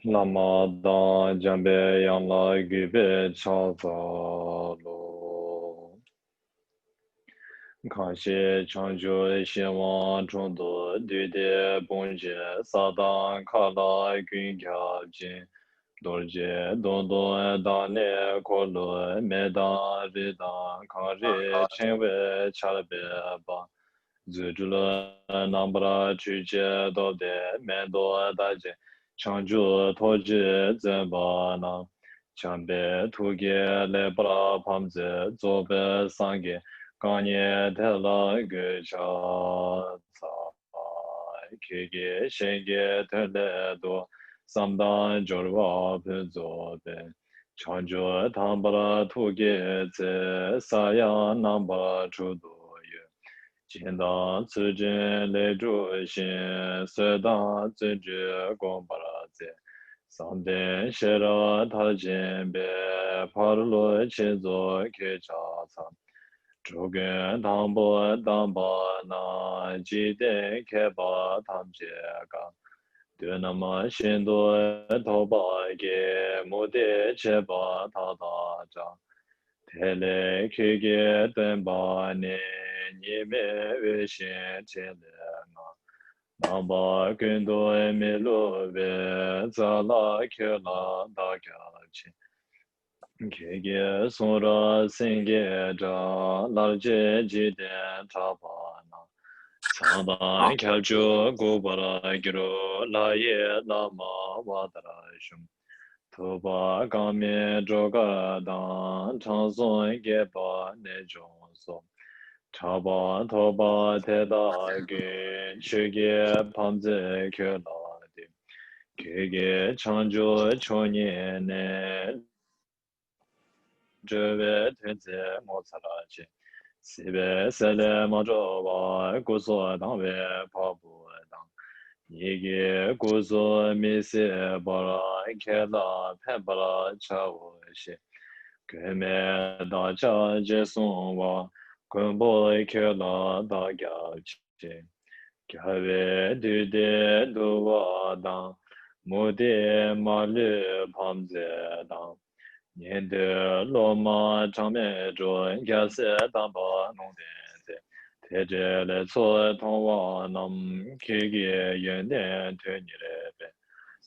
Lama da jambe yang la gube cha za lo. Kanshi changju xie wang chung du du de bong jie sa dan ka la gun kya jin. Dor jie don don da ne ko lu me da ri dan kan ri chen we cha le be ba. Zu zhu le nam bra chu jie do de men do da jie. Changju to ji zen ba na. Chanbe tu ge le bra pam zi zo be sang ge. Ganye te la ge cha ca. Ke ge shen ge te le do. Sam dan jor wa pe zo be. Changju tam bra tu ge zi sa ya nam bra chu do ye. 见到此间来诸行，色当自觉光巴拉在，上殿写了他前边，帕罗切座开茶仓，诸根唐波当巴那，几代开巴唐杰嘎，对那么许多头巴给目的切巴他大家。太来开个灯巴呢，你们微信天的嘛，南巴更多没路呗，咋拉开拉大家去，开个送着新个着，老姐几点茶巴呢？长单开就古巴拉给罗拉耶拉玛瓦达拉兄。头把刚面这个当长松给把那种松，茶把头把太大根，去给胖子去拉的，去给长久去年呢，这位推子我擦了去，西北塞了毛着吧，姑说当位跑步当。一个故事没写巴拉开了拍巴拉查我些，给me大家接送我，滚波开了大家去，开外对的都我当，目的马路旁在当，年的罗马场面中，开始当把弄的。在这来错通往南开个原点推你来呗，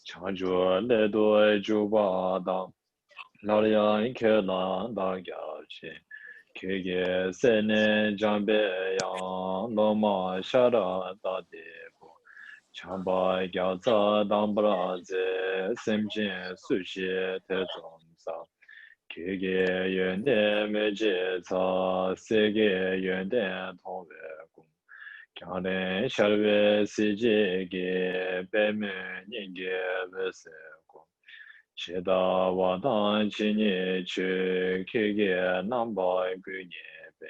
抢着来多就把当，老两开朗大家去，开个三年江北洋，老马下了大地步，抢把轿子当不拉在，身边熟悉太重上。开个原点没节操，三个原点同外公。江南下月世界个北门人个不是过，去到我当去年去开个南北过年呗，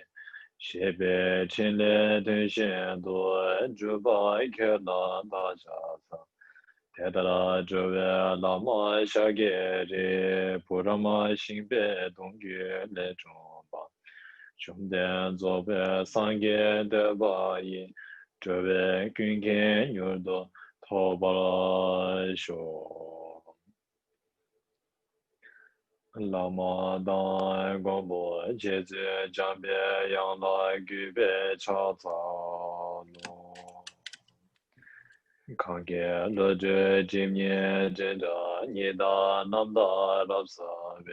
西北前来等线多，珠宝开了大家上。太大了，这位老马下个的，不让马新北东岳来中吧。兄弟左边三个的把印，这位君看牛多淘宝了说，老马当广播节奏江边养来举杯茶草路。看见了这今年真的你的南大老师呗，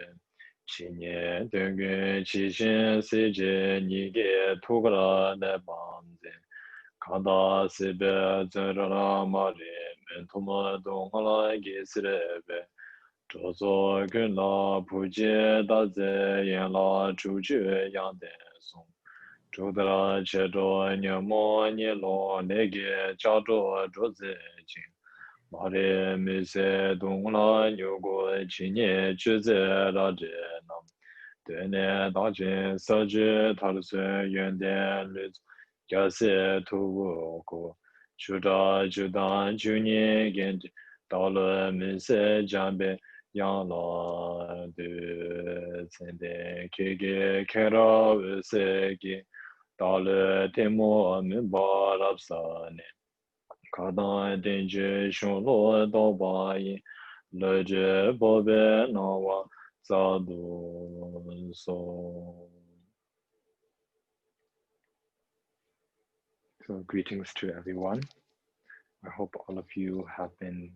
去年等个期限时间你给涂个了那帮子，看到西北走着了马里面土么东了给是了呗，这座跟那普及大自然了出去养的松。住的了，接着年末年老那个家着桌子进，妈的没事动了牛过去年去在了这呢，对呢大军扫去他的孙元旦绿，假设土过，去着就当去年跟着到了没事江边。养老的现在开了是给。到了天幕明白了啥呢？看到定居雄落到巴音， Loje Bobe Nawa Zadu So. So greetings to everyone. I hope all of you have been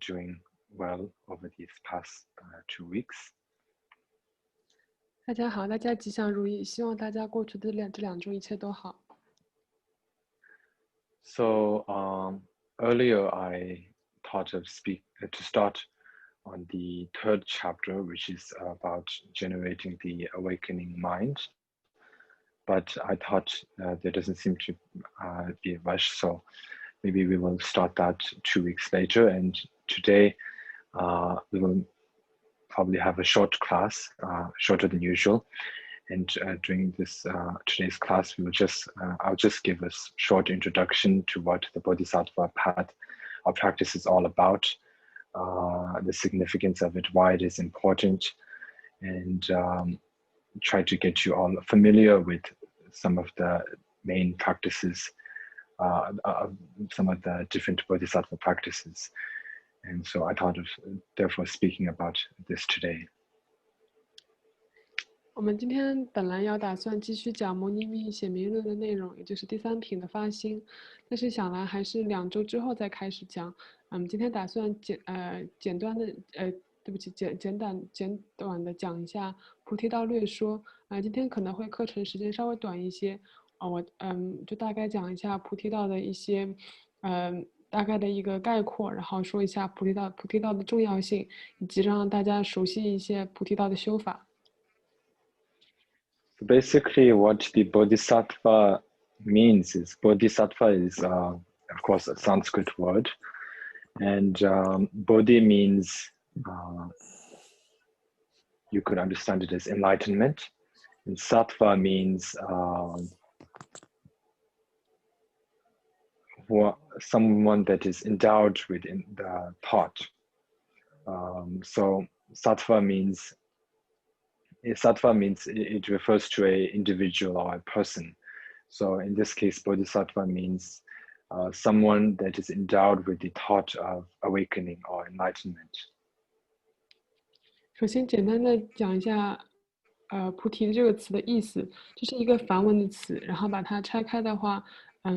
doing well over these past 2 weeks. 大家好，大家吉祥如意，希望大家过去的这两周一切都好。So earlier I thought of to start on the 3rd chapter, which is about generating the awakening mind. But I thought there doesn't seem to be a rush, so maybe we will start that 2 weeks later. And today we will probably have a short class, shorter than usual. And during this today's class, I'll just give a short introduction to what the Bodhisattva path or practice is all about, the significance of it, why it is important, and try to get you all familiar with some of the main practices, some of the different Bodhisattva practices. And so I thought of therefore speaking about this today. 我们今天本来要打算继续讲摩尼密显明论的内容，也就是第3品的发心，但是想来还是2周之后再开始讲。今天打算简短的讲一下菩提道略说。今天可能会课程时间稍微短一些，我就大概讲一下菩提道的一些大概的一个概括，然后说一下菩提道的重要性，以及让大家熟悉一些菩提道的修法。So basically what the Bodhisattva means is, Bodhisattva is of course a Sanskrit word, and Bodhi means, you could understand it as enlightenment, and Sattva means someone that is endowed with the thought. So Sattva means it refers to an individual or a person. So in this case, Bodhisattva means someone that is endowed with the thought of awakening or enlightenment. 首先简单的讲一下菩提这个词的意思，这是一个梵文的词，然后把它拆开的话，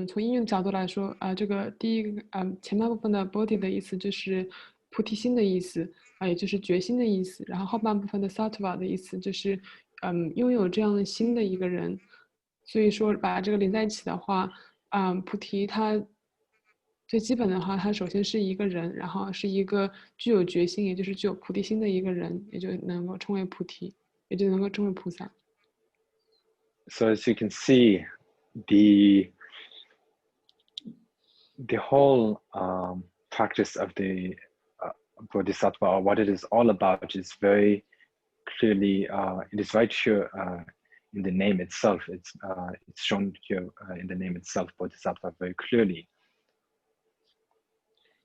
从音韵角度来说，这个第一个前半部分的 Bodhi 的意思就是菩提心的意思，也就是决心的意思，然后后半部分的 Sattva 的意思就是拥有这样的心的一个人。所以说把这个连在一起的话，菩提它最基本的话，它首先是一个人，然后是一个具有决心，也就是具有菩提心的一个人，也就能够称为菩提，也就能够称为菩萨。So as you can see, the whole practice of the Bodhisattva, or what it is all about, is very clearly, it is right here in the name itself. It's shown here in the name itself, Bodhisattva, very clearly.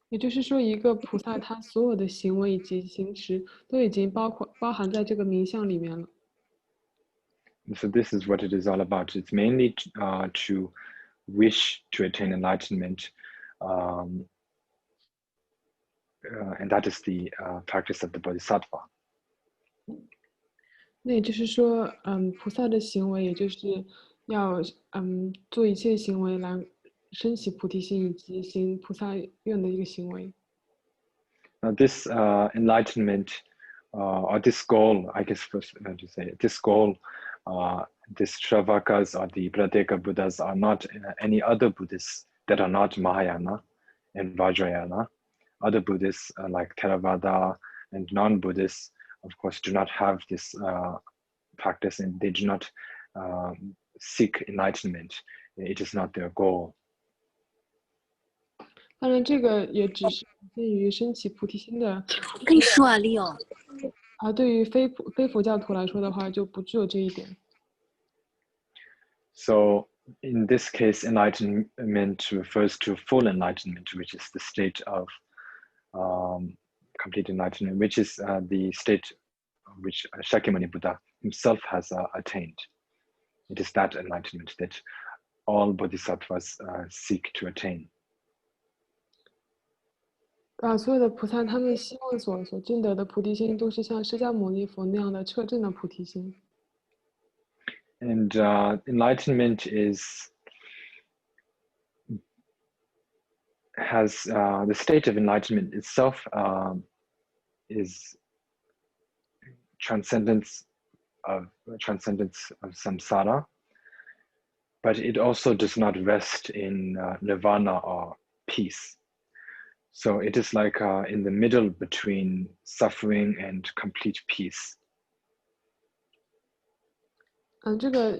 也就是说，一个菩萨他所有的行为以及行持都已经包含在这个名相里面了。So this is what it is all about. It's mainly to wish to attain enlightenment, and that is the practice of the Bodhisattva. 那也就是说，菩萨的行为，也就是要做一切行为来升起菩提心以及行菩萨愿的一个行为。Now this enlightenment, or this goal, I guess first to say, this goal, this Shravakas or the Prateka Buddhas are not any other Buddhists that are not Mahayana and Vajrayana. Other Buddhists like Theravada and non-Buddhists, of course, do not have this practice, and they do not seek enlightenment. It is not their goal. 当然，这个也只是限于升起菩提心的。可以说啊，Leo。对于非佛教徒来说的话，就不具有这一点。So in this case, enlightenment refers to full enlightenment, which is the state of complete enlightenment, which is the state which Shakyamuni Buddha himself has attained. It is that enlightenment that all bodhisattvas seek to attain. 所有的菩萨他们希望所证得的菩提心，都是像释迦牟尼佛那样的彻证的菩提心。And enlightenment has the state of enlightenment itself is transcendence of samsara, but it also does not rest in nirvana or peace. So it is like in the middle between suffering and complete peace. 这个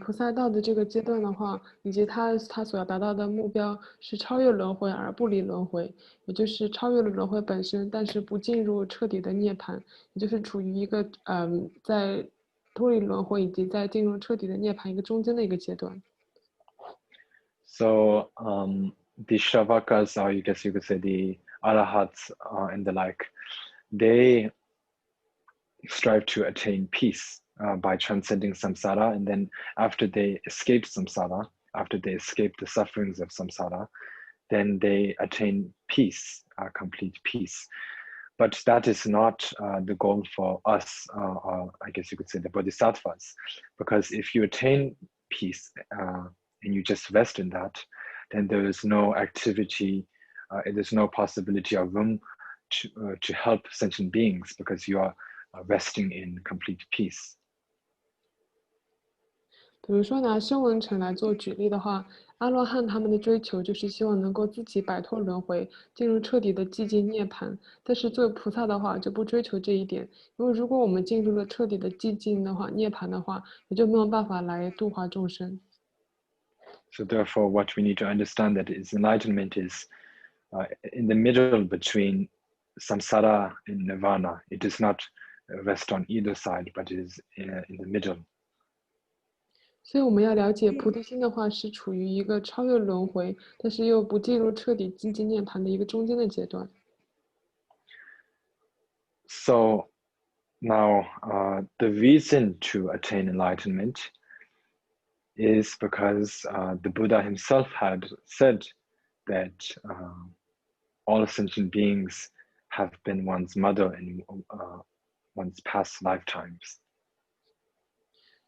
菩萨道的这个阶段的话，以及他所要达到的目标是超越轮回而不离轮回，也就是超越了轮回本身，但是不进入彻底的涅槃，也就是处于一个在脱离轮回以及在进入彻底的涅槃一个中间的一个阶段。So the Shravakas, or I guess you could say the Arahats and the like, they strive to attain peace by transcending samsara, and then after they escape samsara, after they escape the sufferings of samsara, then they attain peace, complete peace. But that is not the goal for us, or I guess you could say the bodhisattvas, because if you attain peace and you just rest in that, then there is no activity, there's no possibility or room to help sentient beings because you are resting in complete peace. 比如说拿声闻乘来做举例的话，阿罗汉他们的追求就是希望能够自己摆脱轮回，进入彻底的寂静涅槃。但是作为菩萨的话，就不追求这一点，因为如果我们进入了彻底的寂静的话，涅槃的话，也就没有办法来度化众生。So therefore, what we need to understand that is enlightenment is in the middle between samsara and nirvana. It does not rest on either side, but is in the middle. 所以我们要了解菩提心的话，是处于一个超越轮回，但是又不进入彻底寂静涅槃的一个中间的阶段。So now the reason to attain enlightenment is because the Buddha himself had said that all sentient beings have been one's mother in one's past lifetimes.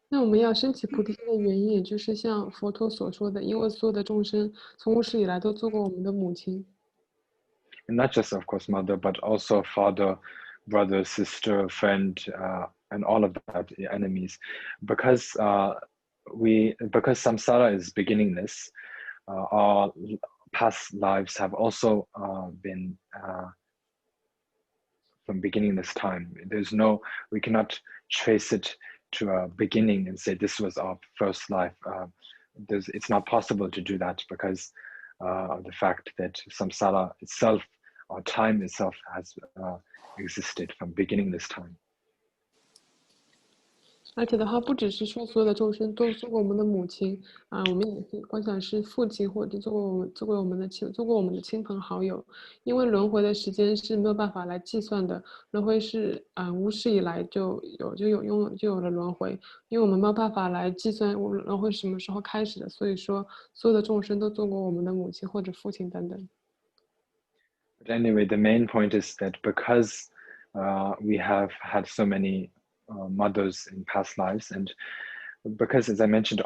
那我们要升起菩提心的原因，也就是像佛陀所说的，因为所有的众生从无始以来都做过我们的母亲。And not just, of course, mother, but also father, brother, sister, friend, and all of that, enemies. Because samsara is beginningless, our past lives have also been from beginningless time. We cannot trace it to a beginning and say this was our first life. It's not possible to do that because of the fact that samsara itself, or time itself, has existed from beginningless time. 而且的话，不只是说所有的众生都做过我们的母亲我们也可以观想是父亲，或者做过我们的亲朋好友。因为轮回的时间是没有办法来计算的，轮回是无始以来就有了轮回，因为我们没有办法来计算轮回什么时候开始的，所以说所有的众生都做过我们的母亲或者父亲等等。But anyway, the main point is that because we have had so many mothers in past lives, and because, as I mentioned,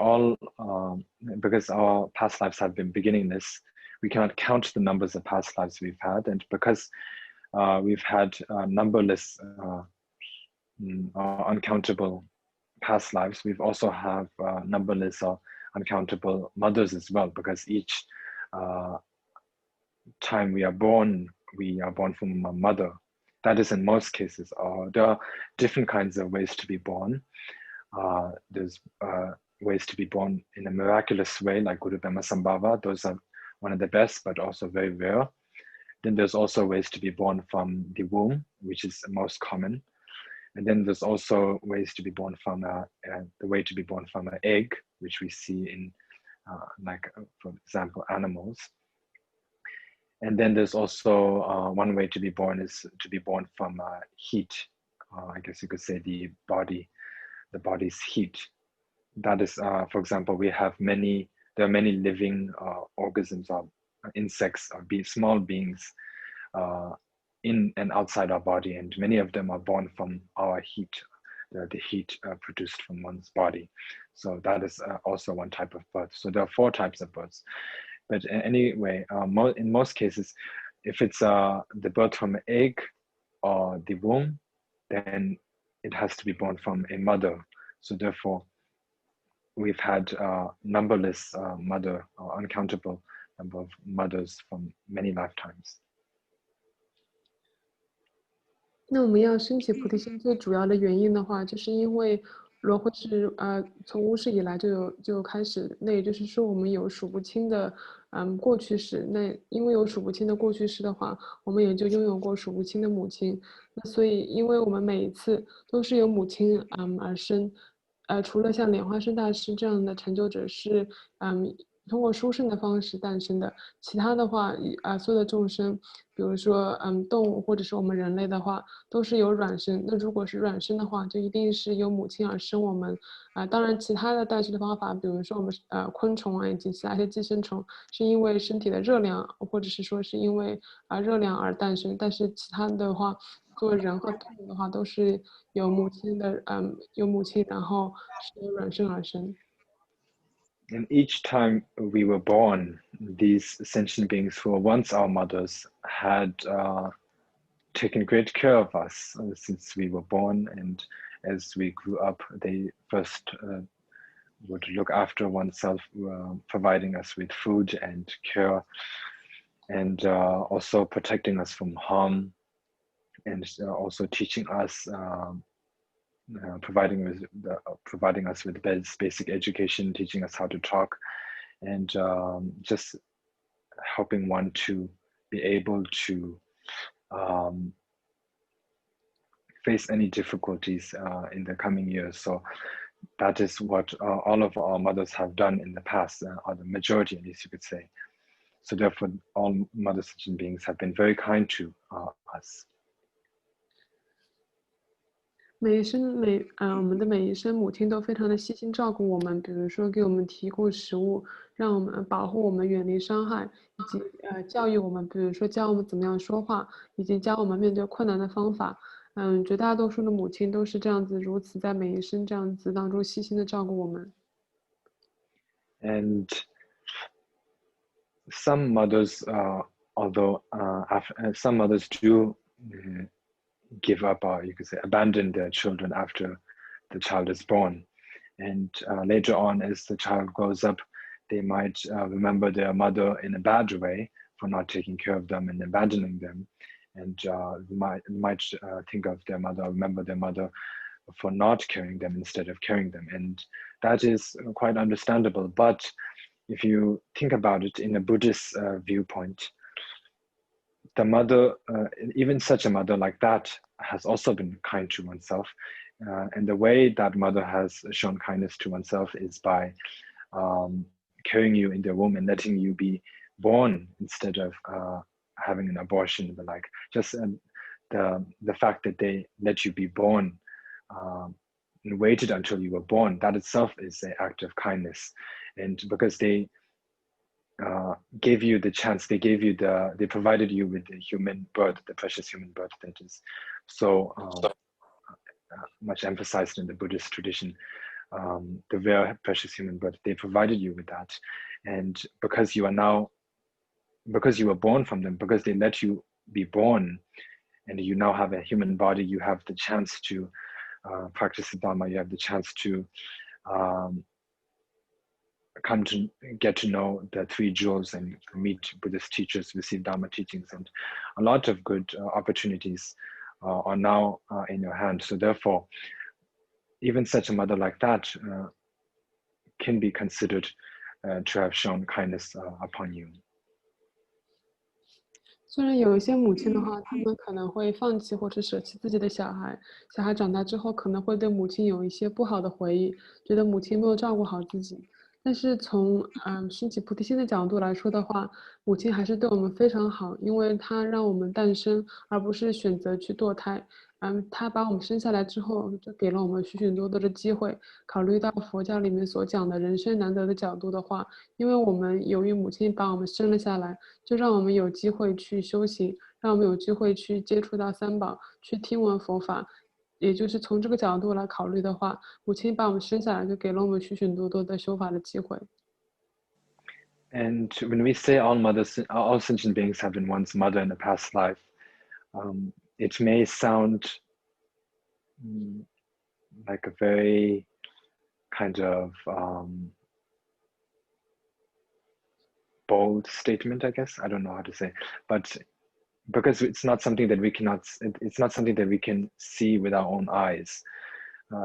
because our past lives have been beginningless, we cannot count the numbers of past lives we've had, and because we've had numberless, uncountable past lives, we've also have numberless or uncountable mothers as well, because each time we are born from a mother. That is in most cases. There are different kinds of ways to be born. There's ways to be born in a miraculous way, like Guru Brahma Sambhava. Those are one of the best, but also very rare. Then there's also ways to be born from the womb, which is the most common. And then there's also ways to be born from the way to be born from an egg, which we see in, for example, animals. And then there's also one way to be born is to be born from heat. I guess you could say the body's heat. That is, for example, there are many living organisms or insects or small beings in and outside our body, and many of them are born from our heat, the heat produced from one's body. So that is also one type of birth. So there are 4 types of births. But anyway, in most cases, if it's the birth from an egg or the womb, then it has to be born from a mother. So therefore, we've had numberless or uncountable number of mothers from many lifetimes. 那我们要升起菩提心最主要的原因的话，就是因为轮回是从无始以来就开始，那也就是说我们有数不清的过去式。那因为有数不清的过去式的话，我们也就拥有过数不清的母亲。那所以，因为我们每一次都是由母亲而生，除了像莲花生大师这样的成就者是通过殊胜的方式诞生的，其他的话所有的众生，比如说动物或者是我们人类的话，都是由卵生。那如果是卵生的话，就一定是由母亲而生我们。当然其他的诞生的方法，比如说我们昆虫以及其他一些寄生虫，是因为身体的热量，或者是说是因为热量而诞生。但是其他的话，作为人和动物的话，都是由母亲然后是由卵生而生。And each time we were born, these sentient beings who were once our mothers had taken great care of us since we were born. And as we grew up, they first would look after oneself, providing us with food and care, and also protecting us from harm, and also teaching us providing us with basic education, teaching us how to talk, and just helping one to be able to face any difficulties in the coming years. So that is what all of our mothers have done in the past, or the majority, at least you could say. So therefore, all mother sentient beings have been very kind to us. 我们的每一生母亲都非常的细心照顾我们，比如说给我们提供食物，让我们保护我们远离伤害，以及教育我们，比如说教我们怎么样说话，以及教我们面对困难的方法。绝大多数的母亲都是这样子，如此在每一生这样子当中细心的照顾我们。And some mothers, although some mothers do give up, or you could say abandon their children after the child is born. And later on, as the child grows up, they might remember their mother in a bad way for not taking care of them and abandoning them. And might think of their mother, remember their mother for not caring them instead of caring them. And that is quite understandable. But if you think about it in a Buddhist viewpoint, the mother, even such a mother like that, has also been kind to oneself. And the way that mother has shown kindness to oneself is by carrying you in their womb and letting you be born instead of having an abortion. But like just the fact that they let you be born and waited until you were born, that itself is an act of kindness. And because they gave you the chance, they provided you with the human birth, the precious human birth that is so much emphasized in the Buddhist tradition, the rare precious human birth. They provided you with that, and because you were born from them, because they let you be born, and you now have a human body, you have the chance to practice the Dharma. You have the chance to come to get to know the 3 jewels and meet Buddhist teachers, receive Dharma teachings, and a lot of good opportunities are now in your hand. So therefore, even such a mother like that can be considered to have shown kindness upon you. 虽然有一些母亲的话，她们可能会放弃或者舍弃自己的小孩，小孩长大之后可能会对母亲有一些不好的回忆，觉得母亲没有照顾好自己。但是从升起菩提心的角度来说的话，母亲还是对我们非常好，因为她让我们诞生，而不是选择去堕胎。他把我们生下来之后，就给了我们许许多多的机会。考虑到佛教里面所讲的人生难得的角度的话，因为我们由于母亲把我们生了下来，就让我们有机会去修行，让我们有机会去接触到三宝，去听闻佛法。也就是从这个角度来考虑的话，母亲把我们生下来，就给了我们许许多多的修法的机会。And when we say all sentient beings have been one's mother in the past life, it may sound like a very kind of bold statement, I guess. I don't know how to say, but because it's not something that it's not something that we can see with our own eyes.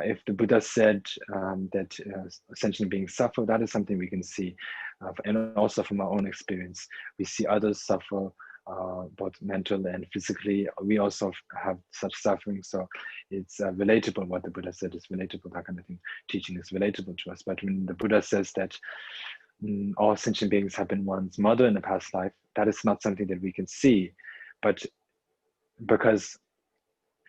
If the Buddha said that sentient beings suffer, that is something we can see. And also from our own experience, we see others suffer, both mental and physically. We also have such suffering. So it's relatable. What the Buddha said is relatable, that kind of thing. Teaching is relatable to us. But when the Buddha says that all sentient beings have been one's mother in the past life, that is not something that we can see. But because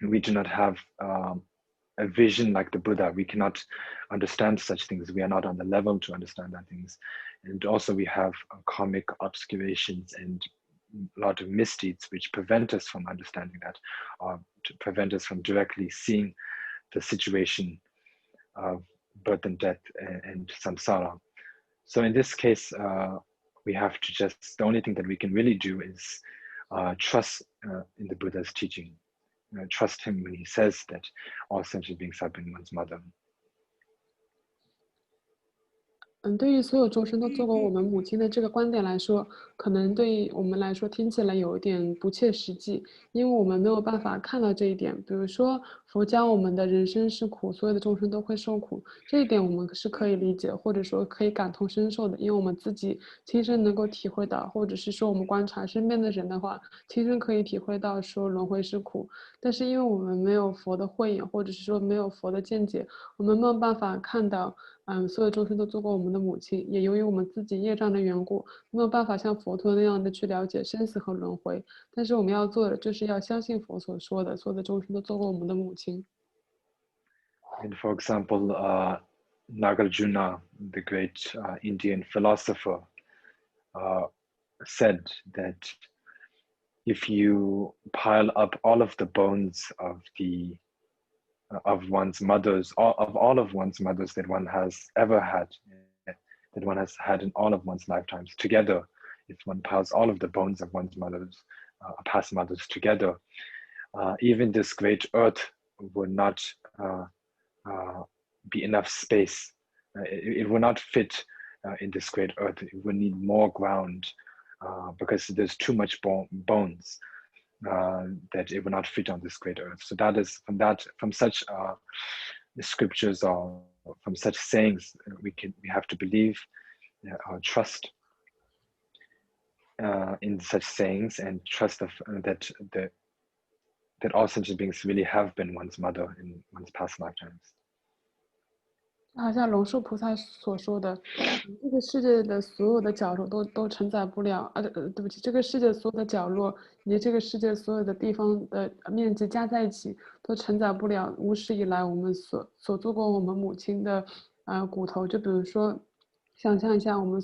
we do not have a vision like the Buddha, we cannot understand such things. We are not on the level to understand that things. And also we have karmic obscurations and a lot of misdeeds which prevent us from understanding that, or to prevent us from directly seeing the situation of birth and death and samsara. So in this case, we have to just, the only thing that we can really do is trust in the Buddha's teaching. Trust him when he says that all sentient beings have been one's mother. 对于所有众生都做过我们母亲的这个观点来说，可能对于我们来说听起来有一点不切实际，因为我们没有办法看到这一点。比如说，佛教我们的人生是苦，所有的众生都会受苦，这一点我们是可以理解，或者说可以感同身受的，因为我们自己亲身能够体会到，或者是说我们观察身边的人的话，亲身可以体会到说轮回是苦。但是因为我们没有佛的慧眼，或者是说没有佛的见解，我们没有办法看到。所有众生都做过我们的母亲，也由于我们自己业障的缘故，没有办法像佛陀那样的去了解生死和轮回。但是我们要做的，就是要相信佛所说的，所有的众生都做过我们的母亲。And for example, Nagarjuna, the great Indian philosopher, said that if you pile up all of the bones of one's mothers, all of one's mothers that one has ever had, that one has had in all of one's lifetimes together, if one piles all of the bones of one's mothers, past mothers together, even this great earth would not be enough space. It will not fit in this great earth. It will need more ground because there's too much bones. That it will not fit on this great earth. So that is from such scriptures or from such sayings, we have to believe or trust in such sayings and trust that all sentient beings really have been one's mother in one's past lifetimes. 好像龙树菩萨所说的，这个世界的所有的角落都承载不了对不起，这个世界所有的角落以及这个世界所有的地方的面积加在一起，都承载不了无始以来我们所做过我们母亲的骨头。就比如说，想象一下我们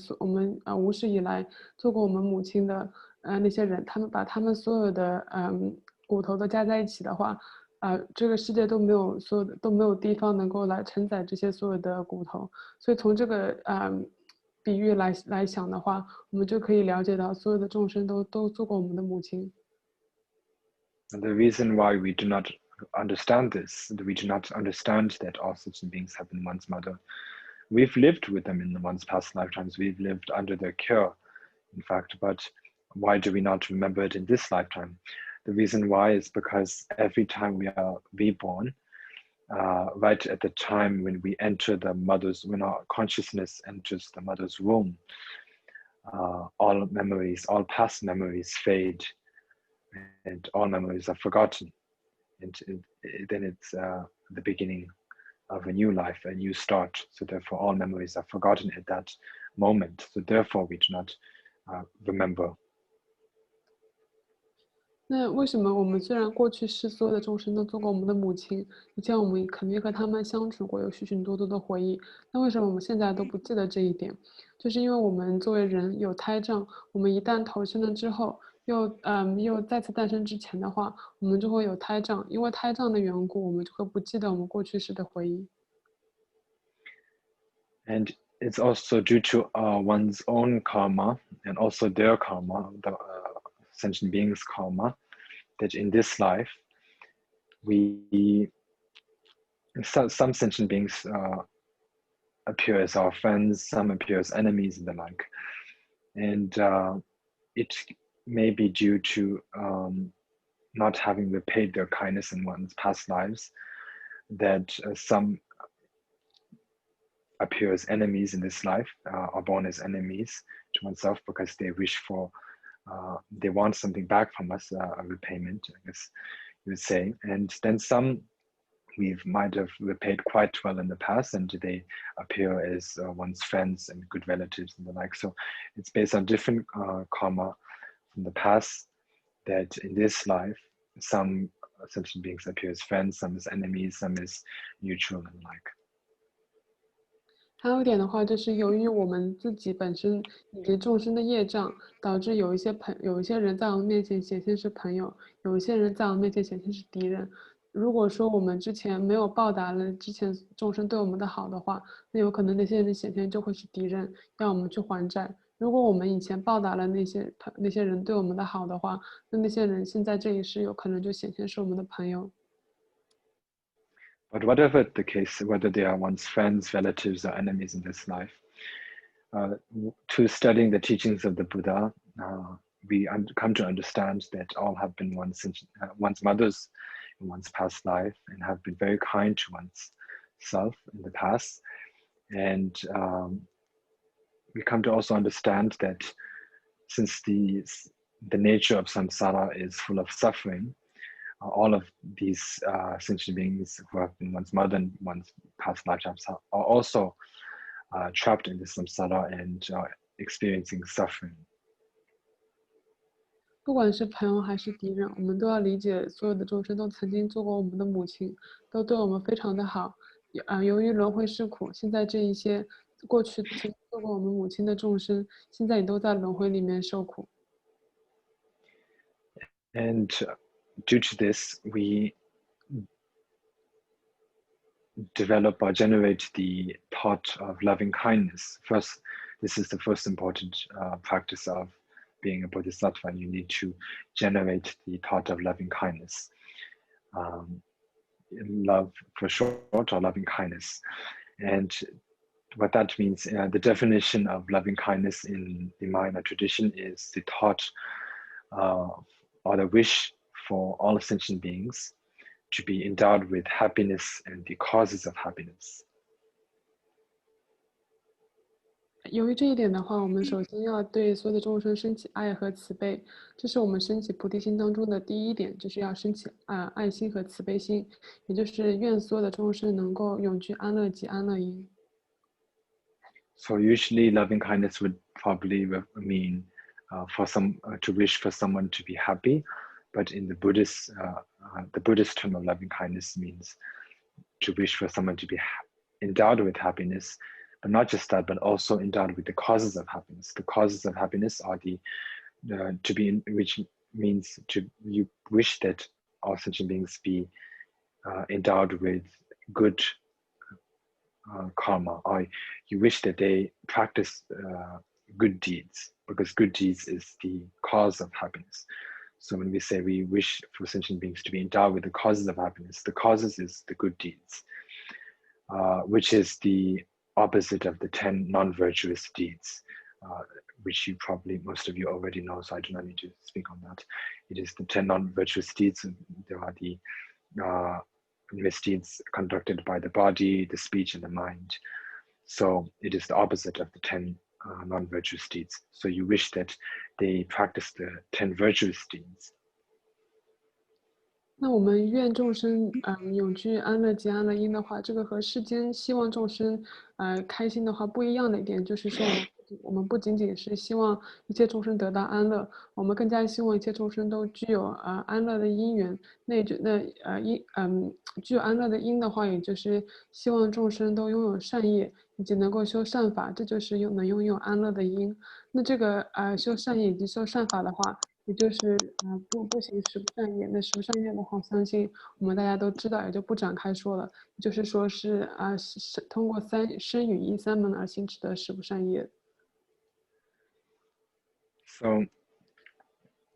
无始以来做过我们母亲的那些人，他们把他们所有的骨头都加在一起的话。这个世界都没有地方能够来承载这些所有的骨头，所以从这个比喻来想的话，我们就可以了解到所有的众生都做过我们的母亲。And the reason why we do not understand this, we do not understand that all sentient beings have been one's mother. We've lived with them in one's past lifetimes. We've lived under their care, in fact, but why do we not remember it in this lifetime? The reason why is because every time we are reborn, right at the time when we enter when our consciousness enters the mother's womb, all memories, all past memories fade, and all memories are forgotten. And then it's the beginning of a new life, a new start. So therefore, all memories are forgotten at that moment. So therefore, we do not remember. 那为什么我们虽然过去世所有的众生都做过我们的母亲，以前我们肯定和他们相处过，有许许多多的回忆，那为什么我们现在都不记得这一点？就是因为我们作为人有胎障，我们一旦投生了之后，又再次诞生之前的话，我们就会有胎障，因为胎障的缘故，我们就会不记得我们过去时的回忆。And it's also due to one's own karma and also their karma, the sentient beings' karma, that in this life, some sentient beings appear as our friends, some appear as enemies and the like. And it may be due to not having repaid their kindness in one's past lives, that some appear as enemies in this life, are born as enemies to oneself because they wish for, they want something back from us, a repayment, I guess you would say. And then some we might have repaid quite well in the past, and they appear as one's friends and good relatives and the like. So it's based on different karma from the past, that in this life, some sentient beings appear as friends, some as enemies, some as neutral and like. 还有一点的话，就是由于我们自己本身以及众生的业障，导致有一些人在我们面前显现是朋友，有一些人在我们面前显现是敌人。如果说我们之前没有报答了之前众生对我们的好的话，那有可能那些人显现就会是敌人，要我们去还债。如果我们以前报答了那些人对我们的好的话，那些人现在这一世有可能就显现是我们的朋友。But whatever the case, whether they are one's friends, relatives, or enemies in this life, to studying the teachings of the Buddha, we come to understand that all have been one's mothers in one's past life and have been very kind to one's self in the past. And we come to also understand that since the nature of samsara is full of suffering, all of these sentient beings who have been one's mother and one's past lifetimes are also trapped in this samsara and experiencing suffering. 不管是朋友还是敌人，我们都要理解，所有的众生都曾经做过我们的母亲，都对我们非常的好。由于轮回是苦，现在这一些过去曾经做过我们母亲的众生，现在也都在轮回里面受苦。And due to this, we develop or generate the thought of loving kindness. First, this is the first important practice of being a bodhisattva. You need to generate the thought of loving kindness. Love for short, or loving kindness. And what that means, the definition of loving kindness in the Mahayana tradition is the thought or the wish for all sentient beings to be endowed with happiness and the causes of happiness. 由于这一点的话，我们首先要对所有的众生升起爱和慈悲，这是我们升起菩提心当中的第一点，就是要升起爱心和慈悲心，也就是愿所有的众生能够永居安乐及安乐因。So usually loving kindness would probably mean to wish for someone to be happy, but in the Buddhist term of loving kindness means to wish for someone to be endowed with happiness, but not just that, but also endowed with the causes of happiness. The causes of happiness are which means you wish that all sentient beings be endowed with good karma, or you wish that they practice good deeds, because good deeds is the cause of happiness. So when we say we wish for sentient beings to be endowed with the causes of happiness, the causes is the good deeds, which is the opposite of the 10 non-virtuous deeds, which most of you already know, so I do not need to speak on that. It is the 10 non-virtuous deeds. There are the misdeeds conducted by the body, the speech, and the mind. So it is the opposite of the 10 non-virtuous deeds. So you wish that they practice the 10 virtuous deeds. 那我们愿众生永居安乐及安乐因的话，这个和世间希望众生开心的话不一样的一点，就是说我们不我们不仅仅是希望一切众生得到安乐，我们更加希望一切众生都具有安乐的因缘。具有安乐的因的话，也就是希望众生都拥有善业，以及能够修善法，这就是能拥有安乐的因。那这个修善业以及修善法的话，也就是不行十不善业。那十不善业的话，相信我们大家都知道，也就不展开说了。就是说是通过身语意三门而行持的十不善业。So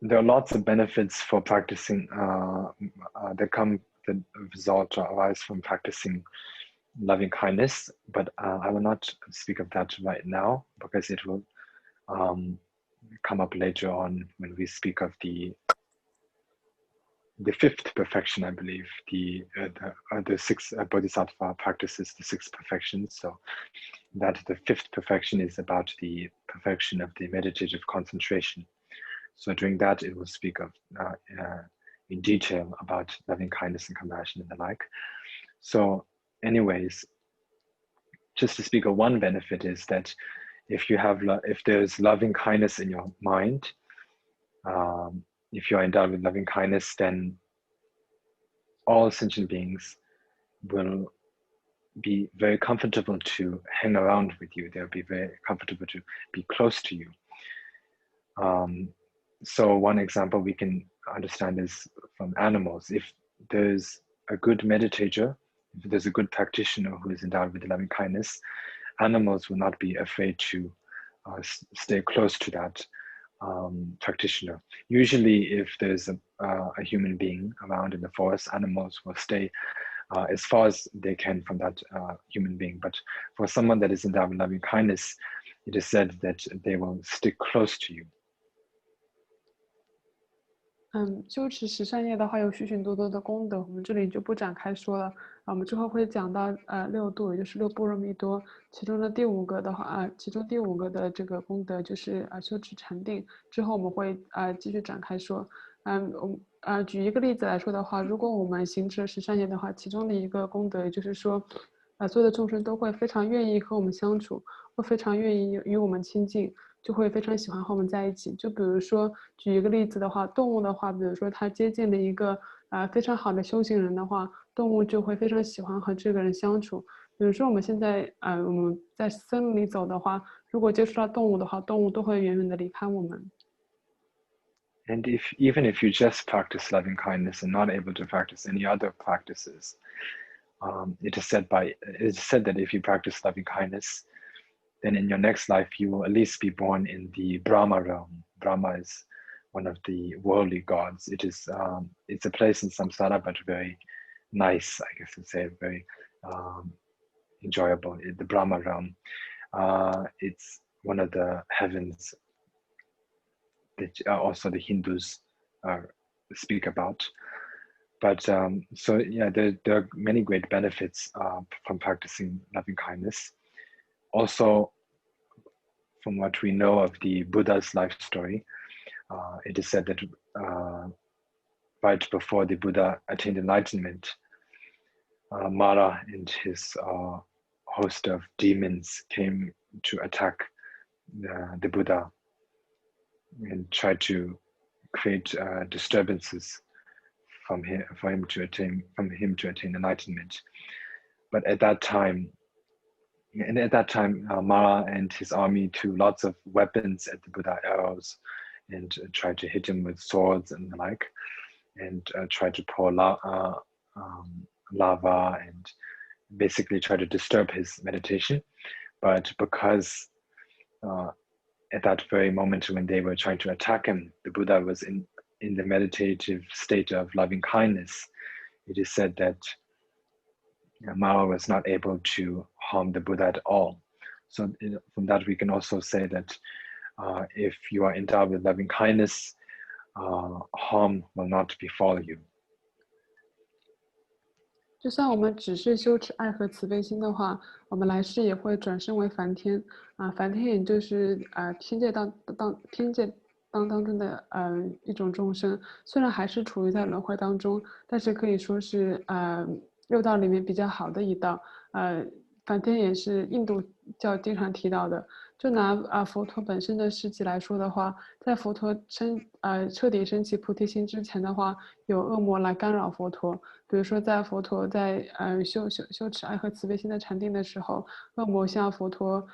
there are lots of benefits for practicing the result arise from practicing loving kindness, but I will not speak of that right now because it will come up later on when we speak of the fifth perfection, I believe, the six Bodhisattva practices, the six perfections. So that the fifth perfection is about the perfection of the meditative concentration. So during that, it will speak of in detail about loving kindness and compassion and the like. So anyways, just to speak of one benefit is that if there's loving kindness in your mind, if you are endowed with loving kindness, then all sentient beings will be very comfortable to hang around with you. They'll be very comfortable to be close to you. So one example we can understand is from animals. If there's a good meditator, if there's a good practitioner who is endowed with loving kindness, animals will not be afraid to stay close to that practitioner. Usually, if there's a human being around in the forest, animals will stay as far as they can from that human being. But for someone that is endowed with loving kindness, it is said that they will stick close to you. 修持十善业的话有许许多多的功德，我们这里就不展开说了。我们之后会讲到六度，也就是六波罗蜜多，其中第五个的这个功德就是修持禅定。之后我们会继续展开说。举一个例子来说的话，如果我们行持十善业的话，其中的一个功德，也就是说，所有的众生都会非常愿意和我们相处，会非常愿意与我们亲近。就会非常喜欢和我们在一起。就比如说，举一个例子的话，动物的话，比如说它接近了一个非常好的修行人的话，动物就会非常喜欢和这个人相处。比如说我们现在我们在森林里走的话，如果接触到动物的话，动物都会远远的离开我们。And even if you just practice loving kindness and not able to practice any other practices, it is said that if you practice loving kindness, then in your next life you will at least be born in the Brahma realm. Brahma is one of the worldly gods. It's a place in samsara, but very nice, I guess to say, very enjoyable. The Brahma realm. It's one of the heavens that also the Hindus speak about. But so yeah, there are many great benefits from practicing loving kindness. Also, from what we know of the Buddha's life story, it is said that right before the Buddha attained enlightenment, Mara and his host of demons came to attack the Buddha and tried to create disturbances for him to attain enlightenment. But at that time, Mara and his army threw lots of weapons at the Buddha, arrows, and tried to hit him with swords and the like, and tried to pour lava and basically try to disturb his meditation. But because at that very moment when they were trying to attack him, the Buddha was in the meditative state of loving kindness, it is said that Mara was not able to harm the Buddha at all. So from that we can also say that if you are endowed with loving kindness, harm will not befall you. 就算我们只是修持爱和慈悲心的话，我们来世也会转生为梵天梵天也就是天界当中的一种众生，虽然还是处于在轮回当中，但是可以说是六道里面比较好的一道。梵天也是印度教经常提到的，就拿佛陀本身的事迹来说的话，在佛陀彻底升起菩提心之前的话，有恶魔来干扰佛陀。比如说，在佛陀在修持爱和慈悲心的禅定的时候，恶魔向佛陀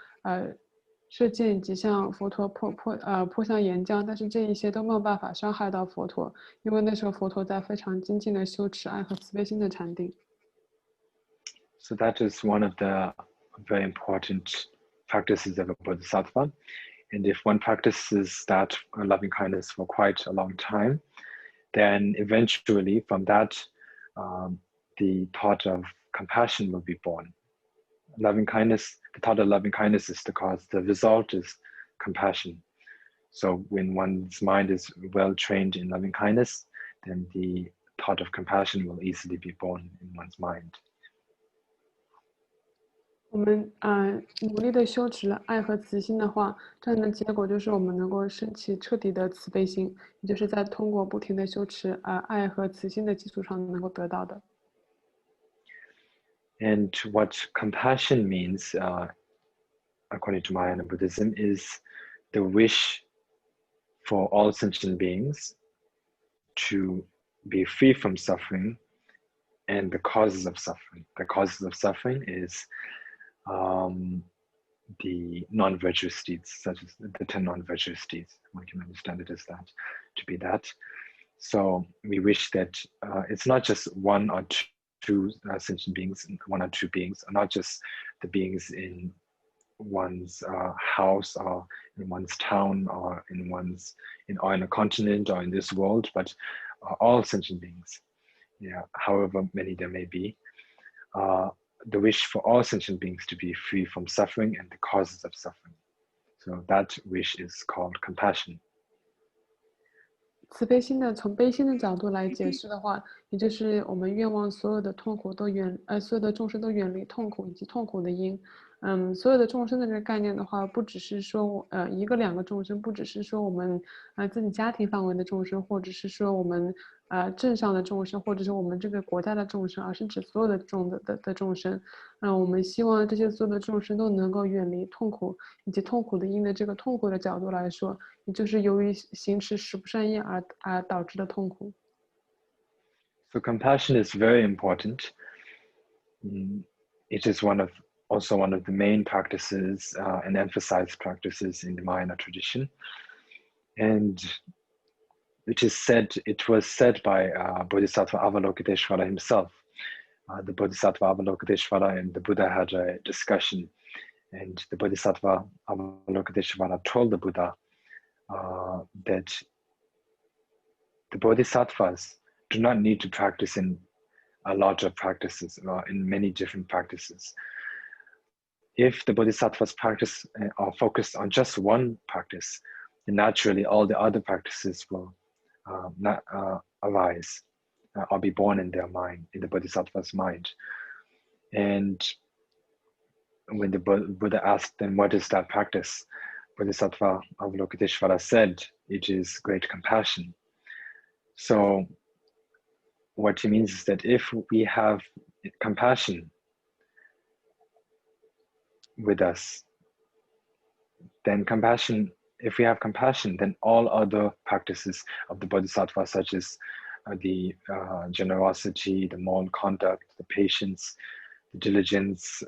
射箭以及向佛陀泼向岩浆，但是这一些都没有办法伤害到佛陀，因为那时候佛陀在非常精进的修持爱和慈悲心的禅定。So that is one of the very important practices of a bodhisattva. And if one practices that loving kindness for quite a long time, then eventually from that, the thought of compassion will be born. Loving kindness, the thought of loving kindness is the cause. The result is compassion. So when one's mind is well trained in loving kindness, then the thought of compassion will easily be born in one's mind. 我们努力的修持了爱和慈心的话，这样的结果就是我们能够升起彻底的慈悲心，也就是在通过不停的修持爱和慈心的基础上能够得到的。And what compassion means, according to Mahayana Buddhism, is the wish for all sentient beings to be free from suffering and the causes of suffering. The causes of suffering is the non-virtuous deeds, such as the 10 non-virtuous deeds. One can understand it as that, to be that. So we wish that it's not just one or two sentient beings, one or two beings, or not just the beings in one's house or in one's town or in a continent or in this world, but all sentient beings, however many there may be. The wish for all sentient beings to be free from suffering and the causes of suffering. So that wish is called compassion. 慈悲心的从悲心的角度来解释的话，也就是我们愿望所有的痛苦所有的众生都远离痛苦以及痛苦的因。所有的众生的这个概念的话，不只是说一个两个众生，不只是说我们自己家庭范围的众生，或者是说我们镇上的众生，或者是我们这个国家的众生，而是指所有的众生。我们希望这些所有的众生都能够远离痛苦以及痛苦的因的这个痛苦的角度来说，也就是由于行持十不善业而导致的痛苦。So compassion is very important. It is also one of the main practices and emphasized practices in the Mahayana tradition. And it was said by Bodhisattva Avalokiteshvara himself. The Bodhisattva Avalokiteshvara and the Buddha had a discussion, and the Bodhisattva Avalokiteshvara told the Buddha that the Bodhisattvas do not need to practice in a lot of practices or in many different practices. If the Bodhisattvas practice are focused on just one practice, then naturally all the other practices will not arise or be born in their mind, in the Bodhisattva's mind. And when the Buddha asked them, what is that practice? Bodhisattva Avalokiteshvara said, it is great compassion. So what he means is that if we have compassion with us, then if we have compassion, then all other practices of the Bodhisattva, such as the generosity, the moral conduct, the patience, the diligence,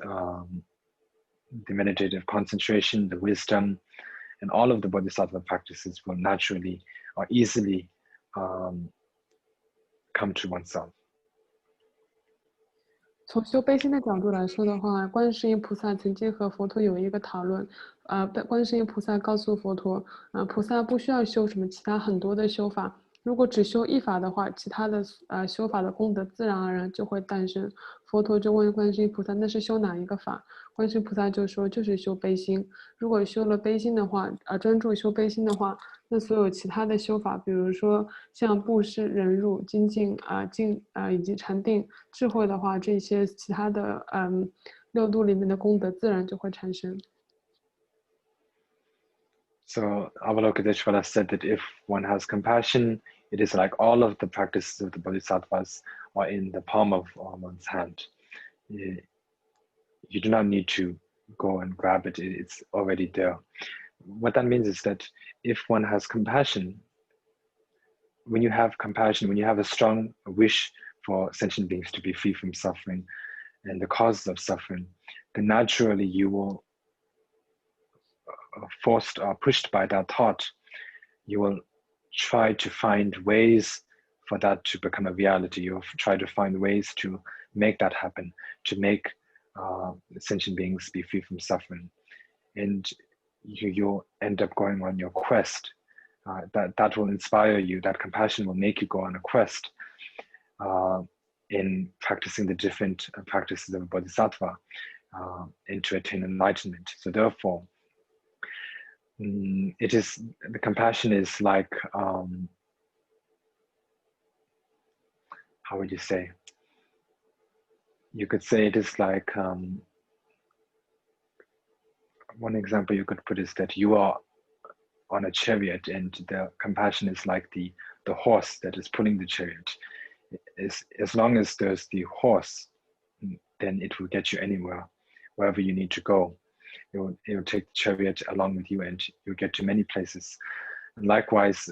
the meditative concentration, the wisdom, and all of the Bodhisattva practices will naturally or easily come to oneself. 从修悲心的角度来说的话，观世音菩萨曾经和佛陀有一个讨论，观世音菩萨告诉佛陀，菩萨不需要修什么其他很多的修法，如果只修一法的话，其他的修法的功德自然而然就会诞生。佛陀就问观世音菩萨，那是修哪一个法？观世音菩萨就说，就是修悲心。如果修了悲心的话，专注修悲心的话，那所有其他的修法，比如说像布施、忍辱、精进以及禅定、智慧的话，这些其他的六度里面的功德自然就会产生。So Avalokiteshvara said that if one has compassion, it is like all of the practices of the Bodhisattvas are in the palm of one's hand. You do not need to go and grab it. It's already there. What that means is that if one has compassion, when you have compassion, when you have a strong wish for sentient beings to be free from suffering and the causes of suffering, then naturally you will, forced or pushed by that thought, you will try to find ways for that to become a reality. You'll try to find ways to make that happen, to make sentient beings be free from suffering. And you'll end up going on your quest. That will inspire you. That compassion will make you go on a quest in practicing the different practices of a bodhisattva and to attain enlightenment. So therefore, it is, the compassion is like, how would you say? You could say it is like, one example you could put is that you are on a chariot and the compassion is like the horse that is pulling the chariot. As long as there's the horse, then it will get you anywhere, wherever you need to go. You'll take the chariot along with you and you'll get to many places. And likewise,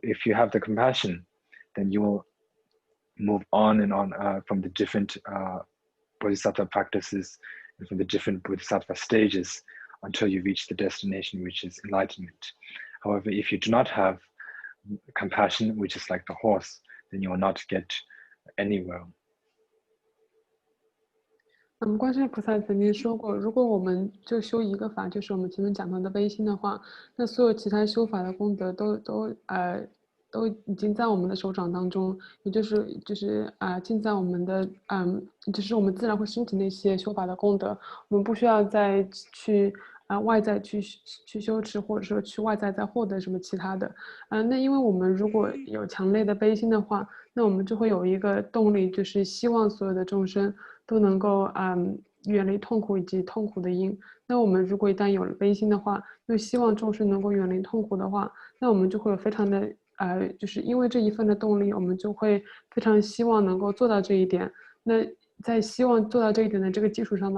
if you have the compassion, then you will move on and on from the different bodhisattva practices and from the different bodhisattva stages until you reach the destination, which is enlightenment. However, if you do not have compassion, which is like the horse, then you will not get anywhere. 观世音菩萨曾经说过，如果我们就修一个法，就是我们前面讲到的悲心的话，那所有其他修法的功德都已经在我们的手掌当中，也就是尽在我们的就是我们自然会升起那些修法的功德，我们不需要再去外在去修持，或者说去外在再获得什么其他的。那因为我们如果有强烈的悲心的话，那我们就会有一个动力，就是希望所有的众生都能够远离痛苦以及痛苦的因。那我们如果一旦有了悲心的话，又希望众生能够远离痛苦的话，那我们就会有非常的就是因为这一份的动力，我们就会非常希望能够做到这一点。那在希望做到这一点的这个基础上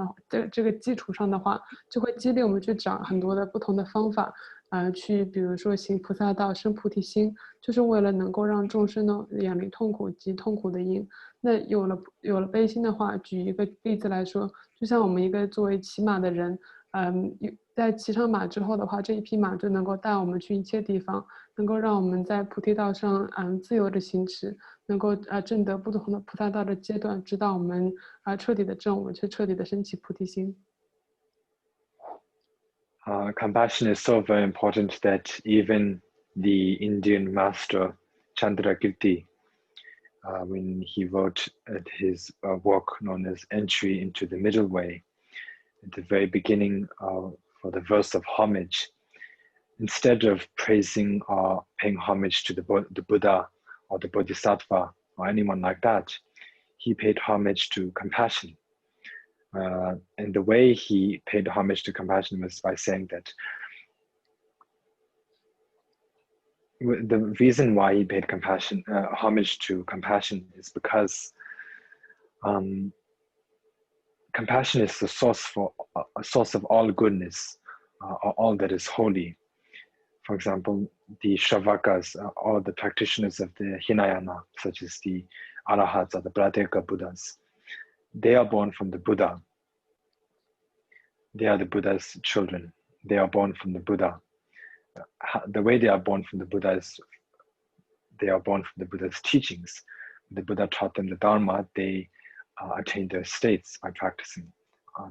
的话，就会激励我们去找很多的不同的方法，去比如说行菩萨道、生菩提心，就是为了能够让众生呢远离痛苦及痛苦的因。那有了悲心的话，举一个例子来说，就像我们一个作为骑马的人，在骑上马之后的话，这一匹马就能够带我们去一切地方，能够让我们在菩提道上自由的行持，能够证得不同的菩萨道的阶段，直到我们彻底的证悟，去彻底的升起菩提心。Compassion is so very important that even the Indian master Chandrakirti, when he wrote his work known as Entry into the Middle Way, at the very beginning for the verse of homage, instead of praising or paying homage to the Buddha or the Bodhisattva or anyone like that, he paid homage to compassion. And the way he paid homage to compassion was by saying that the reason why he paid homage to compassion is because compassion is the source of all goodness, or all that is holy. For example, the Shravakas, all the practitioners of the Hinayana, such as the Arahats or the Prateka Buddhas, they are born from the Buddha. They are the Buddha's children. They are born from the Buddha. The way they are born from the Buddha is they are born from the Buddha's teachings. The Buddha taught them the Dharma. They attained their states by practicing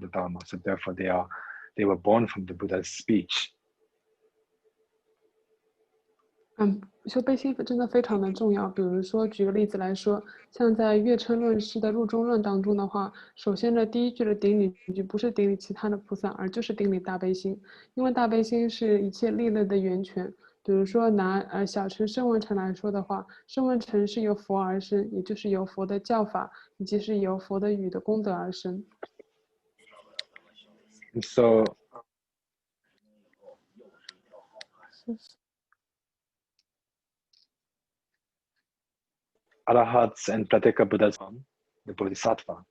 the Dharma. So therefore, they were born from the Buddha's speech. 修悲心真的非常的重要。比如说，举个例子来说，像在月称论师的入中论当中的话，首先的第一句的顶礼句不是顶礼其他的菩萨，而就是顶礼大悲心，因为大悲心是一切利乐的源泉。比如说拿小乘声闻乘来说的话，声闻乘是由佛而生，也就是由佛的教法以及是由佛的语的功德而生。So Arahats and Prateka Buddhas, the Bodhisattva,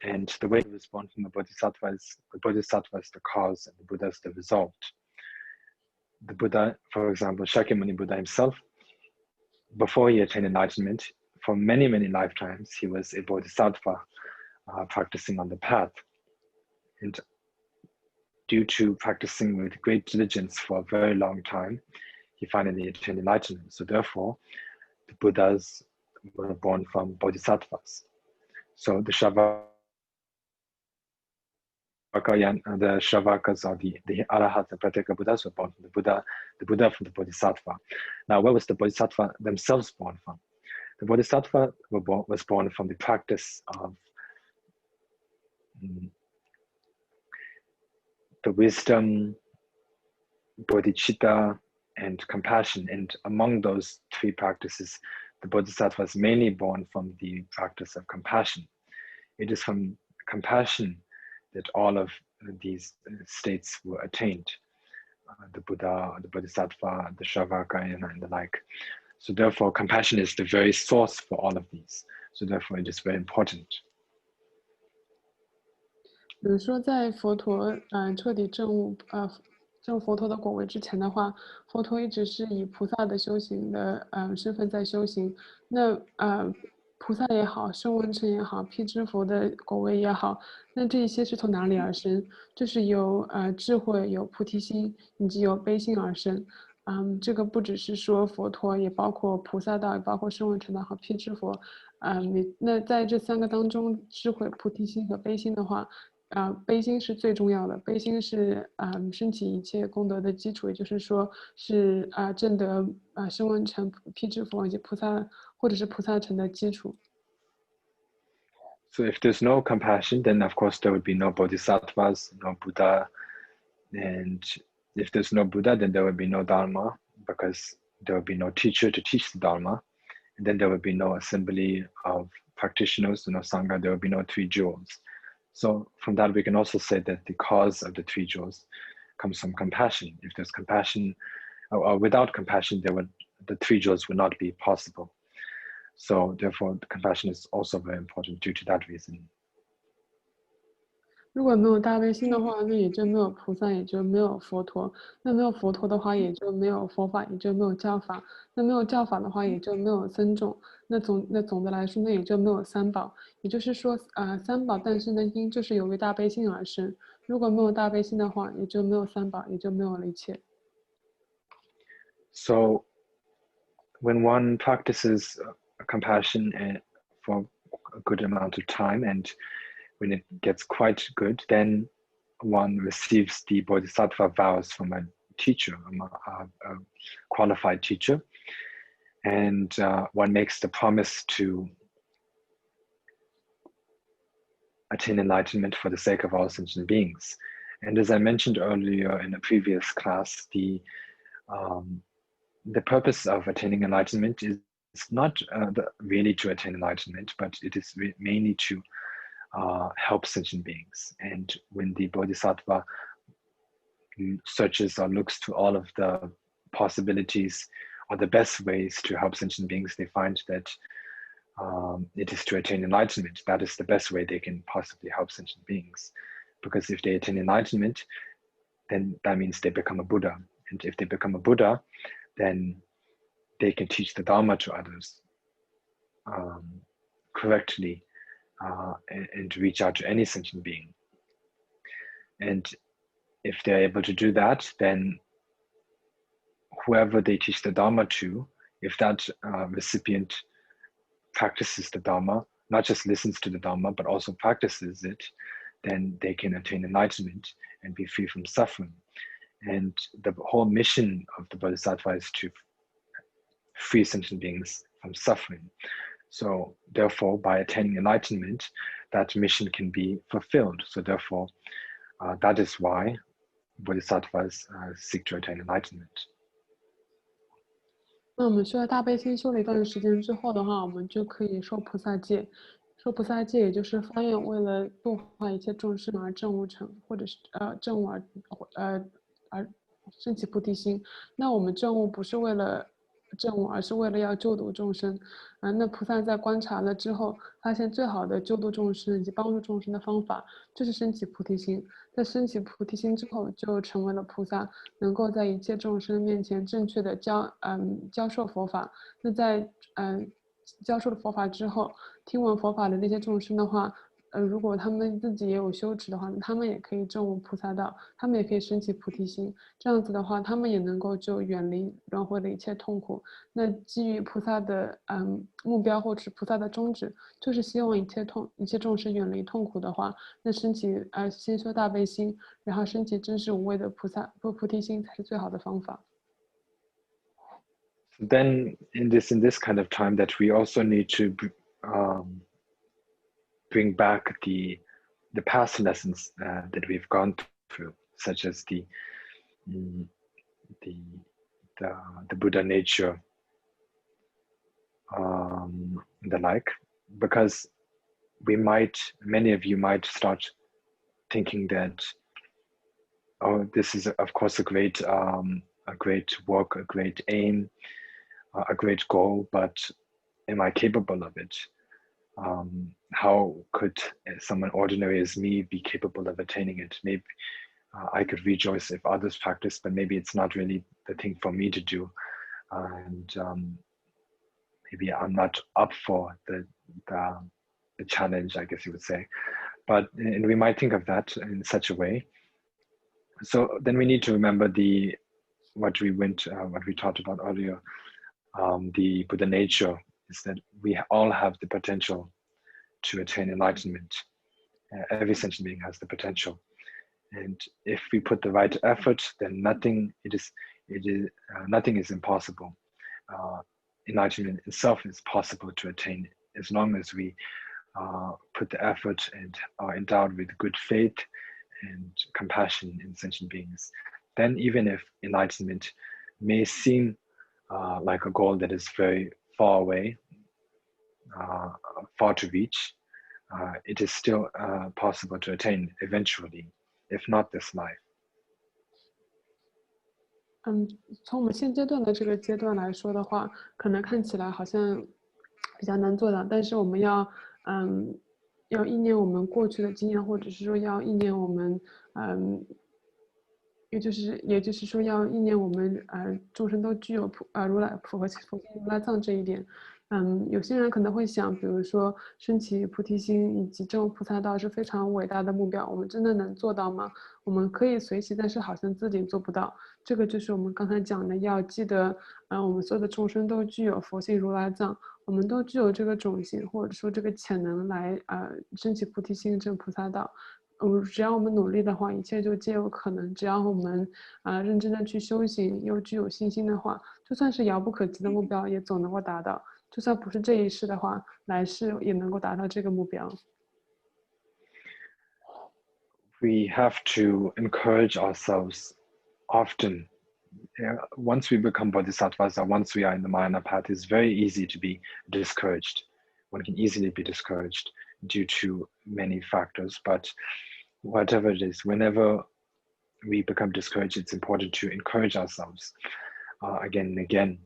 And the way he was born from the Bodhisattva is the cause and the Buddha is the result. The Buddha, for example, Shakyamuni Buddha himself, before he attained enlightenment, for many, many lifetimes, he was a Bodhisattva practicing on the path. And due to practicing with great diligence for a very long time, he finally attained enlightenment. So therefore, the Buddhas were born from Bodhisattvas. So the Shravakas or the Arahats, the Pratyeka Buddhas were born from the Buddha from the Bodhisattva. Now, where was the Bodhisattva themselves born from? The Bodhisattva was born from the practice of the wisdom, Bodhishita, and compassion. And among those three practices, the Bodhisattva is mainly born from the practice of compassion. It is from compassion that all of these states were attained. The Buddha, the Bodhisattva, the Shravaka, and the like. So therefore, compassion is the very source for all of these. So therefore, it is very important. 比如说，在佛陀彻底证佛陀的果位之前的话，佛陀一直是以菩萨的修行的身份在修行。那菩萨也好，声闻乘也好，辟支佛的果位也好，那这一些是从哪里而生？就是由智慧、有菩提心以及有悲心而生。这个不只是说佛陀，也包括菩萨道，也包括声闻乘道和辟支佛。那在这三个当中，智慧、菩提心和悲心的话，悲心是最重要的。悲心是升起一切功德的基础，也就是说是证得声闻乘、辟支佛以及菩萨或者是菩萨乘的基础。So if there's no compassion, then of course there would be no bodhisattvas, no Buddha. And if there's no Buddha, then there would be no Dharma, because there would be no teacher to teach the Dharma. And then there would be no assembly of practitioners, no Sangha, there would be no three jewels. So from that, we can also say that the cause of the three jewels comes from compassion. If there's compassion, or without compassion, the three jewels would not be possible. So therefore, compassion is also very important due to that reason. 如果没有大悲心的话，那也就没有菩萨，也就没有佛陀。那没有佛陀的话，也就没有佛法，也就没有教法。那没有教法的话，也就没有僧众。那总的来说，那也就没有三宝。也就是说，三宝诞生的因就是由于大悲心而生。如果没有大悲心的话，也就没有三宝，也就没有了一切。So, when one practices compassion for a good amount of time, and when it gets quite good, then one receives the Bodhisattva vows from a teacher, a qualified teacher, and one makes the promise to attain enlightenment for the sake of all sentient beings. And as I mentioned earlier in a previous class, the purpose of attaining enlightenment is not really to attain enlightenment, but it is mainly to help sentient beings. And when the Bodhisattva searches or looks to all of the possibilities or the best ways to help sentient beings, they find that it is to attain enlightenment. That is the best way they can possibly help sentient beings. Because if they attain enlightenment, then that means they become a Buddha. And if they become a Buddha, then they can teach the Dharma to others correctly and reach out to any sentient being. And if they're able to do that, then whoever they teach the Dharma to, if that recipient practices the Dharma, not just listens to the Dharma, but also practices it, then they can attain enlightenment and be free from suffering. And the whole mission of the Bodhisattva is to free sentient beings from suffering. So therefore, by attaining enlightenment, that mission can be fulfilled. So therefore, that is why Bodhisattvas seek to attain enlightenment. 那我们修了大悲心，修了一段时间之后的话，我们就可以受菩萨戒。受菩萨戒，也就是发愿为了度化一切众生而证悟成，或者是证悟而升起菩提心。那我们证悟不是为了证悟，而是为了要救度众生。那菩萨在观察了之后，发现最好的救度众生以及帮助众生的方法，就是升起菩提心。在升起菩提心之后，就成为了菩萨，能够在一切众生面前正确的教授佛法。那在教授了佛法之后，听闻佛法的那些众生的话，如果他们自己也有修持的话，他们也可以证悟菩萨道，他们也可以升起菩提心。这样子的话，他们也能够就远离轮回的一切痛苦。那基于菩萨的目标或者是菩萨的宗旨，就是希望一切众生远离痛苦的话，那升起先修大悲心，然后升起真实无畏的菩提心，才是最好的方法。Then in this kind of time, that we also need to bring back the past lessons that we've gone through, such as the Buddha nature, the like, because many of you might start thinking that, oh, this is of course a great work, a great aim, a great goal, but am I capable of it? How could someone ordinary as me be capable of attaining it? Maybe I could rejoice if others practice, but maybe it's not really the thing for me to do, and maybe I'm not up for the challenge, I guess you would say. But and we might think of that in such a way. So then we need to remember what we talked about earlier. The Buddha nature is that we all have the potential to attain enlightenment. Every sentient being has the potential, and if we put the right effort, then nothing is impossible. Enlightenment itself is possible to attain as long as we put the effort and are endowed with good faith and compassion in sentient beings. Then even if enlightenment may seem like a goal that is very far away, far to reach, it is still possible to attain eventually, if not this life. 从我们现阶段的这个阶段来说的话，可能看起来好像比较难做到，但是我们要意念我们过去的经验，或者是说要意念我们也就是说要意念我们众生都具有如来佛性如来藏这一点。有些人可能会想，比如说升起菩提心以及证悟菩萨道是非常伟大的目标，我们真的能做到吗？我们可以随喜，但是好像自己做不到。这个就是我们刚才讲的，要记得，我们所有的众生都具有佛性如来藏，我们都具有这个种性，或者说这个潜能来升起菩提心证菩萨道。只要我们努力的话，一切就皆有可能。只要我们认真的去修行，又具有信心的话，就算是遥不可及的目标，也总能够达到。就算不是这一世的话，来世也能够达到这个目标。We have to encourage ourselves often. Once we become bodhisattvas, or once we are in the Mahayana path, it's very easy to be discouraged. One can easily be discouraged due to many factors, but whatever it is, whenever we become discouraged, it's important to encourage ourselves again and again.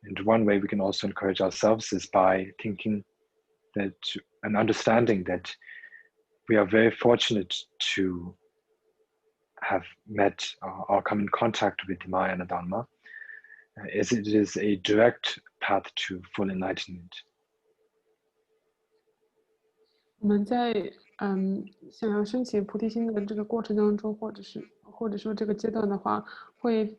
And one way we can also encourage ourselves is by thinking that and understanding that we are very fortunate to have met or come in contact with the Mahayana Dharma, as it is a direct path to full enlightenment. 我们在想要升起菩提心的这个过程当中，或者说这个阶段的话，会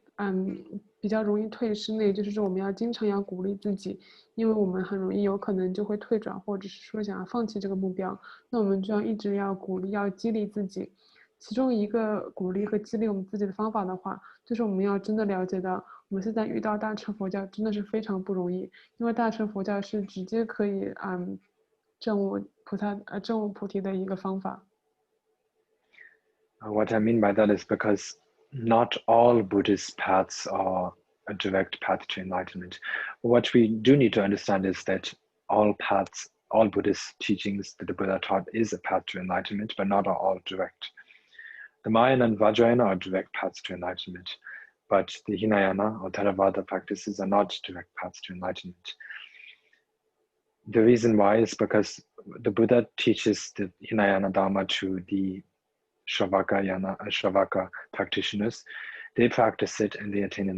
比较容易退失。那也就是说，我们要经常要鼓励自己，因为我们很容易有可能就会退转，或者是说想要放弃这个目标。那我们就要一直要鼓励，要激励自己。其中一个鼓励和激励我们自己的方法的话，就是我们要真的了解到，我们现在遇到大乘佛教真的是非常不容易，因为大乘佛教是直接可以证悟菩提的一个方法。What I mean by that is because not all Buddhist paths are a direct path to enlightenment. What we do need to understand is that all Buddhist teachings that the Buddha taught is a path to enlightenment, but not all direct. The Mahayana and Vajrayana are direct paths to enlightenment, but the Hinayana or Theravada practices are not direct paths to enlightenment. The reason why is because the Buddha teaches the Hinayana Dharma to the Shravaka practitioners. They practice it and they attain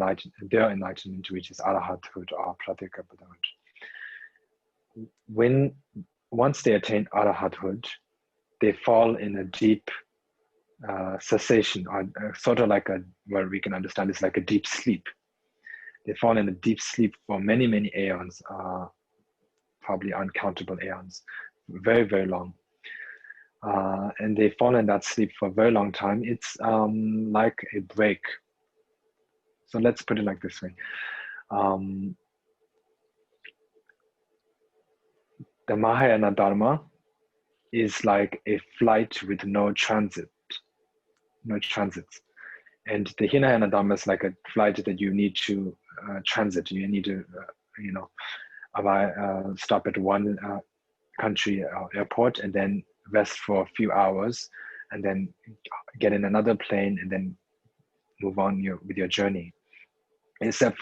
their enlightenment, which is Arahathood or Pratyeka Buddhahood. Once they attain Arahathood, they fall in a deep cessation, or sort of like what we can understand is like a deep sleep. They fall in a deep sleep for many, many aeons, probably uncountable aeons, very, very long. And they fall in that sleep for a very long time. It's like a break. So let's put it like this way. The Mahayana Dharma is like a flight with no transits. And the Hinayana Dharma is like a flight that you need to transit. You need to, stop at one country airport and then rest for a few hours and then get in another plane and then move on with your journey. Except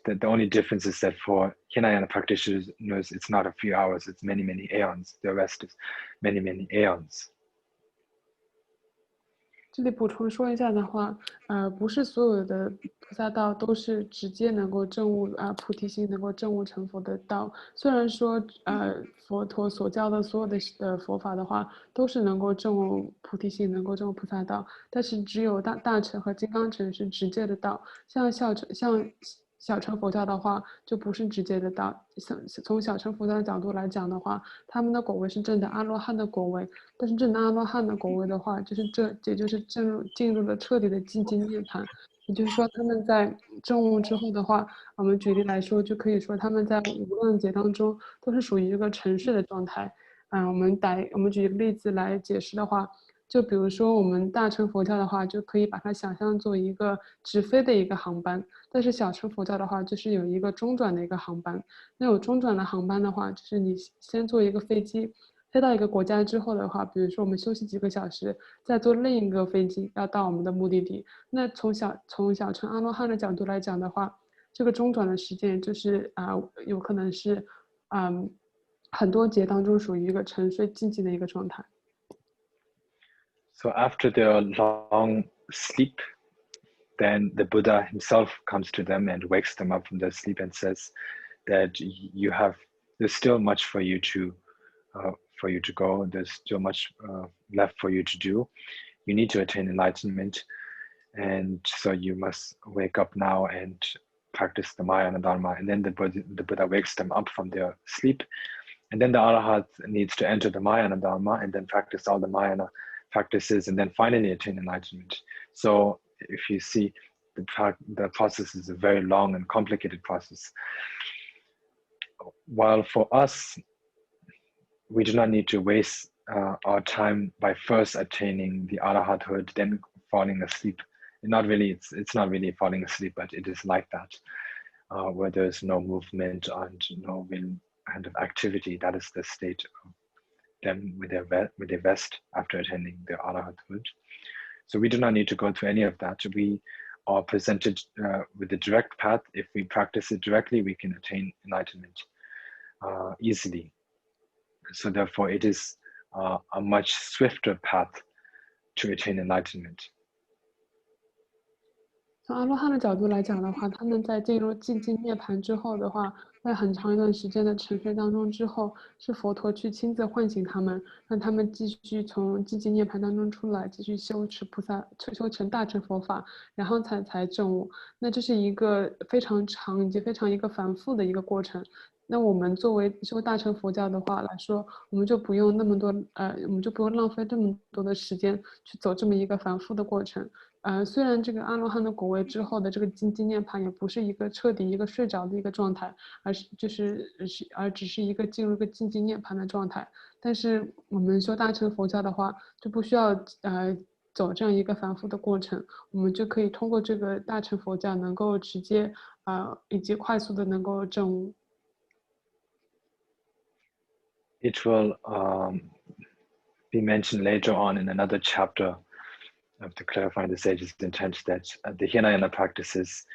that the only difference is that for Hinayana practitioners, it's not a few hours, it's many, many aeons. The rest is many, many aeons. 这里补充说一下的话，不是所有的菩萨道都是直接能够证悟菩提心，能够证悟成佛的道。虽然说佛陀所教的所有的佛法的话，都是能够证悟菩提心，能够证悟菩萨道，但是只有大乘和金刚乘是直接的道，像小乘佛教的话，就不是直接的道。从小乘佛教的角度来讲的话，他们的果位是证的阿罗汉的果位，但是证的阿罗汉的果位的话，也就是进入了彻底的寂静涅槃。也就是说，他们在证悟之后的话，我们举例来说，就可以说他们在无量劫当中都是属于一个沉睡的状态。我们举一个例子来解释的话。就比如说我们大乘佛教的话，就可以把它想象做一个直飞的一个航班，但是小乘佛教的话，就是有一个中转的一个航班。那有中转的航班的话，就是你先坐一个飞机，飞到一个国家之后的话，比如说我们休息几个小时，再坐另一个飞机要到我们的目的地。那从小乘阿罗汉的角度来讲的话，这个中转的时间就是有可能是很多劫当中属于一个沉睡寂静的一个状态。So after their long sleep, then the Buddha himself comes to them and wakes them up from their sleep and says that there's still much for you to go. There's still much left for you to do. You need to attain enlightenment, and so you must wake up now and practice the Mahayana Dharma. And then the Buddha wakes them up from their sleep, and then the Arahat needs to enter the Mahayana Dharma and then practice all the Mahayana practices and then finally attain enlightenment. So if you see, the process is a very long and complicated process. While for us, we do not need to waste our time by first attaining the Arahathood, then falling asleep. It's not really falling asleep, but it is like that, where there's no movement and no kind of activity. That is the state of them with their rest after attaining the Arahathood. So we do not need to go through any of that. We are presented with the direct path. If we practice it directly, we can attain enlightenment easily. So therefore, it is a much swifter path to attain enlightenment. 从阿罗汉的角度来讲的话，他们在进入寂静涅槃之后的话，在很长一段时间的沉睡当中之后，是佛陀去亲自唤醒他们，让他们继续从寂静涅槃当中出来，继续修成大乘佛法，然后才证悟。那这是一个非常长以及非常一个繁复的一个过程。那我们作为修大乘佛教的话来说，我们就不用浪费这么多的时间去走这么一个繁复的过程。虽然这个阿罗汉的果位之后的这个寂静涅槃也不是一个彻底一个睡着的一个状态，而只是一个进入一个寂静涅槃的状态。但是我们修大乘佛教的话，就不需要走这样一个繁复的过程，我们就可以通过这个大乘佛教能够直接以及快速的能够证悟。It will be mentioned later on in another chapter to clarify the sage's intent that the Hinayana practices,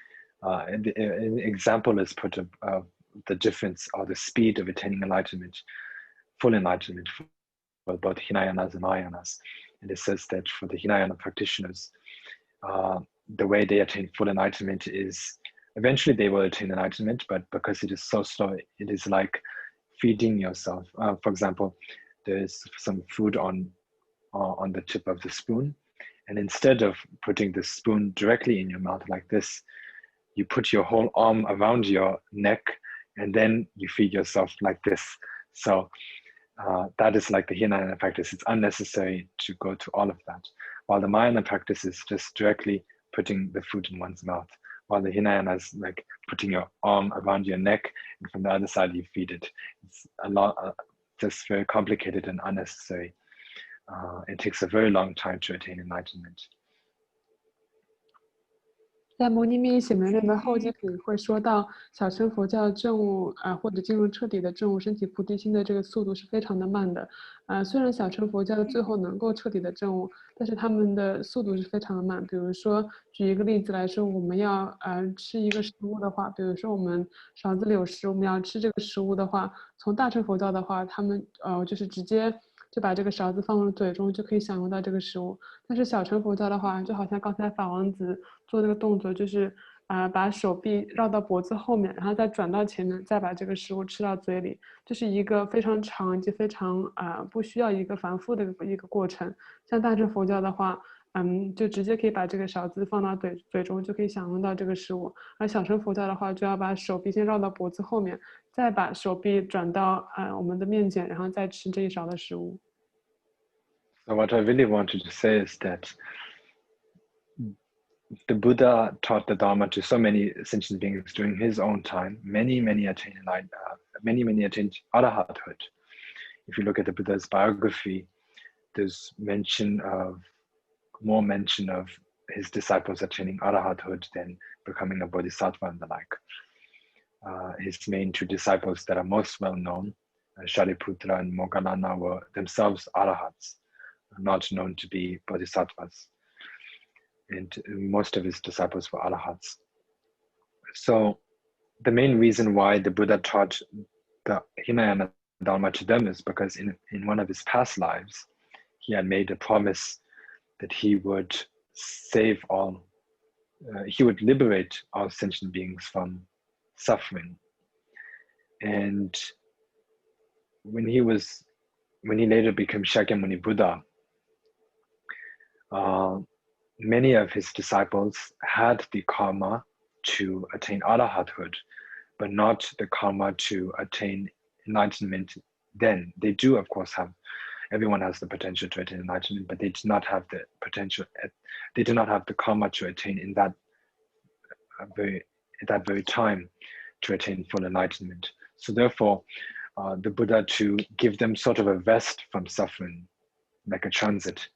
an example is put of the difference or the speed of attaining enlightenment, full enlightenment for both Hinayanas and Mahayanas. And it says that for the Hinayana practitioners, the way they attain full enlightenment is eventually they will attain enlightenment, but because it is so slow, it is like feeding yourself. For example, there's some food on the tip of the spoon, and instead of putting the spoon directly in your mouth like this, you put your whole arm around your neck, and then you feed yourself like this. So that is like the Hinayana practice. It's unnecessary to go to all of that. While the Mahayana practice is just directly putting the food in one's mouth, while the Hinayana is like putting your arm around your neck, and from the other side you feed it. It's a lot, just very complicated and unnecessary. It takes a very long time to attain enlightenment. 在摩尼密显明论的后记里会说到，小乘佛教证悟或者进入彻底的证悟身体菩提心的这个速度是非常的慢的。虽然小乘佛教最后能够彻底的证悟，但是他们的速度是非常的慢。比如说，举一个例子来说，我们要吃一个食物的话，比如说我们勺子里有食，我们要吃这个食物的话，从大乘佛教的话，他们就是直接就把这个勺子放入嘴中就可以享用到这个食物。但是小乘佛教的话，就好像刚才法王子做那个动作，就是把手臂绕到脖子后面，然后再转到前面，再把这个食物吃到嘴里，这是一个非常长以及非常不需要一个反复的一个过程。像大乘佛教的话，就直接可以把这个勺子放到嘴中就可以享用到这个食物，而小乘佛教的话，就要把手臂先绕到脖子后面，再把手臂转到我们的面前，然后再吃这一勺的食物。So what I really wanted to say is that the Buddha taught the Dharma to so many sentient beings during his own time. Many attained Arahathood. If you look at the Buddha's biography, there's more mention of his disciples attaining Arahathood than becoming a Bodhisattva and the like. His main two disciples that are most well known, Shariputra and Moggallana, were themselves Arahats, not known to be Bodhisattvas. And most of his disciples were Arahats. So the main reason why the Buddha taught the Hinayana Dharma to them is because in one of his past lives, he had made a promise that he would he would liberate all sentient beings from suffering. And when he later became Shakyamuni Buddha, many of his disciples had the karma to attain arahathood, but not the karma to attain enlightenment then. They do, of course, everyone has the potential to attain enlightenment, but they do not have the potential, they do not have the karma to attain in that very time to attain full enlightenment. So therefore, the Buddha, to give them sort of a rest from suffering, like a transit,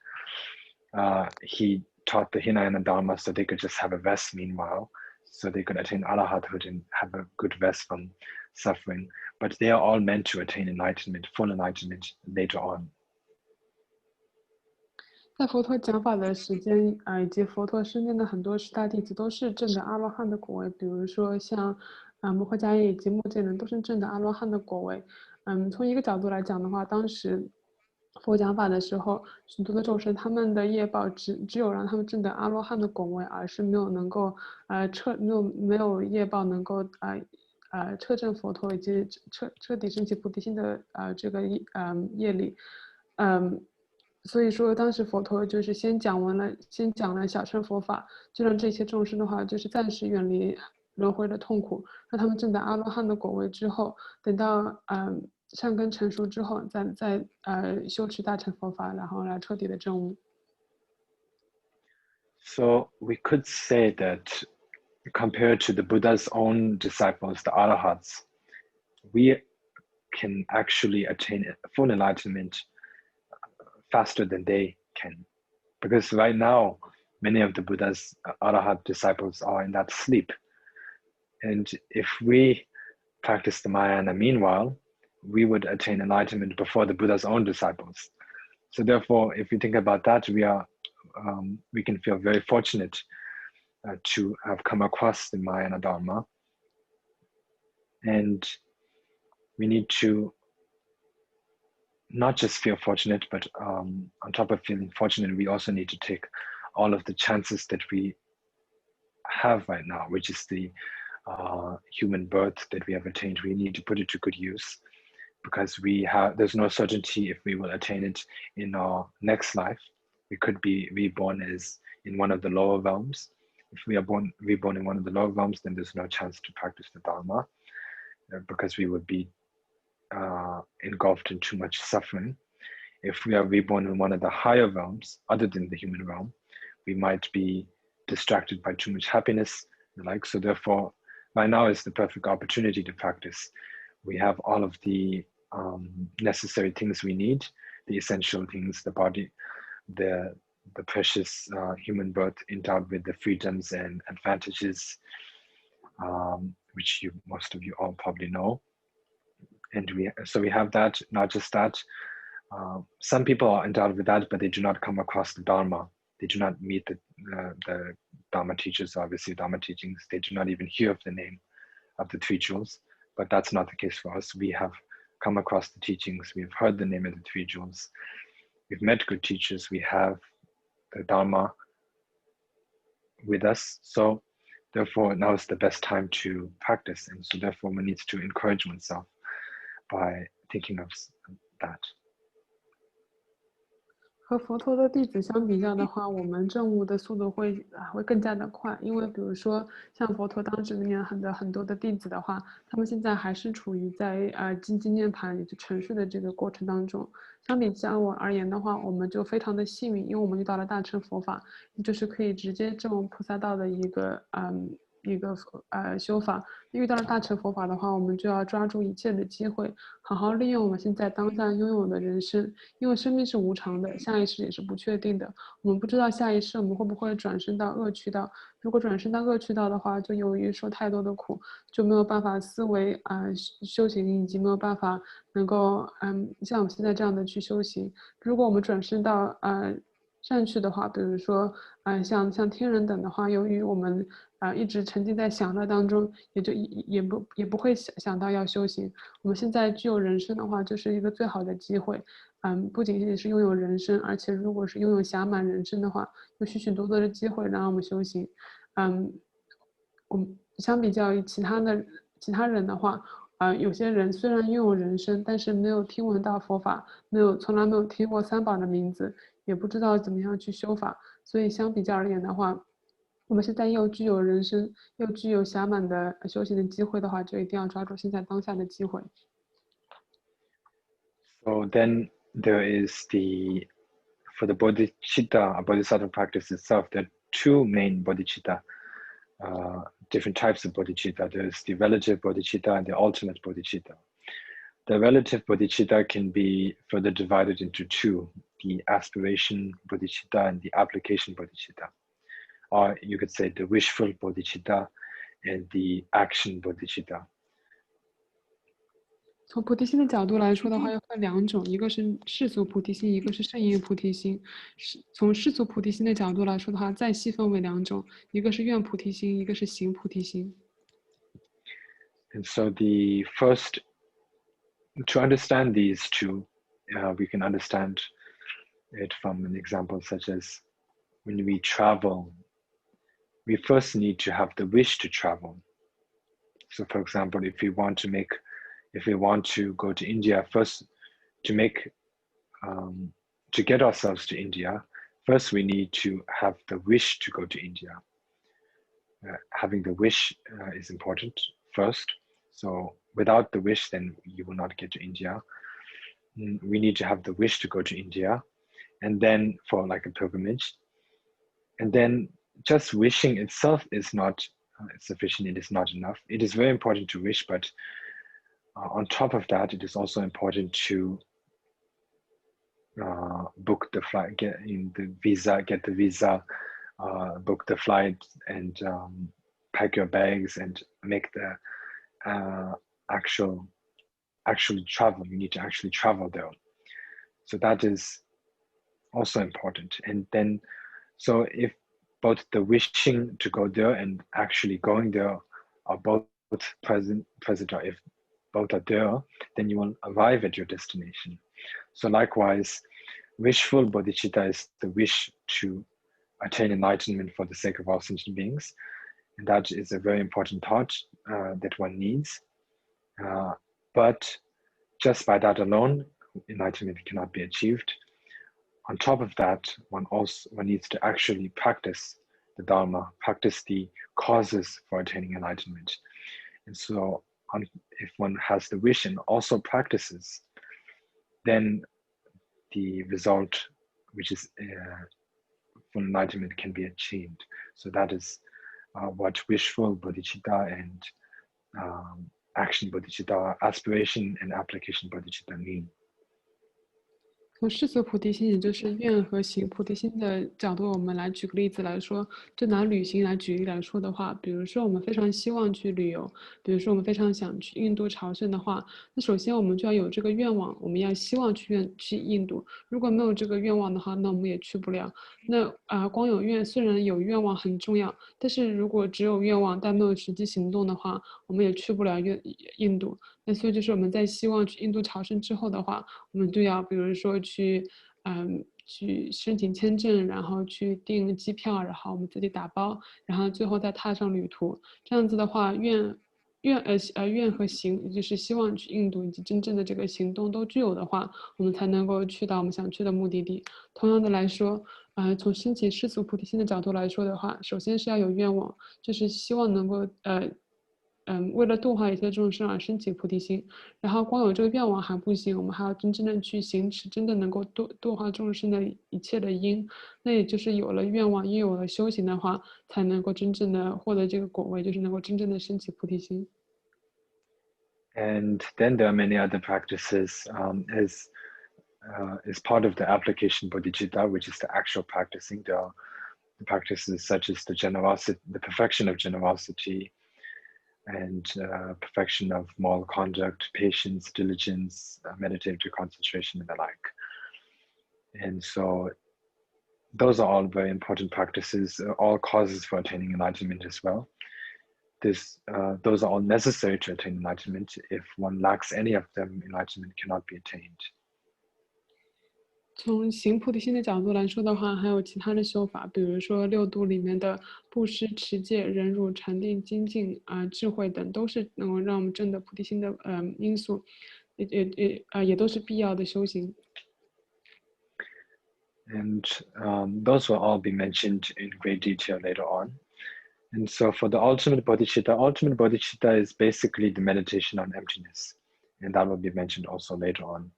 he taught the Hinayana Dharma so they could just have a rest meanwhile, so they could attain arahathood and have a good rest from suffering. But they are all meant to attain enlightenment, full enlightenment later on. 在佛陀讲法的时间以及佛陀身边的很多十大弟子都是证得阿罗汉的果位，比如说像摩诃迦叶以及目犍连都是证得阿罗汉的果位。从一个角度来讲的话，当时佛讲法的时候，许多的众生他们的业报只有让他们证得阿罗汉的果位，而是没有能够没有业报能够彻证佛陀以及彻底升起菩提心的这个业力。所以说当时佛陀就是先讲了小乘佛法，就让这些众生的话就是暂时远离轮回的痛苦，让他们证得阿罗汉的果位之后，等到善根成熟之后，再修持大乘佛法，然后来彻底的证悟。So we could say that compared to the Buddha's own disciples, the Arahats, we can actually attain full enlightenment faster than they can. Because right now, many of the Buddha's Arahat disciples are in that sleep. And if we practice the Mahayana meanwhile, we would attain enlightenment before the Buddha's own disciples. So therefore, if you think about that, we are we can feel very fortunate to have come across the Mahayana Dharma. And we need to not just feel fortunate, but on top of feeling fortunate, we also need to take all of the chances that we have right now, which is the human birth that we have attained. We need to put it to good use, because there's no certainty if we will attain it in our next life. We could be reborn as in one of the lower realms. If we are reborn in one of the lower realms, then there's no chance to practice the Dharma, because we would be engulfed in too much suffering. If we are reborn in one of the higher realms, other than the human realm, we might be distracted by too much happiness and like. So therefore, right now is the perfect opportunity to practice. We have all of the necessary things we need, the essential things, the body, the precious human birth endowed with the freedoms and advantages, which most of you all probably know. And so we have that. Not just that, some people are endowed with that, but they do not come across the Dharma. They do not meet the Dharma teachers or receive Dharma teachings. They do not even hear of the name of the Three Jewels. But that's not the case for us. We have come across the teachings. We have heard the name of the Three Jewels. We've met good teachers. We have the Dharma with us. So therefore, now is the best time to practice. And so therefore, one needs to encourage oneself by thinking of that. 和佛陀的弟子相比较的话，我们证悟的速度会更加的快，因为比如说像佛陀当时里面很多的弟子的话，他们现在还是处于在精进涅槃以及沉睡的这个过程当中。相比较我而言的话，我们就非常的幸运，因为我们遇到了大乘佛法，就是可以直接证悟菩萨道的一个修法。遇到了大乘佛法的话，我们就要抓住一切的机会，好好利用我们现在当下拥有的人生，因为生命是无常的，下一世也是不确定的。我们不知道下一世我们会不会转生到恶趣道，如果转生到恶趣道的话，就由于受太多的苦，就没有办法思维修行，以及没有办法能够像我们现在这样的去修行。如果我们转生到善趣的话，比如说像天人等的话，由于我们一直沉浸在享乐当中，也不会想到要修行。我们现在具有人生的话，就是一个最好的机会。不仅仅是拥有人生，而且如果是拥有暇满人生的话，有许许多多的机会让我们修行。我们相比较于其他人的话，有些人虽然拥有人生，但是没有听闻到佛法，从来没有听过三宝的名字，也不知道怎么样去修法。所以相比较而言的话，我们现在又具有人生，又具有暇满的修行的机会的话，就一定要抓住现在当下的机会。So then there is for the Bodhishita, Bodhisattva practice itself, there are two main Bodhishita, different types of Bodhishita. There's the relative Bodhishita and the ultimate Bodhishita. The relative Bodhishita can be further divided into two, the aspiration Bodhishita and the application Bodhishita. Or you could say the wishful Bodhishita and the action Bodhishita. 从菩提心的角度来说的话，又分两种，一个是世俗菩提心，一个是圣业菩提心。从世俗菩提心的角度来说的话，再细分为两种，一个是愿菩提心，一个是行菩提心。And so to understand these two, we can understand it from an example such as when we travel, we first need to have the wish to travel. So for example, if we want to go to India, first to get ourselves to India, first we need to have the wish to go to India. Having the wish is important first. So without the wish, then you will not get to India. We need to have the wish to go to India, and then for like a pilgrimage. And then just wishing itself is not sufficient. It is not enough. It is very important to wish, but on top of that, it is also important to book the flight, get the visa, book the flight, and pack your bags and make the actually travel. You need to actually travel there. So that is also important. And then So if both the wishing to go there and actually going there are both present, or if both are there, then you will arrive at your destination. So likewise, wishful bodhicitta is the wish to attain enlightenment for the sake of all sentient beings. And that is a very important thought that one needs. But just by that alone, enlightenment cannot be achieved. On top of that, one needs to actually practice the Dharma, practice the causes for attaining enlightenment. And so if one has the wish and also practices, then the result, which is full enlightenment, can be achieved. So that is what wishful bodhicitta and action bodhicitta, aspiration and application bodhicitta mean. 从世俗菩提心，也就是愿和行菩提心的角度，我们来举个例子来说，就拿旅行来举例来说的话，比如说我们非常希望去旅游，比如说我们非常想去印度朝圣的话，那首先我们就要有这个愿望，我们要希望去印度。如果没有这个愿望的话，那我们也去不了。那光有虽然有愿望很重要，但是如果只有愿望但没有实际行动的话，我们也去不了印度。那所以就是我们在希望去印度朝圣之后的话，我们就要比如说去申请签证，然后去订机票，然后我们自己打包，然后最后再踏上旅途。这样子的话，愿和行，也就是希望去印度以及真正的这个行动都具有的话，我们才能够去到我们想去的目的地。同样的来说，从升起世俗菩提心的角度来说的话，首先是要有愿望，就是希望能够为了度化一切众生而升起菩提心，然后光有这个愿望还不行，我们还要真正的去行持，真的能够度化众生的一切的因。那也就是有了愿望，也有了修行的话，才能够真正的获得这个果位，就是能够真正的升起菩提心。And then there are many other practices as part of the application bodhicitta, which is the actual practicing. There are practices such as the perfection of generosity, and perfection of moral conduct, patience, diligence, meditative concentration, and the like. And so those are all very important practices, all causes for attaining enlightenment as well. Those are all necessary to attain enlightenment. If one lacks any of them, enlightenment cannot be attained. 从行菩提心的角度来说的话，还有其他的修法，比如说六度里面的布施、持戒、忍辱、禅定、精进智慧等，都是能够让我们证得菩提心的因素，也都是必要的修行。And those will all be mentioned in great detail later on. And so for the ultimate bodhicitta is basically the meditation on emptiness, and that will be mentioned also later on.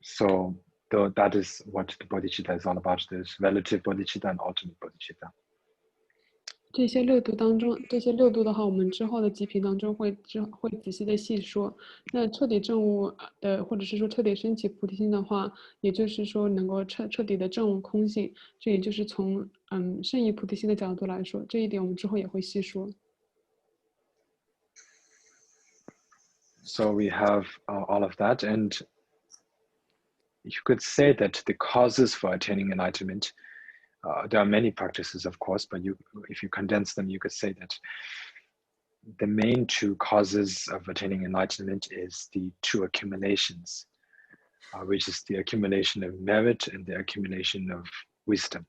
So that is what the bodhicitta is all about. There's relative bodhicitta and ultimate bodhicitta. 这些六度的话，我们之后的集品当中会仔细的细说。那彻底证悟的，或者是说彻底升起菩提心的话，也就是说能够彻底的证悟空性。这也就是从圣意菩提心的角度来说，这一点我们之后也会细说。So we have all of that, and you could say that the causes for attaining enlightenment, there are many practices, of course, but if you condense them, you could say that the main two causes of attaining enlightenment is the two accumulations, which is the accumulation of merit and the accumulation of wisdom.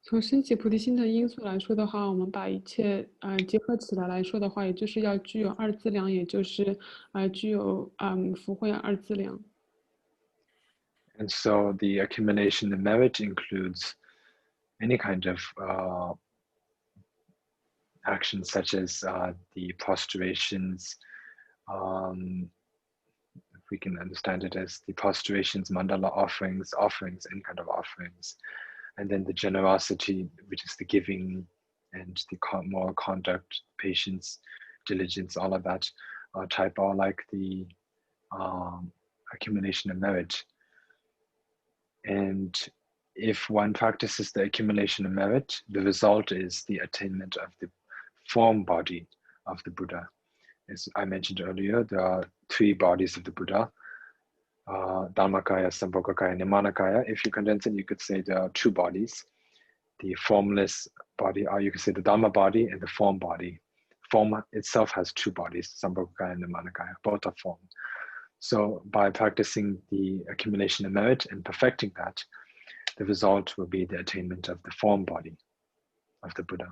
从升起菩提心的因素来说的话，我们把一切结合起来说的话，也就是要具有二资粮，也就是具有福慧二资粮。And so the accumulation of merit includes any kind of actions such as the prostrations, we can understand it as the prostrations, mandala offerings, any kind of offerings. And then the generosity, which is the giving, and the moral conduct, patience, diligence, all of that type are like the accumulation of merit. And if one practices the accumulation of merit, the result is the attainment of the form body of the Buddha. As I mentioned earlier, there are three bodies of the Buddha. Dharmakaya, Sambhogakaya, Nimanakaya. If you condense it, you could say there are two bodies, the formless body, or you could say the Dharma body and the form body. Form itself has two bodies, Sambhogakaya and Nimanakaya, both are form. So by practicing the accumulation of merit and perfecting that, the result will be the attainment of the form body of the Buddha.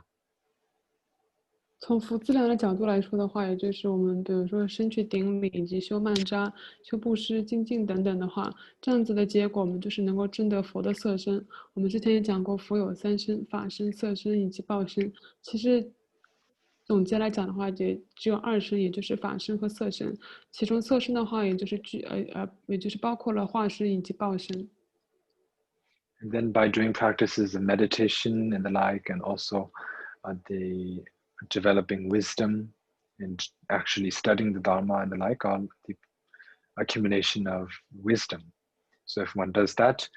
从福资粮的角度来说的话，也就是我们比如说身去顶礼以及修曼扎、修布施、精进等等的话，这样子的结果，我们就是能够证得佛的色身。我们之前也讲过，佛有三身：法身、色身以及报身。其实总结来讲的话，也只有二身，也就是法身和色身。其中色身的话，也就是包括了化身以及报身。And then by doing practices of meditation and the like, and also the developing wisdom and actually studying the Dharma and the like, are the accumulation of wisdom. So if one does that,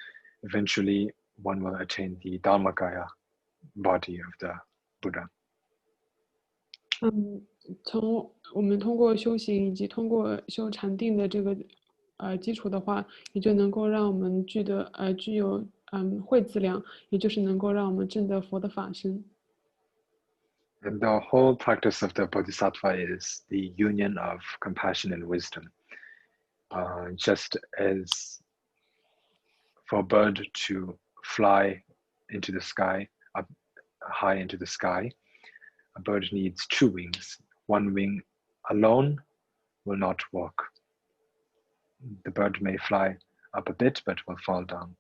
eventually one will attain the Dharmakaya body of the Buddha. 我们通过修行以及通过修禅定的这个基础的话，也就能够让我们具有慧资粮，也就是能够让我们证得佛的法身。And the whole practice of the Bodhisattva is the union of compassion and wisdom. Just as for a bird to fly into the sky, up high into the sky, a bird needs two wings. One wing alone will not work. The bird may fly up a bit, but will fall down.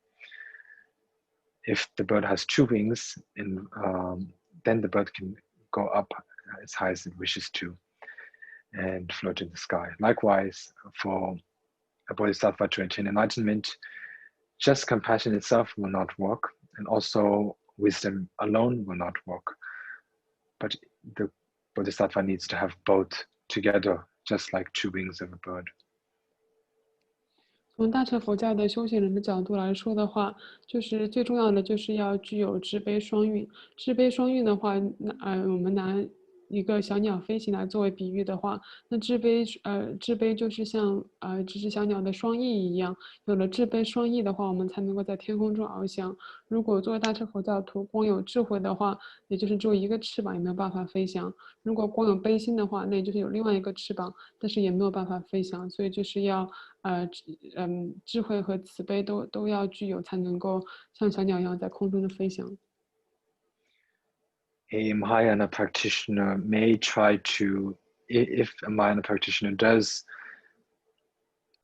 If the bird has two wings, then the bird can go up as high as it wishes to and float in the sky. Likewise, for a Bodhisattva to attain enlightenment, just compassion itself will not work, and also wisdom alone will not work. But the Bodhisattva needs to have both together, just like two wings of a bird. 从大乘佛教的修行人的角度来说的话，就是最重要的就是要具有智悲双运。智悲双运的话，我们拿一个小鸟飞行来作为比喻的话，那智悲就是像这只小鸟的双翼一样，有了智悲双翼的话，我们才能够在天空中翱翔。如果作为大乘佛教徒光有智慧的话，也就是只有一个翅膀，也没有办法飞翔。如果光有悲心的话，那也就是有另外一个翅膀，但是也没有办法飞翔。所以就是要智慧和慈悲都要具有，才能够像小鸟一样在空中的飞翔。A Mahayana practitioner may try to, if a Mahayana practitioner does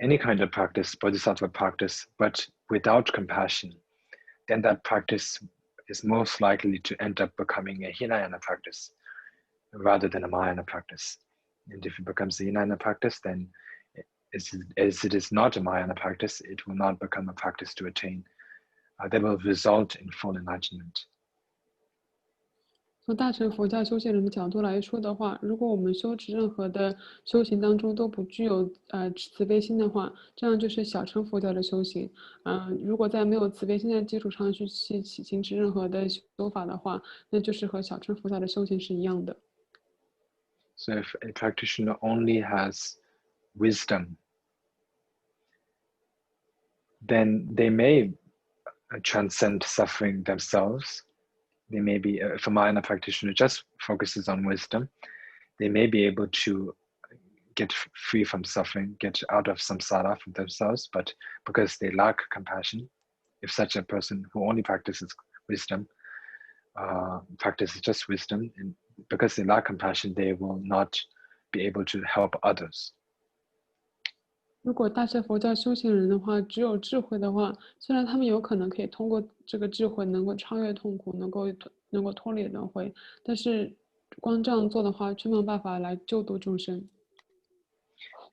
any kind of practice, Bodhisattva practice, but without compassion, then that practice is most likely to end up becoming a Hinayana practice rather than a Mahayana practice. And if it becomes a Hinayana practice, then as it is not a Mahayana practice, it will not become a practice to attain. That will result in full enlightenment. 从大乘佛教修行人的角度来说的话，如果我们修持任何的修行当中都不具有慈悲心的话，这样就是小乘佛教的修行。如果在没有慈悲心的基础上去行持任何的修法的话，那就是和小乘佛教的修行是一样的。So if a practitioner only has wisdom, then they may transcend suffering themselves. They may be, if a Mahayana practitioner just focuses on wisdom, they may be able to get free from suffering, get out of samsara for themselves, but because they lack compassion, if such a person who only practices wisdom, practices just wisdom, and because they lack compassion, they will not be able to help others. 如果大乘佛教修行人的话，只有智慧的话，虽然他们有可能可以通过这个智慧能够超越痛苦，能够脱离轮回，但是光这样做的话，却没有办法来救度众生。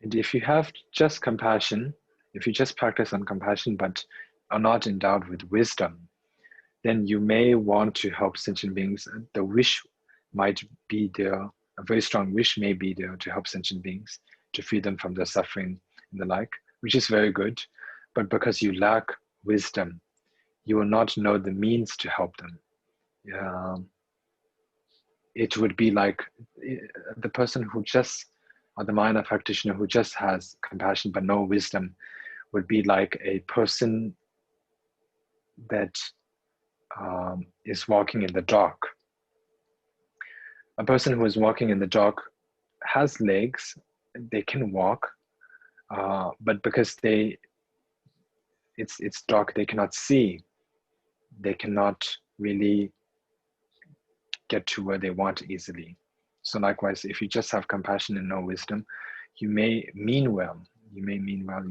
And if you have just compassion, if you just practice on compassion but are not endowed with wisdom, then you may want to help sentient beings. The wish might be there, a very strong wish may be there to help sentient beings, to free them from their suffering and the like, which is very good. But because you lack wisdom, you will not know the means to help them. It would be like the person who just, or the Mahayana practitioner who just has compassion but no wisdom, would be like a person that is walking in the dark. A person who is walking in the dark has legs, they can walk, but because it's dark, they cannot see, they cannot really get to where they want easily. So likewise, if you just have compassion and no wisdom, you may mean well, you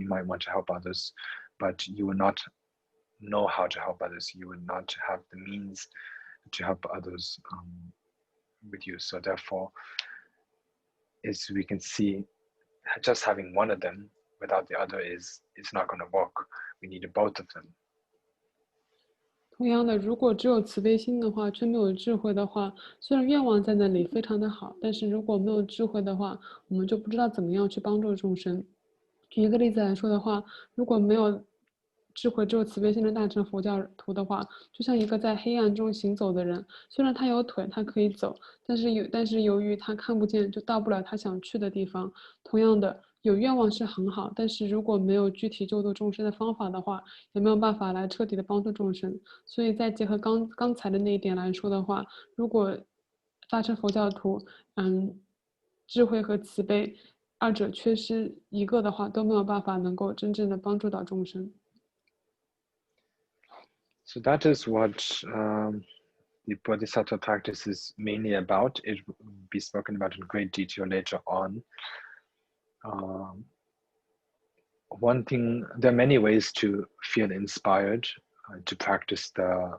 might want to help others, but you will not know how to help others, you will not have the means to help others with you. So therefore, as we can see, just having one of them without the other is not going to work. We need both of them. 同样的，如果只有慈悲心的话，却没有智慧的话，虽然愿望在那里非常的好，但是如果没有智慧的话，我们就不知道怎么样去帮助众生。举一个例子来说的话，如果没有智慧，只有慈悲心的大乘佛教徒的话，就像一个在黑暗中行走的人，虽然他有腿，他可以走，但是由于他看不见，就到不了他想去的地方。同样的，有愿望是很好，但是如果没有具体救度众生的方法的话，也没有办法来彻底的帮助众生。所以再结合刚才的那一点来说的话，如果大乘佛教徒，智慧和慈悲二者缺失一个的话，都没有办法能够真正的帮助到众生。So that is what the Bodhisattva practice is mainly about. It will be spoken about in great detail later on. One thing, there are many ways to feel inspired to practice the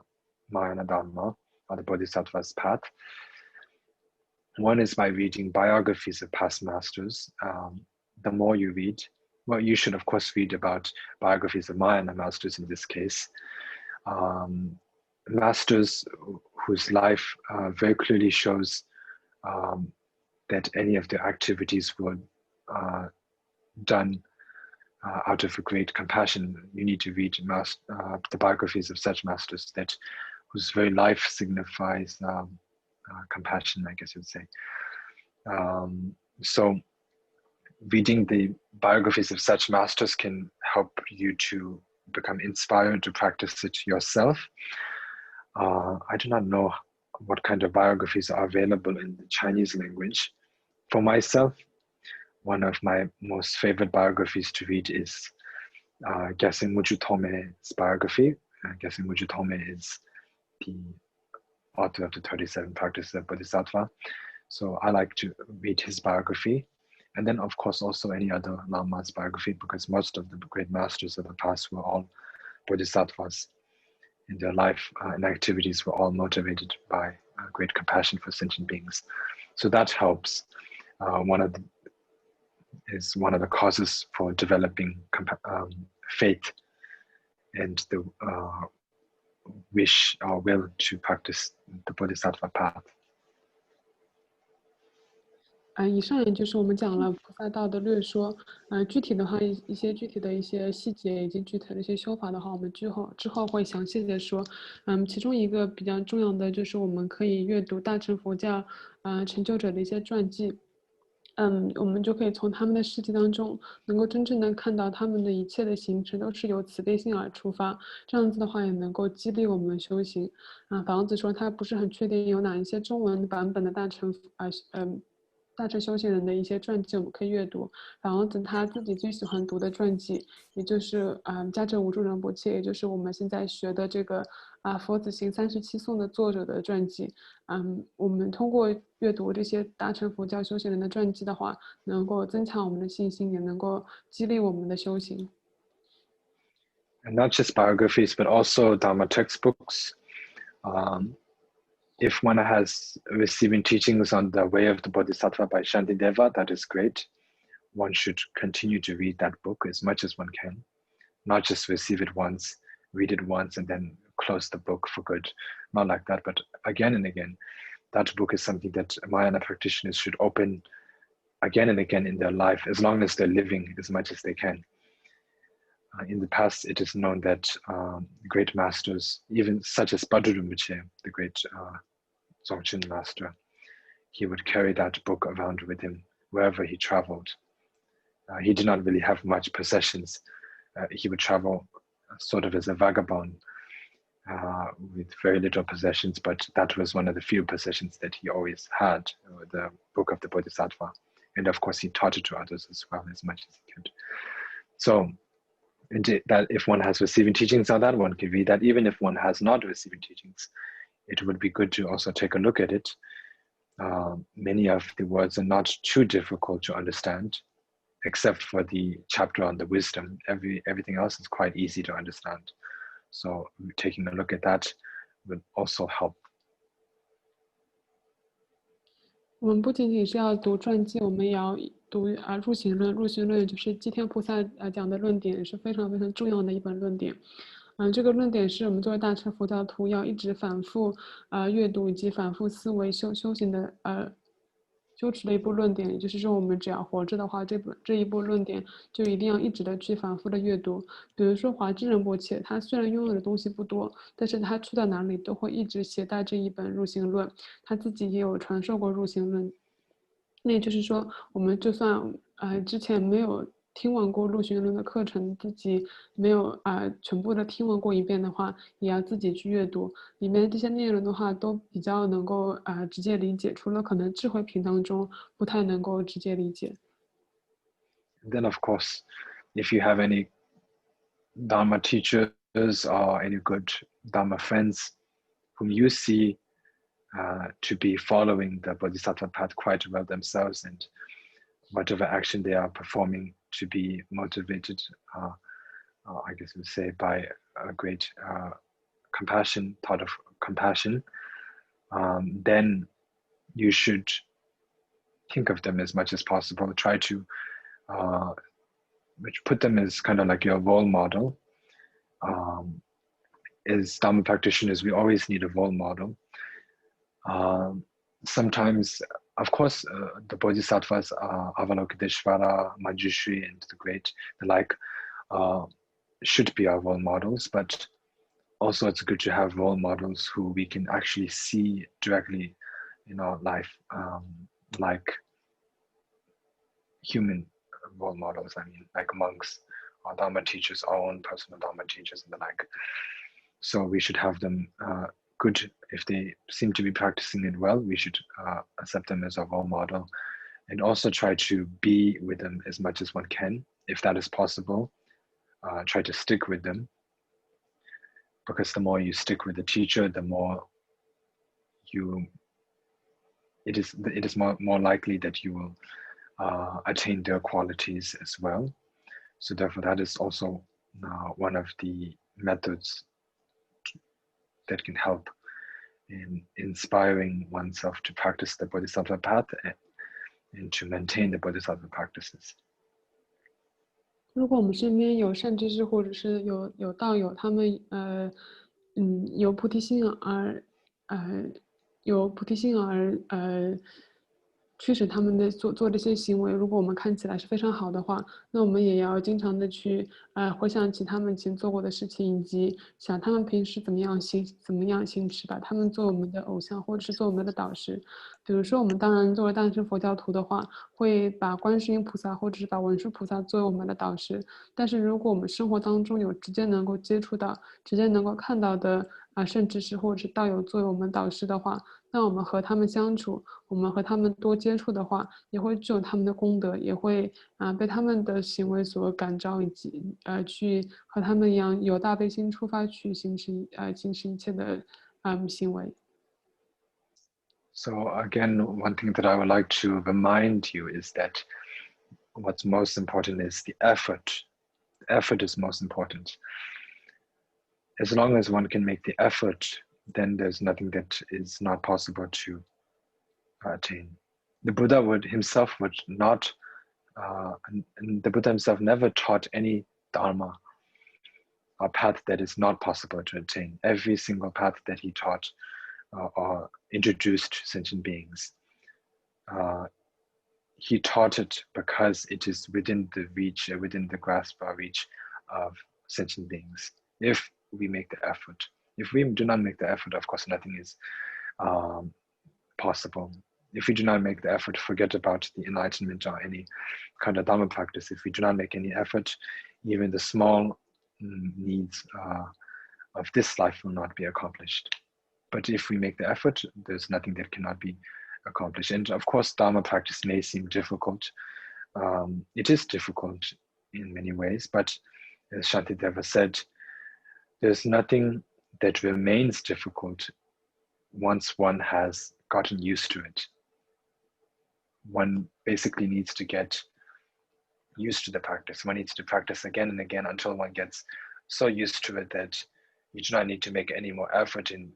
Mahayana Dharma or the Bodhisattva's path. One is by reading biographies of past masters. The more you read, well, you should of course read about biographies of Mahayana masters in this case. Masters whose life very clearly shows that any of their activities were done out of a great compassion. You need to read the biographies of such masters whose very life signifies compassion, I guess you'd say. So reading the biographies of such masters can help you to become inspired to practice it yourself. I do not know what kind of biographies are available in the Chinese language. For myself, one of my most favorite biographies to read is Gyaltsen Muju Tome's biography. Gyaltsen Muju Tome is the author of the 37 Practices of Bodhisattva. So I like to read his biography. And then, of course, also any other Lama's biography, because most of the great masters of the past were all Bodhisattvas. In their life and activities were all motivated by great compassion for sentient beings. So that helps. One of the causes for developing faith and the wish or will to practice the Bodhisattva path. 以上也就是我们讲了菩萨道的略说。具体的话，一些具体的一些细节以及具体的一些修法的话，我们之后会详细的说。其中一个比较重要的就是我们可以阅读大乘佛教成就者的一些传记。我们就可以从他们的事迹当中，能够真正的看到他们的一切的行持都是由慈悲心而出发。这样子的话，也能够激励我们修行。法王子说他不是很确定有哪一些中文版本的大乘修行人的一些传记我们可以阅读。法王子他自己最喜欢读的传记，也就是迦叶无著仁波切，也就是我们现在学的这个佛子行37颂的作者的传记。我们通过阅读这些大乘佛教修行人的传记的话，能够增强我们的信心，也能够激励我们的修行。And not just biographies, but also Dharma textbooks. If one has receiving teachings on the way of the Bodhisattva by Shantideva, that is great. One should continue to read that book as much as one can, not just receive it once, read it once, and then close the book for good. Not like that, but again and again. That book is something that Mahayana practitioners should open again and again in their life, as long as they're living, as much as they can. In the past, it is known that great masters, even such as Bhadra Rinpoche, the great Dzogchen master, he would carry that book around with him wherever he traveled. He did not really have much possessions, he would travel sort of as a vagabond with very little possessions, but that was one of the few possessions that he always had, the book of the Bodhisattva. And of course, he taught it to others as well, as much as he could. So that if one has receiving teachings on that, one can read that. Even if one has not receiving teachings, it would be good to also take a look at it. Many of the words are not too difficult to understand, except for the chapter on the wisdom. Everything else is quite easy to understand. So taking a look at that would also help. 我们不仅仅是要读传记，我们也要读入行论。入行论就是寂天菩萨讲的论点，是非常非常重要的一本论点。这个论点是我们作为大乘佛教徒要一直反复阅读以及反复思维修行的修持的一部论点。也就是说，我们只要活着的话，这一部论点就一定要一直的去反复的阅读。比如说华歆仁波切，他虽然拥有的东西不多，但是他去到哪里都会一直携带这一本入行论，他自己也有传授过入行论。那也就是说，我们就算之前没有听完过入行论的课程，自己没有全部的听完过一遍的话，也要自己去阅读。里面这些内容的话，都比较能够直接理解，除了可能智慧品当中不太能够直接理解。Then of course, if you have any Dharma teachers or any good Dharma friends whom you see to be following the Bodhisattva path quite well themselves, and whatever action they are performing to be motivated, I guess we'd say, by a great compassion, thought of compassion, then you should think of them as much as possible. Try to put them as kind of like your role model. As Dharma practitioners, we always need a role model. Sometimes, of course, the Bodhisattvas, Avalokiteshvara, Manjushri, and the like, should be our role models, but also it's good to have role models who we can actually see directly in our life, like human role models, I mean, like monks or Dharma teachers, our own personal Dharma teachers and the like. So we should have them good. If they seem to be practicing it well, we should accept them as a role model, and also try to be with them as much as one can. If that is possible, try to stick with them, because the more you stick with the teacher, the more it is more likely that you will attain their qualities as well. So therefore, that is also one of the methods that can help in inspiring oneself to practice the Bodhisattva path and to maintain the Bodhisattva practices. 如果我们身边有善知识或者是有道友，他们有菩提心而驱使他们的做这些行为，如果我们看起来是非常好的话，那我们也要经常的去回想起他们以前做过的事情，以及想他们平时怎么样行持，把他们做我们的偶像或者是做我们的导师。比如说我们当然作为大乘佛教徒的话，会把观世音菩萨或者是把文殊菩萨作为我们的导师，但是如果我们生活当中有直接能够接触到、直接能够看到的圣知识或者是道友作为我们导师的话，那我们和他们相处，我们和他们多接触的话，也会具有他们的功德，也会被他们的行为所感召，以及去和他们一样有大悲心出发去行持一切的行为。So again, one thing that I would like to remind you is that what's most important is the effort. The effort is most important. As long as one can make the effort, then there's nothing that is not possible to attain. The Buddha himself would not, and the Buddha himself never taught any Dharma, a path that is not possible to attain. Every single path that he taught or introduced to sentient beings, he taught it because it is within the reach, within the grasp or reach of sentient beings. If we make the effort. If we do not make the effort, of course, nothing is possible. If we do not make the effort, forget about the enlightenment or any kind of Dharma practice. If we do not make any effort, even the small needs of this life will not be accomplished. But if we make the effort, there's nothing that cannot be accomplished. And of course, Dharma practice may seem difficult. It is difficult in many ways, but as Shantideva said, there's nothing that remains difficult once one has gotten used to it. One basically needs to get used to the practice. One needs to practice again and again until one gets so used to it that you do not need to make any more effort in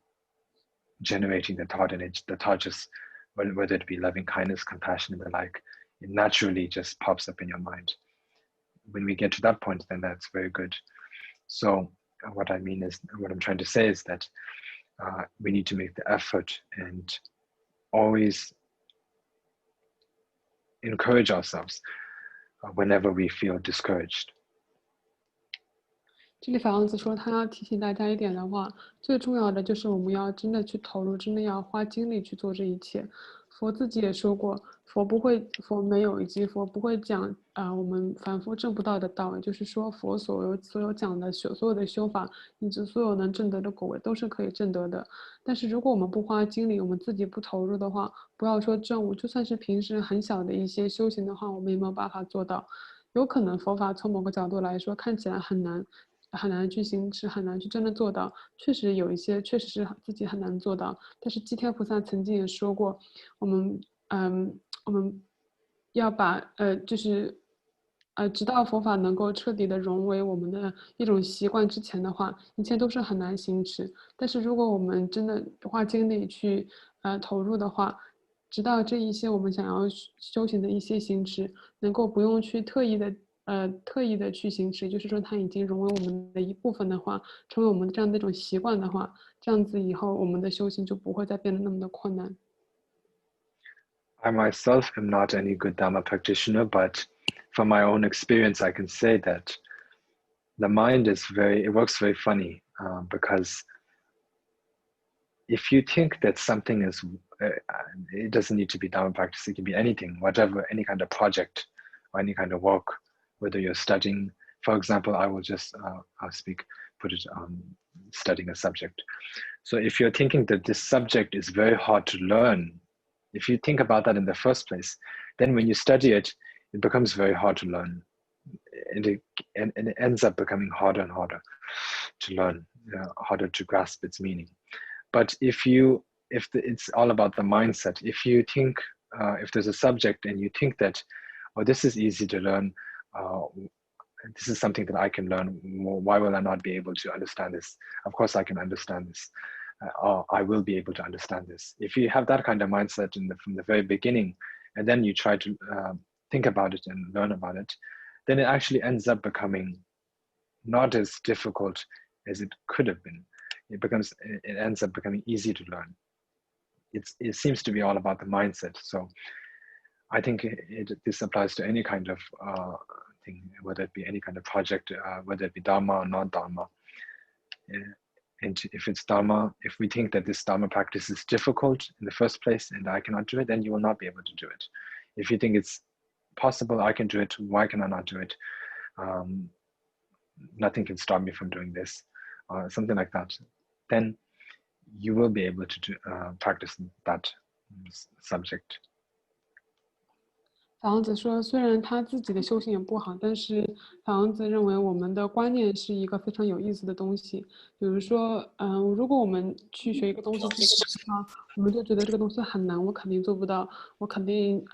generating the thought, and the thought just, whether it be loving kindness, compassion, and the like, it naturally just pops up in your mind. When we get to that point, then that's very good. So what I mean is, what I'm trying to say is that we need to make the effort and always encourage ourselves whenever we feel discouraged. 这里法王子说，他要提醒大家一点的话，最重要的就是我们要真的去投入，真的要花精力去做这一切。佛自己也说过，佛没有，以及佛不会讲我们凡夫证不到的道，也就是说，佛所有讲的所有的修法，以及所有能证得的果位，都是可以证得的。但是如果我们不花精力，我们自己不投入的话，不要说证悟，就算是平时很小的一些修行的话，我们也没有办法做到。有可能佛法从某个角度来说看起来很难去行持，很难去真的做到。确实有一些确实是自己很难做到，但是基天菩萨曾经也说过，我们要把直到佛法能够彻底的融为我们的一种习惯之前的话，一切都是很难行持。但是如果我们真的花精力去投入的话，直到这一些我们想要修行的一些行持能够不用去特意的去行持，就是说它已经融为我们的一部分的话，成为我们这样的一种习惯的话，这样子以后我们的修行就不会再变得那么的困难。I myself am not any good Dharma practitioner, but from my own experience, I can say that the mind it works very funny because if you think that something is, it doesn't need to be Dharma practice, it can be anything, whatever, any kind of project or any kind of work, whether you're studying, for example, I will just, put it on studying a subject. So if you're thinking that this subject is very hard to learn, if you think about that in the first place, then when you study it, it becomes very hard to learn. And it ends up becoming harder and harder to learn, harder to grasp its meaning. But if it's all about the mindset, if you think, if there's a subject and you think that, oh, this is easy to learn, this is something that I can learn, why will I not be able to understand this? Of course I can understand this. I will be able to understand this. If you have that kind of mindset from the very beginning, and then you try to think about it and learn about it, then it actually ends up becoming not as difficult as it could have been. It ends up becoming easy to learn. It seems to be all about the mindset. So I think this applies to any kind of thing, whether it be any kind of project, whether it be Dharma or non-Dharma. And if it's Dharma, if we think that this Dharma practice is difficult in the first place and I cannot do it, then you will not be able to do it. If you think it's possible, I can do it, why can I not do it? Nothing can stop me from doing this, something like that. Then you will be able to practice that subject. 法王子说，虽然他自己的修行也不好，但是法王子认为我们的观念是一个非常有意思的东西。比如说，如果我们去学一个东西之前的话，我们就觉得这个东西很难，我肯定做不到，我肯定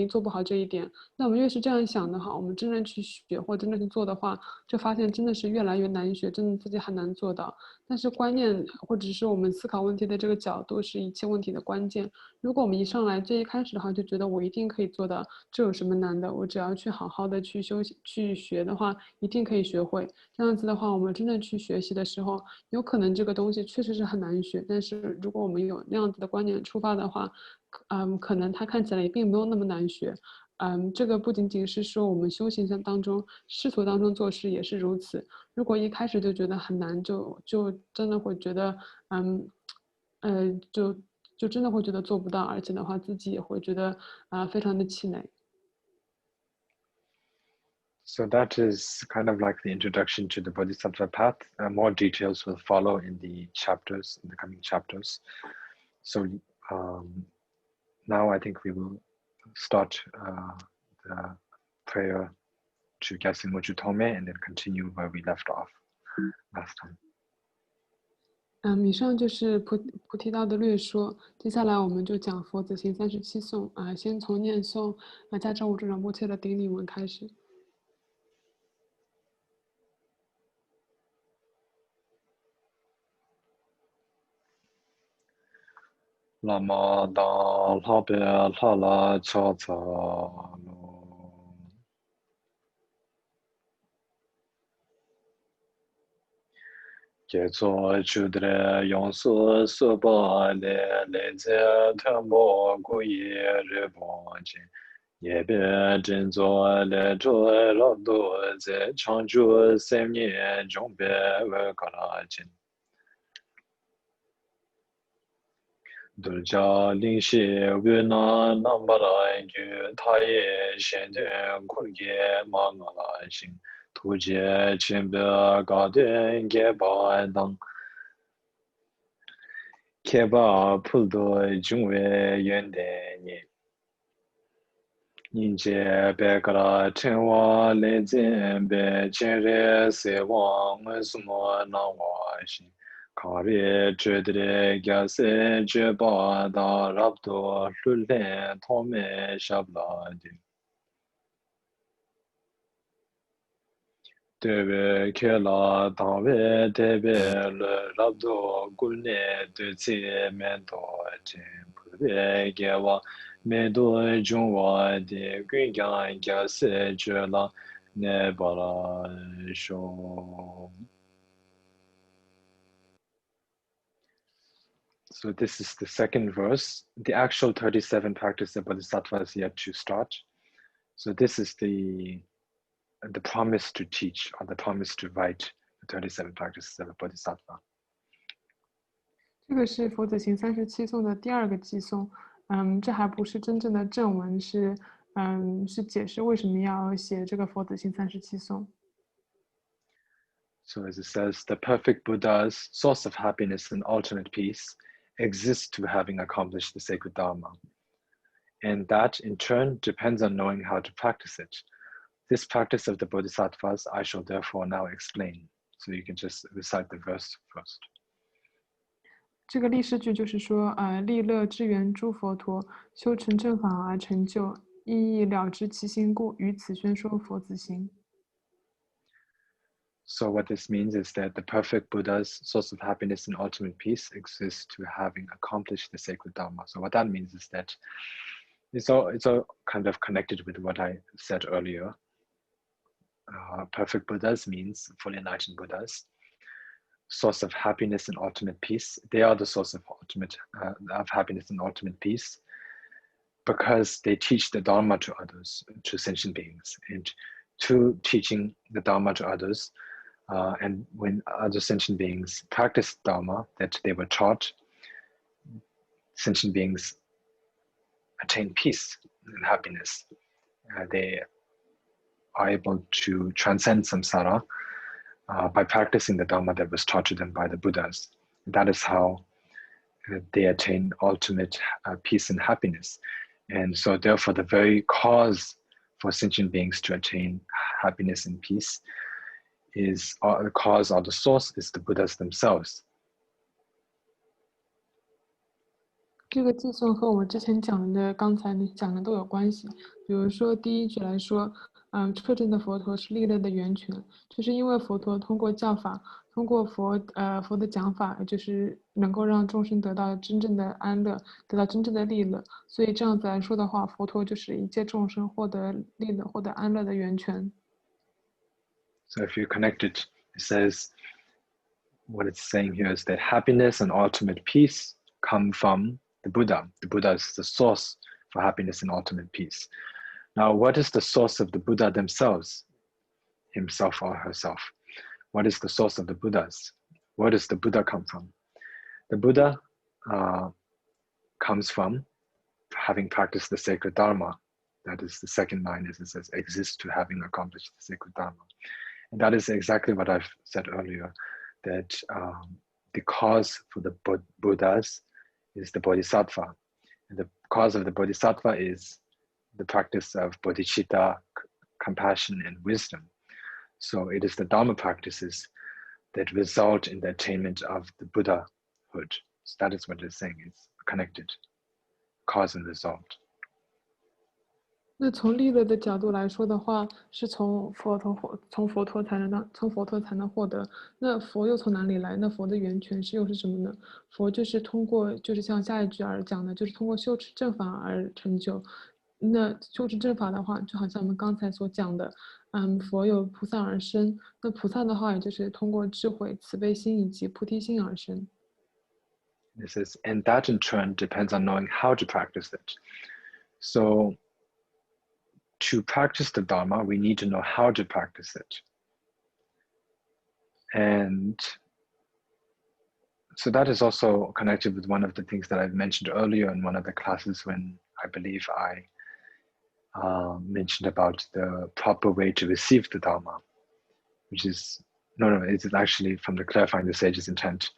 做不好这一点。那我们越是这样想的话，我们真正去学或真正去做的话，就发现真的是越来越难学，真的自己很难做到。但是观念或者是我们思考问题的这个角度是一切问题的关键。如果我们一上来最一开始的话就觉得我一定可以做到，这有什么难的？我只要去好好的去学的话，一定可以学会。这样子的话，我们真正去学习的时候，有可能这个东西确实是很难学，但是如果我们有那样子的观念出发的话，可能它看起来也并没有那么难学。这个不仅仅是说我们修行当中、世俗当中做事也是如此。如果一开始就觉得很难，就真的会觉得，就真的会觉得做不到，而且的话自己也会觉得非常的气馁。So that is kind of like the introduction to the Bodhisattva path. More details will follow in the chapters, in the coming chapters. So now I think we will start the prayer to Gyatso Mochu Tome and then continue where we left off last time. 以上就是菩提道的略说。接下来我们就讲佛子行37颂先从念诵家政务助长波切的顶礼文开始。Lama dan lape lala cha ca lo. Gyatso chudre yonsu supa le ze tenpo kuyi Reborn. Yebe jinzo le zhu labdo ze changju semye jongbe we karajin. Dulja lingshi wina nambara yu taye shenten kurge mangala shing. Tuje chimbe gade geba dang. Keba puldo jungwe yende nye. Ninje bekara chenwa le zembe chenre sewa sumo nangwa shing. Kari chudre gyase jeba da rabdo lule tome shabladi. Tebe kela tangwe tebe le rabdo gulne tse mento pube gewa medo jungwa de gungyan gyase jela ne bara sho. So this is the second verse. The actual 37 practice of Bodhisattva is yet to start. So this is the promise to teach, or the promise to write the 37 practices of a Bodhisattva. 这个是佛子行37颂的第二个偈颂。这还不是真正的正文，是解释为什么要写这个佛子行37颂。So as it says, the perfect Buddha's source of happiness and ultimate peace exists to having accomplished the sacred Dharma. And that, in turn, depends on knowing how to practice it. This practice of the Bodhisattvas I shall therefore now explain. So you can just recite the verse first. 这个历史句就是说，利乐之源诸佛陀，修成正法而成就，意义了知其心故，于此宣说佛子行。So what this means is that the perfect Buddha's source of happiness and ultimate peace exists to having accomplished the sacred Dharma. So what that means is that it's all kind of connected with what I said earlier. Perfect Buddhas means fully enlightened Buddhas. Source of happiness and ultimate peace. They are the source of happiness and ultimate peace because they teach the Dharma to others, to sentient beings. And through teaching the Dharma to others, and when other sentient beings practice Dharma that they were taught, sentient beings attain peace and happiness. They are able to transcend samsara by practicing the Dharma that was taught to them by the Buddhas. That is how they attain ultimate peace and happiness. And so therefore the very cause for sentient beings to attain happiness and peace is the cause or the source is the Buddhas themselves. 这个偈颂和我们之前讲的、刚才你讲的都有关系。比如说第一句来说，彻证的佛陀是利乐的源泉，就是因为佛陀通过教法，通过佛的讲法，就是能够让众生得到真正的安乐，得到真正的利乐。所以这样子来说的话，佛陀就是一切众生获得利乐、获得安乐的源泉。So if you connect it, it says, what it's saying here is that happiness and ultimate peace come from the Buddha. The Buddha is the source for happiness and ultimate peace. Now, what is the source of the Buddha themselves, himself or herself? What is the source of the Buddhas? Where does the Buddha come from? The Buddha comes from having practiced the sacred Dharma. That is the second line, as it says, exist to having accomplished the sacred Dharma. And that is exactly what I've said earlier, that the cause for the Buddhas is the Bodhisattva. And the cause of the Bodhisattva is the practice of Bodhishita, compassion, and wisdom. So it is the Dharma practices that result in the attainment of the Buddhahood. So that is what it's saying, it's connected, cause and result. 那从利乐的角度来说的话，是从佛陀才能获得。那佛又从哪里来？那佛的源泉又是什么呢？佛就是通过，就是像下一句而讲的，就是通过修持正法而成就。那修持正法的话，就好像我们刚才所讲的，佛有菩萨而生。那菩萨的话，也就是通过智慧、慈悲心以及菩提心而生。This is, and that in turn depends on knowing how to practice it. So to practice the Dharma, we need to know how to practice it. And so that is also connected with one of the things that I've mentioned earlier in one of the classes when I believe I mentioned about the proper way to receive the Dharma, which is, it's actually from the Clarifying the Sage's Intent,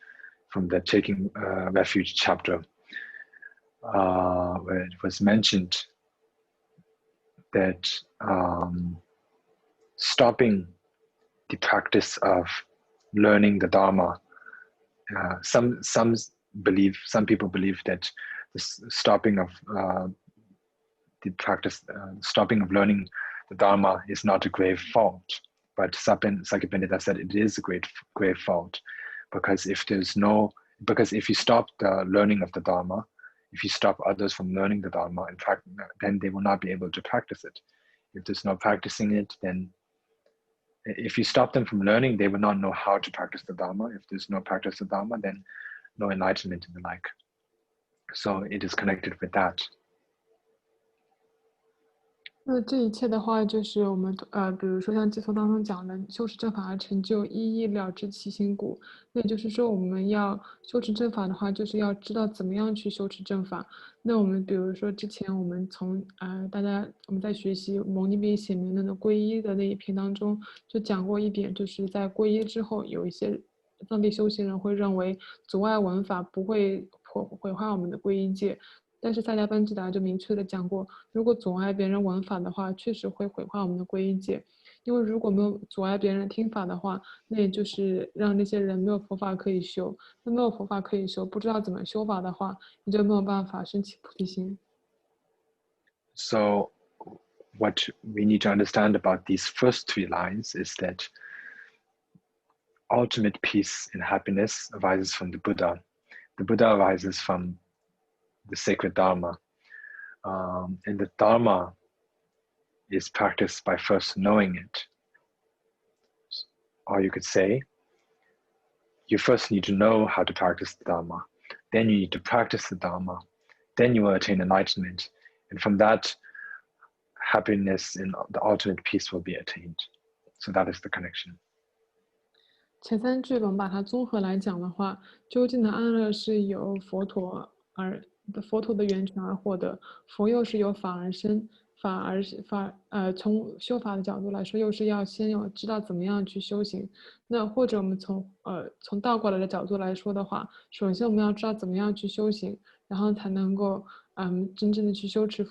from the Taking Refuge chapter, where it was mentioned that stopping the practice of learning the Dharma, some people believe that the stopping of stopping of learning the Dharma is not a grave fault, but Sakya Pandita said it is a grave fault, because if you stop the learning of the Dharma, if you stop others from learning the Dharma, in fact, then they will not be able to practice it. If there's no practicing it, then if you stop them from learning, they will not know how to practice the Dharma. If there's no practice of Dharma, then no enlightenment and the like. So it is connected with that. 那这一切的话，就是我们比如说像偈颂当中讲的，修持正法而成就，一一了知其心故。那也就是说，我们要修持正法的话，就是要知道怎么样去修持正法。那我们比如说之前我们我们在学习牟尼比显明论的皈依的那一篇当中，就讲过一点，就是在皈依之后，有一些藏地修行人会认为阻碍闻法不会毁坏我们的皈依戒。但是萨迦班智达就明确的讲过，如果阻碍别人闻法的话，确实会毁坏我们的皈依戒。因为如果没有阻碍别人听法的话，那也就是让那些人没有佛法可以修。那没有佛法可以修，不知道怎么修法的话，你就没有办法升起菩提心。So what we need to understand about these first three lines is that ultimate peace and happiness arises from the Buddha. The Buddha arises from the sacred Dharma. And the Dharma is practiced by first knowing it. Or you could say, you first need to know how to practice the Dharma. Then you need to practice the Dharma. Then you will attain enlightenment. And from that, happiness and the ultimate peace will be attained. So that is the connection. 前三句我们把它综合来讲的话，究竟的安乐是由佛陀的源泉而获得，佛又是由法而生，从修法的角度来说，又是要先知道怎么样去修行。那或者我们从倒过来的角度来说的话，首先我们要知道怎么样去修行，然后才能够真正的去修持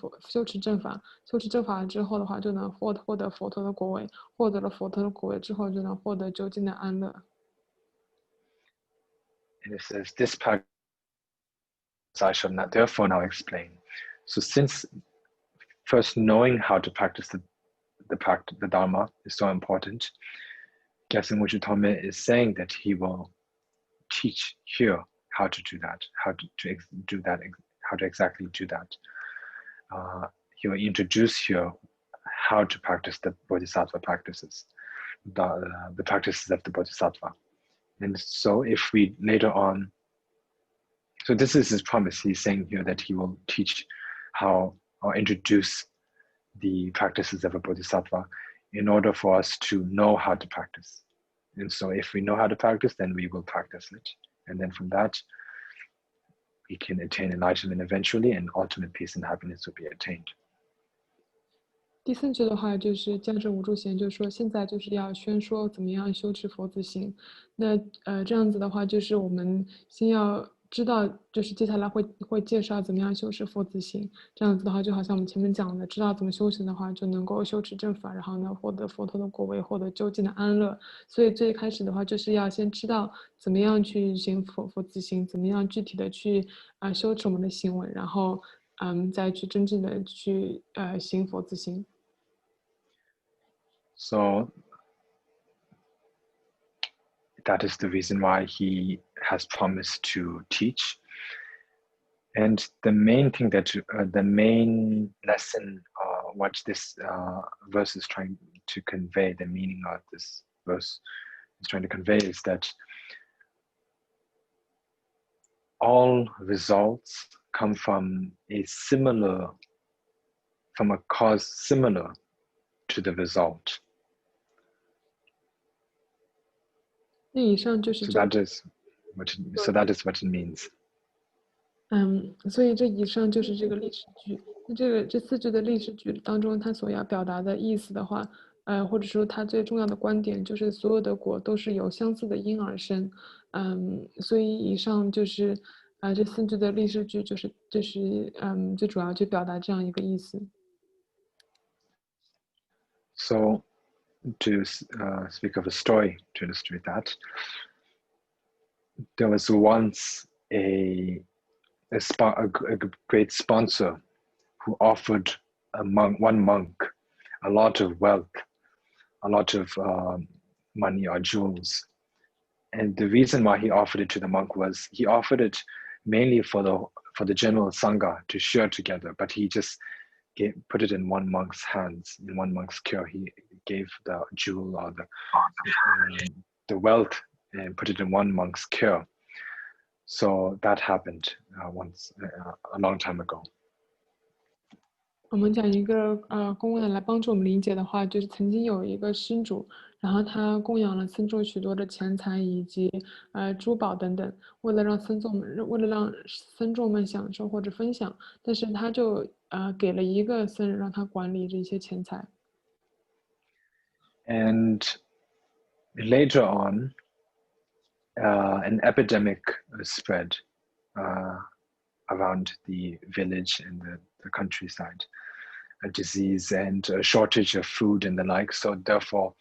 正法。修持正法之后的话，就能获得佛陀的果位，获得了佛陀的果位之后，就能获得究竟的安乐。And it says this practice I shall not therefore now explain. So since first knowing how to practice the Dharma is so important, Gyaltsab Ngolchu Thome is saying that he will teach here how to do that, how to exactly do that. He will introduce here how to practice the Bodhisattva practices, the practices of the Bodhisattva. And so if we later on, so this is his promise. He's saying here that he will teach how or introduce the practices of a Bodhisattva in order for us to know how to practice. And so if we know how to practice, then we will practice it. And then from that, we can attain enlightenment eventually, and ultimate peace and happiness will be attained. 第4句的话就是降至无住贤，就是说现在就是要宣说怎么样修持佛子行。那这样子的话，就是我们先要知道，就是接下来会介绍怎么样修持佛子行。这样子的话，就好像我们前面讲的，知道怎么修行的话，就能够修持正法，然后呢获得佛陀的果位，获得究竟的安乐。所以最开始的话，就是要先知道怎么样去行佛子行，怎么样具体的去修持我们的行为，然后再去真正的去行佛子行。So that is the reason why he has promised to teach. And the main thing that, the main lesson, what this verse is trying to convey, the meaning of this verse is trying to convey is that all results come from a cause similar to the result. 那以上就是 So that is what it means. 所以这以上就是这个历史剧。那这4句的历史剧当中，它所要表达的意思的话，或者说它最重要的观点就是所有的果都是由相似的因而生。所以以上就是这4句的历史剧就是最主要去表达这样一个意思。So to speak of a story to illustrate that, there was once a great sponsor who offered one monk a lot of wealth, a lot of money or jewels. And the reason why he offered it to the monk was he offered it mainly for the general Sangha to share together, but he just put it in one monk's hands, in one monk's cure. He gave the jewel or the wealth and put it in one monk's cure. So that happened once a long time ago. 我们讲一个公案来帮助我们理解的话，就是曾经有一个施主，然后他供养了僧众许多的钱财以及珠宝等等，为了让僧众们享受或者分享，但是他就给了一个僧人让他管理这些钱财。And later on, an epidemic spread around the village and the countryside, a disease and a shortage of food and the like. So therefore,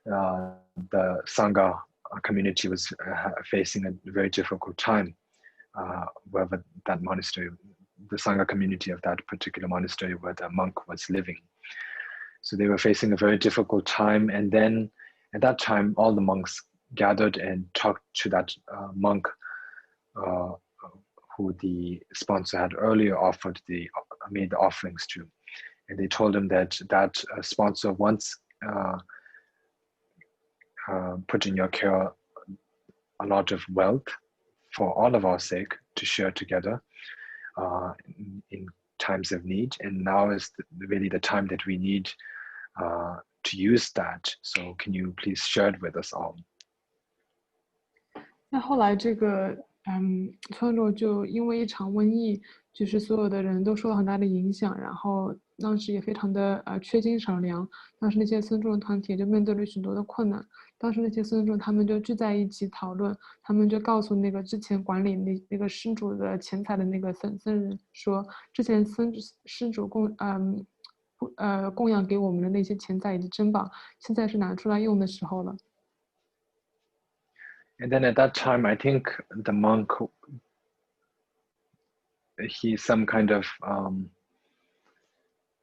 the Sangha community was facing a very difficult time wherever that monastery, the Sangha community of that particular monastery where the monk was living. So they were facing a very difficult time. And then at that time, all the monks gathered and talked to that monk who the sponsor had earlier made the offerings to. And they told him that sponsor once put in your care a lot of wealth for all of our sake to share together in times of need. And now is really the time that we need to use that. So can you please share it with us all? 那后来这个村落就因为一场瘟疫，就是所有的人都受到很大的影响，然后当时也非常的缺斤少粮，当时那些僧众团体就面对了许多的困难。当时那些僧众他们就聚在一起讨论，他们就告诉那个之前管理那个施主的钱财的那个僧人说，之前施主供养给我们的那些钱财以及珍宝，现在是拿出来用的时候了。And then at that time, I think the monk, some kind of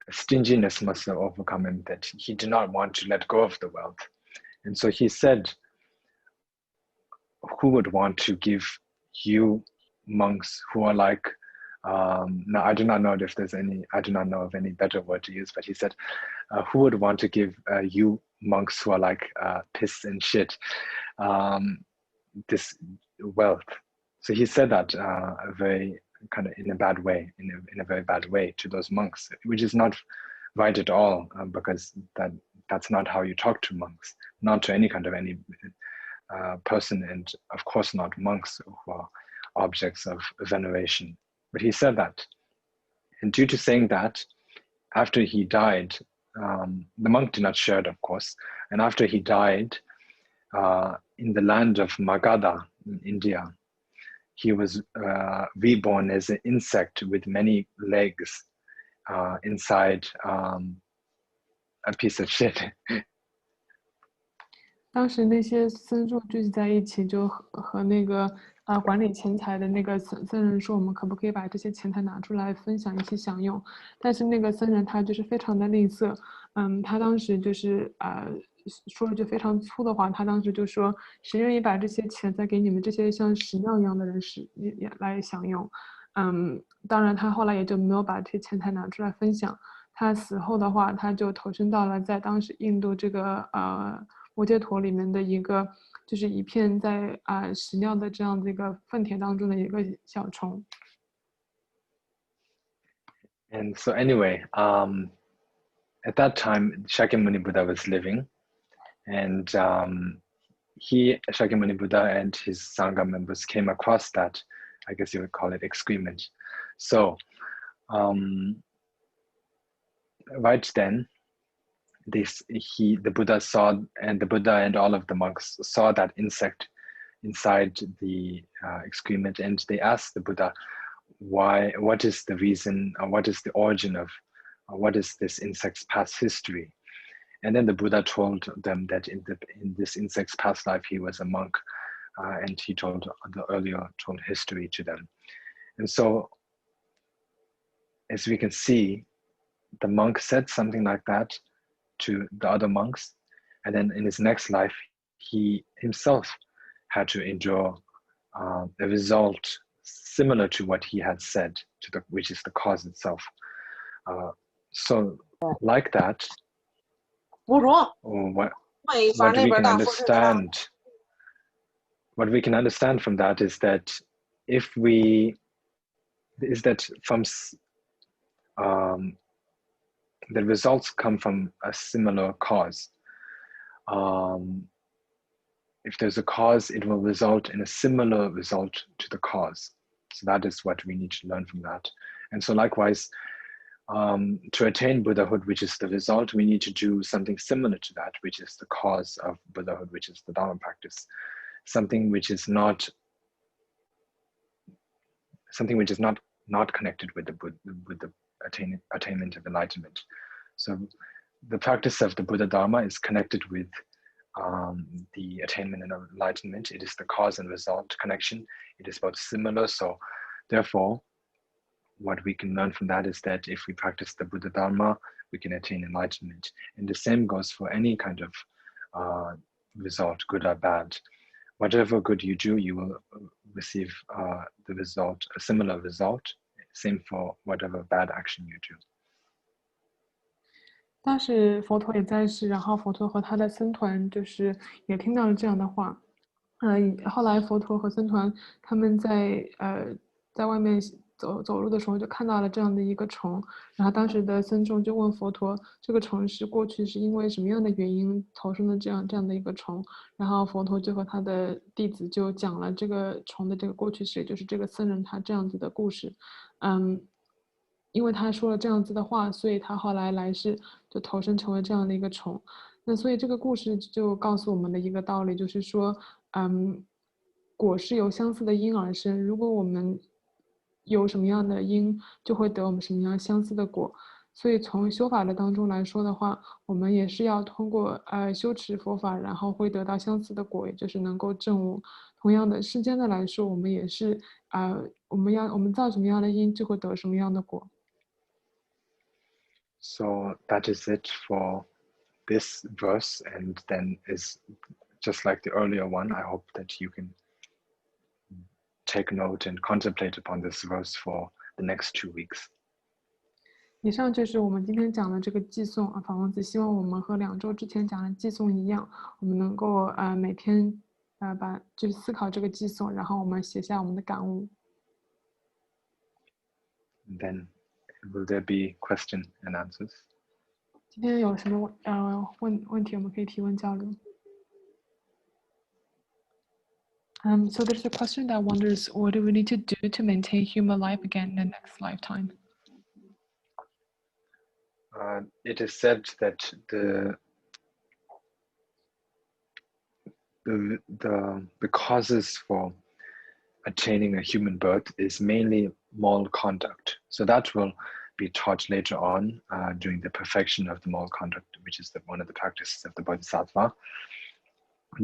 stinginess must have overcome him, that he did not want to let go of the wealth. And so he said, who would want to give you monks who are like, now I do not know of any better word to use, but he said, who would want to give you monks who are like piss and shit, this wealth? So he said that very kind of in a bad way, in a very bad way to those monks, which is not right at all, because that's not how you talk to monks, not to any person, and of course not monks who are objects of veneration. But he said that, and due to saying that, after he died, the monk did not share it, of course. And after he died, in the land of Magadha in India, he was reborn as an insect with many legs inside a piece of shit. 当时那些僧众聚集在一起，就和那个管理钱财的那个僧人说，我们可不可以把这些钱财拿出来分享一起享用？但是那个僧人他就是非常的吝啬，他当时就是说了句非常粗的话，他当时就说，谁愿意把这些钱再给你们这些像屎尿一样的人也来享用？当然他后来也就没有把这些钱财拿出来分享。他死后的话，他就投身到了在当时印度这个摩羯陀里面的一个，就是一片在屎尿的这样的一个粪田当中的一个小虫。And so anyway, at that time, Shakyamuni Buddha was living, and Shakyamuni Buddha and his Sangha members came across that, I guess you would call it excrement. So right then, the Buddha saw, and the Buddha and all of the monks saw that insect inside the excrement, and they asked the Buddha, what is the reason, or what is the origin of, what is this insect's past history? And then the Buddha told them that in this insect's past life he was a monk, and he told history to them. And so, as we can see, the monk said something like that to the other monks, and then in his next life he himself had to endure a result similar to what he had said, which is the cause itself. So like that, what we can understand from that is that the results come from a similar cause. If there's a cause, it will result in a similar result to the cause. So that is what we need to learn from that. And so likewise, to attain Buddhahood, which is the result, we need to do something similar to that, which is the cause of Buddhahood, which is the Dharma practice. Something which is not connected with the attainment of enlightenment. So the practice of the Buddha Dharma is connected with the attainment and enlightenment. It is the cause and result connection. It is both similar. So therefore, what we can learn from that is that if we practice the Buddha Dharma, we can attain enlightenment. And the same goes for any kind of result, good or bad. Whatever good you do, you will receive the result, a similar result. Same for whatever bad action you do. 当时佛陀也在世，然后佛陀和他的僧团就是也听到了这样的话。后来佛陀和僧团他们在外面走路的时候就看到了这样的一个虫，然后当时的僧众就问佛陀，这个虫是过去是因为什么样的原因投生的这样的一个虫？然后佛陀就和他的弟子就讲了这个虫的这个过去史，也就是这个僧人他这样子的故事。因为他说了这样子的话，所以他后来来世就投生成为这样的一个虫。那所以这个故事就告诉我们的一个道理，就是说，果是由相似的因而生。如果我们有什么样的因，就会得我们什么样相似的果。所以从修法的当中来说的话，我们也是要通过修持佛法，然后会得到相似的果，也就是能够证悟。同样的，世间的来说，我们也是我们造什么样的因，就会得什么样的果。So that is it for this verse, and then is just like the earlier one. I hope that you can take note and contemplate upon this verse for the next 2 weeks. 以上就是我们今天讲的这个寄颂啊，法王子希望我们和2周之前讲的寄颂一样，我们能够每天就思考这个寄颂，然后我们写下我们的感悟。And then will there be question and answers? 今天有什么问题我们可以提问交流。So there's a question that wonders, what do we need to do to maintain human life again in the next lifetime? it is said that the causes for attaining a human birth is mainly moral conduct. So that will be taught later on during the perfection of the moral conduct, which is one of the practices of the Bodhisattva.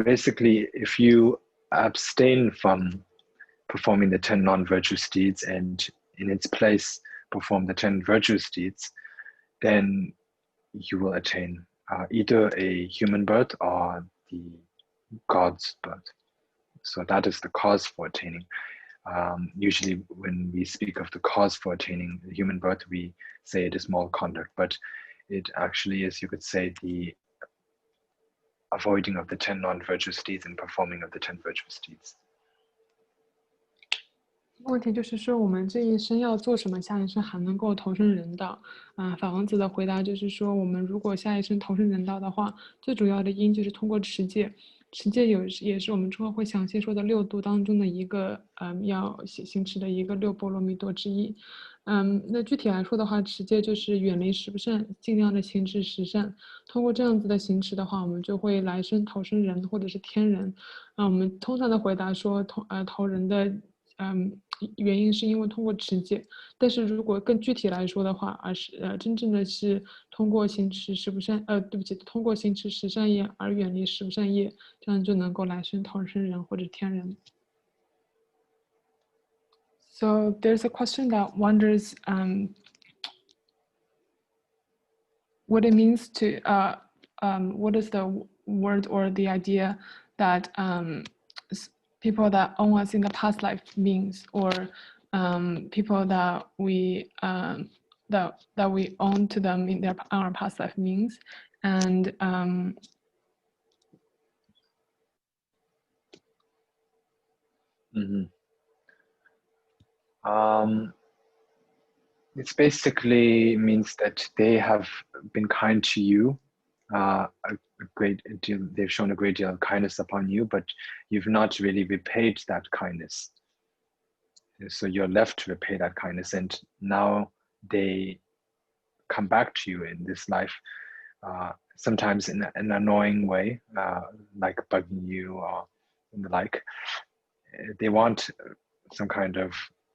Basically, if you abstain from performing the 10 non-virtuous deeds and in its place perform the 10 virtuous deeds, then you will attain either a human birth or the God's birth. So that is the cause for attaining. Usually when we speak of the cause for attaining the human birth, we say it is moral conduct, but it actually is, you could say, the avoiding of the 10 non-virtuous deeds and performing of the 10 virtuous deeds. 问题就是说，我们这一生要做什么，下一生还能够投身人道？法王子的回答就是说，我们如果下一生投身人道的话，最主要的因就是通过持戒。持戒也是我们之后会详细说的6度当中的一个，要行持的一个6波罗蜜多之一。那具体来说的话，持戒就是远离十不善，尽量的行持十善。通过这样子的行持的话，我们就会来生投身人或者是天人。我们通常的回答说，投人的。原因是因为通过持戒，但是如果更具体来说的话，真正的是通过行持十不善，对不起，通过行持十善业而远离十不善业，这样就能够来生投生人或者天人。So there's a question that wonders what it means to what is the word or the idea that people that own us in the past life means, or people that we that we own to them in our past life means, and It basically means that they have been kind to you, a great deal. They've shown a great deal of kindness upon you, but you've not really repaid that kindness. So you're left to repay that kindness, and now they come back to you in this life, sometimes in an annoying way, like bugging you or the like. They want some kind of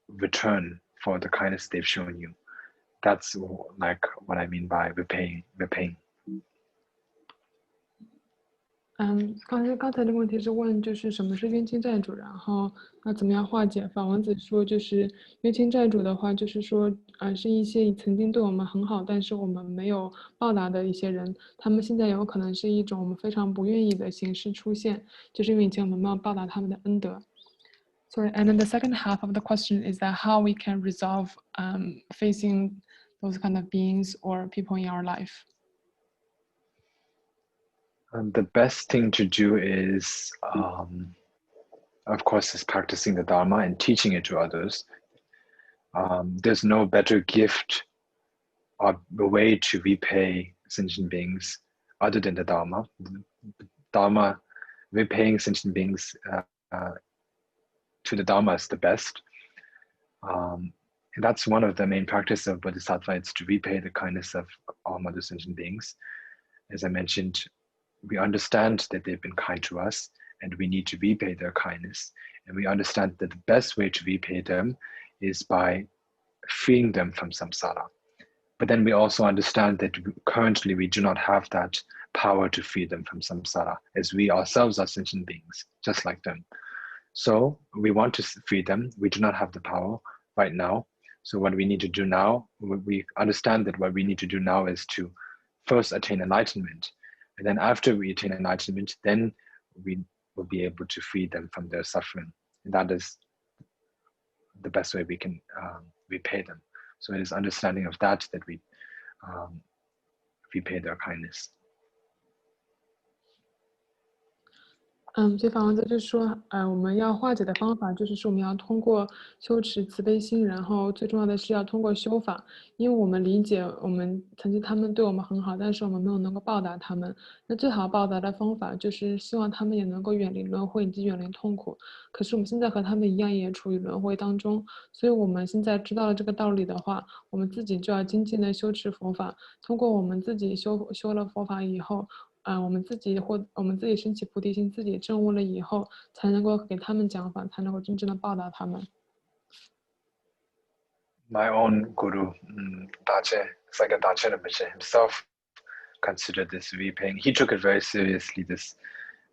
return for the kindness they've shown you. That's like what I mean by repaying. 刚才这个问题是问就是什么是冤亲债主，然后那怎么样化解？法王子说就是冤亲债主的话，就是说是一些曾经对我们很好，但是我们没有报答的一些人，他们现在有可能是一种我们非常不愿意的形式出现，就是因为以前我们没有报答他们的恩德。Sorry, and then the second half of the question is that how we can resolve facing those kind of beings or people in our life. The best thing to do is, of course, is practicing the Dharma and teaching it to others. There's no better gift or the way to repay sentient beings other than the Dharma. Dharma, repaying sentient beings to the Dharma is the best. And that's one of the main practices of Bodhisattva. It's to repay the kindness of all other sentient beings. As I mentioned, we understand that they've been kind to us and we need to repay their kindness. And we understand that the best way to repay them is by freeing them from samsara. But then we also understand that currently we do not have that power to free them from samsara, as we ourselves are sentient beings, just like them. So we want to free them. We do not have the power right now. So what we need to do now, we understand that what we need to do now is to first attain enlightenment. And then after we attain enlightenment, then we will be able to free them from their suffering. And that is the best way we can repay them. So it is understanding of that we repay their kindness. 所以法王则就说，我们要化解的方法就是说，我们要通过修持慈悲心，然后最重要的是要通过修法，因为我们理解我们曾经他们对我们很好，但是我们没有能够报答他们。那最好报答的方法就是希望他们也能够远离轮回以及远离痛苦。可是我们现在和他们一样，也处于轮回当中，所以我们现在知道了这个道理的话，我们自己就要精进的修持佛法。通过我们自己修了佛法以后。我们自己升起菩提心，自己证悟了以后，才能够给他们讲法，才能够真正的报答他们。My own guru, Sangha Dache Rinpoche himself considered this repaying. He took it very seriously, this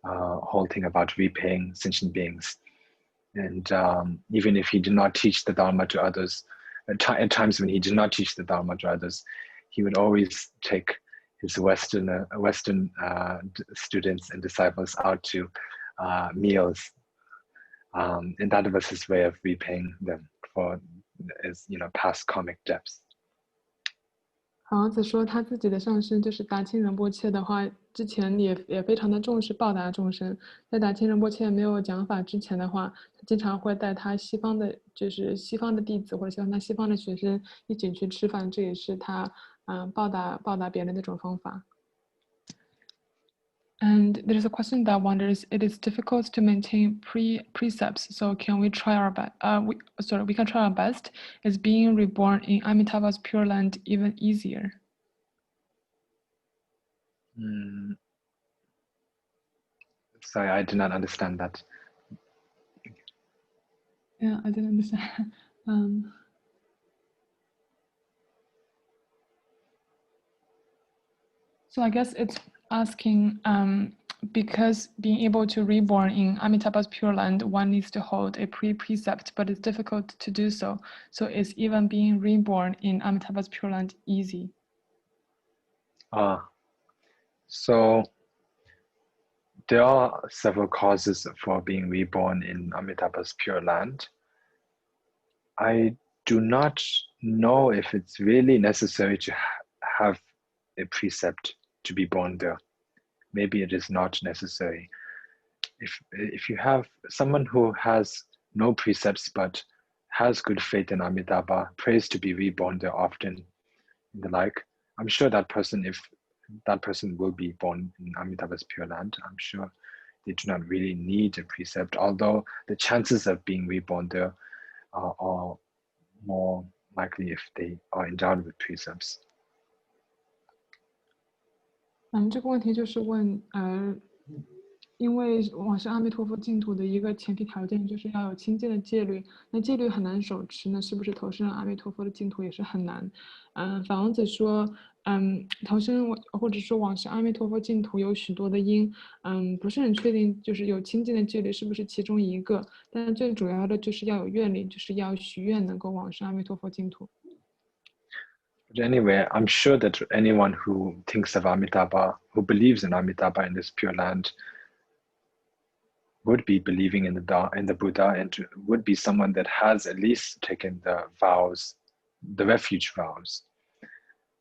whole thing about repaying sentient beings. And even if he did not teach the Dharma to others, at times when he did not teach the Dharma to others, he would always take his Western students and disciples out to meals, and that was his way of repaying them for his, past karmic debts. 好王子说，他自己的上师就是达钦仁波切的话，之前也非常的重视报答众生。在达钦仁波切没有讲法之前的话，他经常会带他西方的弟子或者他西方的学生一起去吃饭，这也是他报答别人的一种方法。And there's a question that wonders, it is difficult to maintain precepts, so can we try our best? We can try our best. Is being reborn in Amitabha's Pure Land even easier? Sorry, I did not understand that. Yeah, I didn't understand. So I guess it's asking, because being able to reborn in Amitabha's Pure Land, one needs to hold a precept, but it's difficult to do so. So is even being reborn in Amitabha's Pure Land easy? So there are several causes for being reborn in Amitabha's Pure Land. I do not know if it's really necessary to have a precept to be born there. Maybe it is not necessary. If you have someone who has no precepts but has good faith in Amitabha, prays to be reborn there often, and the like, I'm sure that person, if that person will be born in Amitabha's Pure Land, I'm sure they do not really need a precept, although the chances of being reborn there are more likely if they are endowed with precepts. 这个问题就是问，因为往生阿弥陀佛净土的一个前提条件就是要有清净的戒律，那戒律很难手持，那是不是投生阿弥陀佛的净土也是很难？法王子说，投生或者说往生阿弥陀佛净土有许多的因，不是很确定，就是有清净的戒律是不是其中一个，但最主要的就是要有愿力，就是要许愿能够往生阿弥陀佛净土。But anyway, I'm sure that anyone who thinks of Amitabha, who believes in Amitabha in this Pure Land, would be believing in the Buddha, and would be someone that has at least taken the vows, the refuge vows.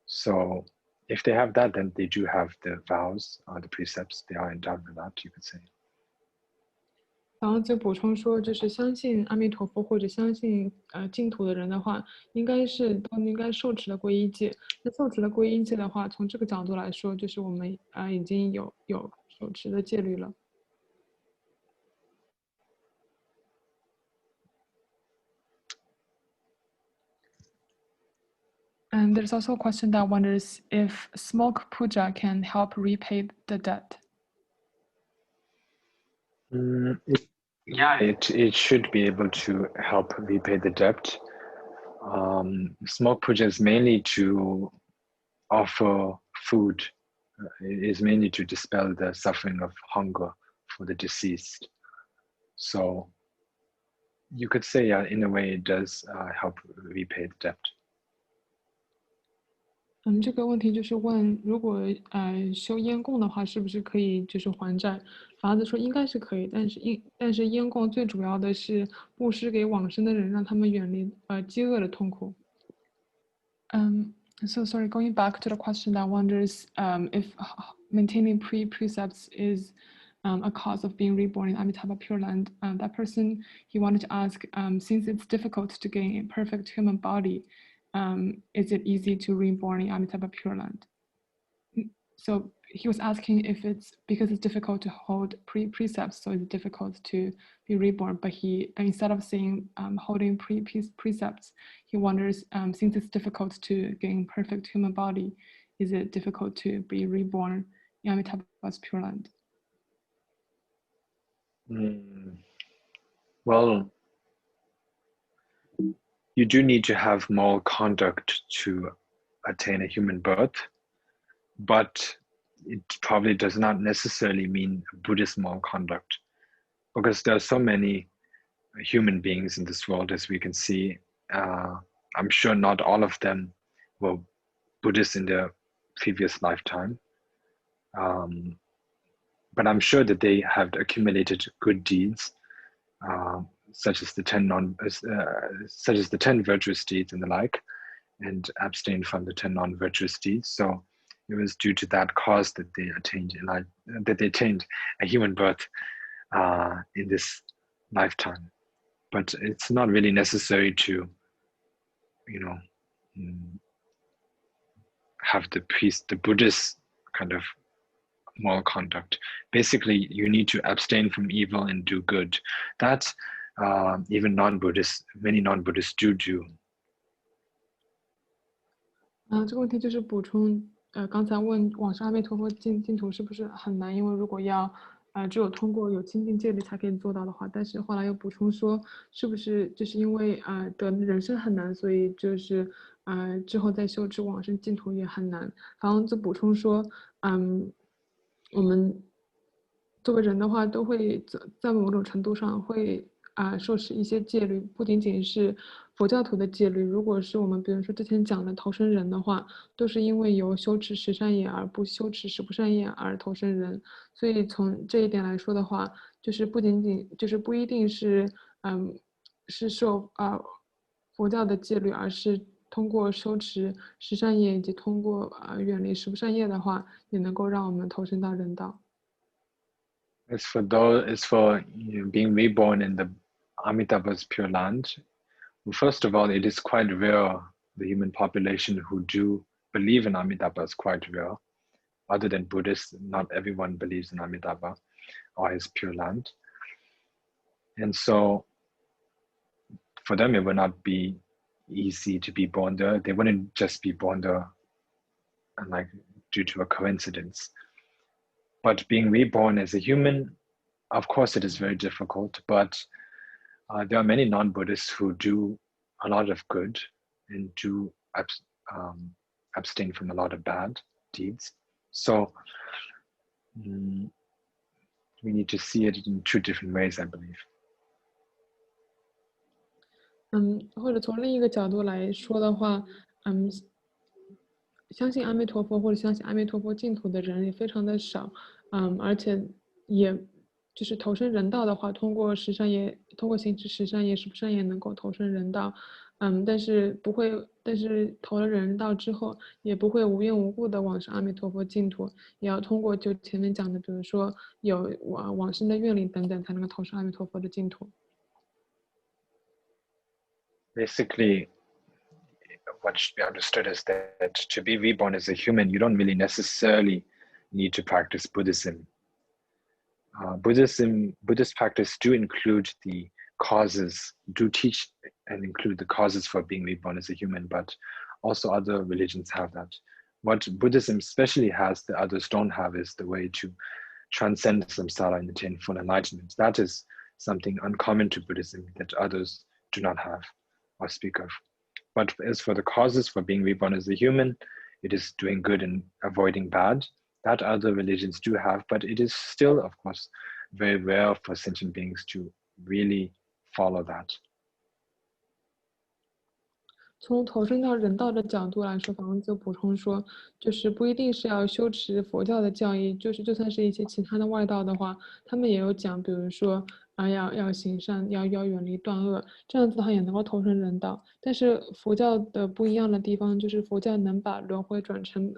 So if they have that, then they do have the vows, the precepts. They are endowed with that, you could say. 然后就补充说，就是相信阿弥陀佛或者相信净土的人的话，都应该受持了皈依戒。那受持了皈依戒的话，从这个角度来说，就是我们已经有手持的戒律了。And there's also a question that wonders if smoke puja can help repay the debt. Yeah, it should be able to help repay the debt. Smoke puja is mainly to offer food. It is mainly to dispel the suffering of hunger for the deceased. So you could say, yeah, in a way, it does help repay the debt. 这个问题就是问，如果修烟供的话，是不是可以就是还债？法子说应该是可以，但是烟供最主要的是布施给往生的人，让他们远离饥饿的痛苦。So sorry, going back to the question that wonders if maintaining precepts is a cause of being reborn in Amitabha Pure Land. That person, he wanted to ask, since it's difficult to gain a perfect human body, is it easy to reborn in Amitabha Pure Land? So he was asking if it's because it's difficult to hold precepts, so it's difficult to be reborn. But instead of saying holding precepts, he wonders, since it's difficult to gain perfect human body, is it difficult to be reborn in Amitabha's Pure Land? Well, you do need to have moral conduct to attain a human birth, but it probably does not necessarily mean Buddhist moral conduct, because there are so many human beings in this world, as we can see. I'm sure not all of them were Buddhists in their previous lifetime, but I'm sure that they have accumulated good deeds, such as the 10 virtuous deeds and the like, and abstained from the 10 non-virtuous deeds. So it was due to that cause that they attained a human birth in this lifetime. But it's not really necessary to, have the Buddhist kind of moral conduct. Basically, you need to abstain from evil and do good. That even many non-Buddhists do. 这个问题就是补充，刚才问往生阿弥陀佛净土是不是很难？因为如果要只有通过有清净戒律才可以做到的话，但是后来又补充说，是不是就是因为得人生很难，所以就是之后再修持往生净土也很难？然后就补充说，我们作为人的话，都会在某种程度上会受持一些戒律，不仅仅是佛教徒的戒律。如果是我们比如说之前讲的投生人的话，都是因为有修持十善业而不修持十不善业而投生人。所以从这一点来说的话，就是不仅仅就是不一定是是受佛教的戒律，而是通过修持十善业以及通过远离十不善业的话，也能够让我们投生到人道。As for being reborn in the Amitabha's Pure Land, well, first of all, it is quite rare. The human population who do believe in Amitabha is quite rare. Other than Buddhists, not everyone believes in Amitabha or his Pure Land. And so for them, it would not be easy to be born there. They wouldn't just be born there like due to a coincidence. But being reborn as a human, of course, it is very difficult. But there are many non-Buddhists who do a lot of good and do abstain from a lot of bad deeds. So we need to see it in two different ways, I believe. 或者从另一个角度来说的话，相信阿弥陀佛或者相信阿弥陀佛净土的人也非常的少，而且也就是投身人道的话，通过行持十善业、十不善业能够投身人道，但是投了人道之后，也不会无缘无故的往生阿弥陀佛净土，也要通过就前面讲的，比如说有往生的愿力等等，才能够投身阿弥陀佛的净土。Basically, what should be understood is that to be reborn as a human, you don't really necessarily need to practice Buddhism. Buddhist practice do include the causes, do teach and include the causes for being reborn as a human, but also other religions have that. What Buddhism especially has that others don't have is the way to transcend samsara and attain full enlightenment. That is something uncommon to Buddhism that others do not have or speak of. But as for the causes for being reborn as a human, it is doing good and avoiding bad. That other religions do have, but it is still, of course, very rare for sentient beings to really follow that. 从投身到人道的角度来说，法王则补充说，就是不一定是要修持佛教的教义，就算是一些其他的外道的话，他们也有讲，比如说，要行善，要远离断恶，这样子的话也能够投身人道。但是佛教的不一样的地方就是佛教能把轮回转成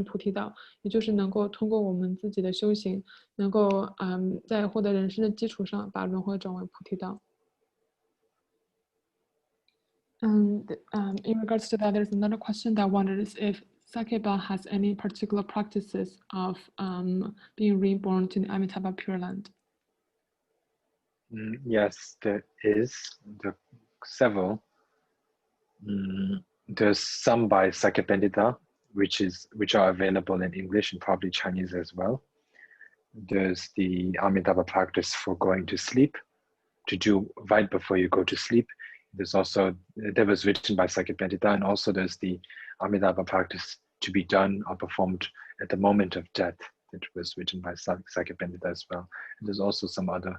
菩提道，也就是能够通过我们自己的修行，能够在获得人生的基础上把轮回转为菩提道。And in regards to that, there's another question that wonders if Sakyaba has any particular practices of being reborn to the Amitabha Pure Land. Yes, there is. There are several. There's some by Sakyapendita, which are available in English and probably Chinese as well. There's the Amitabha practice for going to sleep, to do right before you go to sleep. There's also, that was written by Sakyapendita, and also there's the Amitabha practice to be done or performed at the moment of death, that was written by Sakyapendita as well. And there's also some other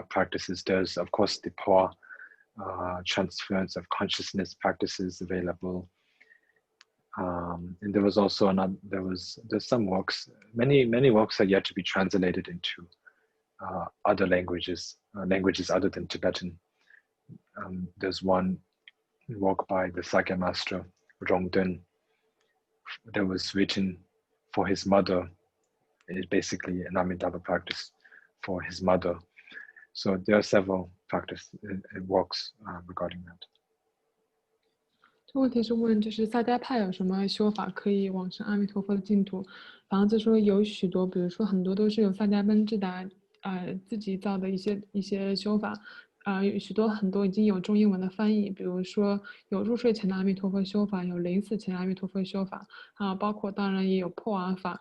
practices. There's, of course, the poor transference of consciousness practices available. And there was also there's some works, many works are yet to be translated into other languages other than Tibetan. There's one work by the Sakya master Rongden that was written for his mother. It's basically an Amitabha practice for his mother. So there are several practice works regarding that. 这问题是问，就是萨迦派有什么修法可以往生阿弥陀佛的净土？房子说有许多，比如说很多都是有萨迦奔智达自己造的一些修法，有许多很多已经有中英文的翻译，比如说有入睡前的阿弥陀佛修法，有临死前的阿弥陀佛修法，包括当然也有破瓦法，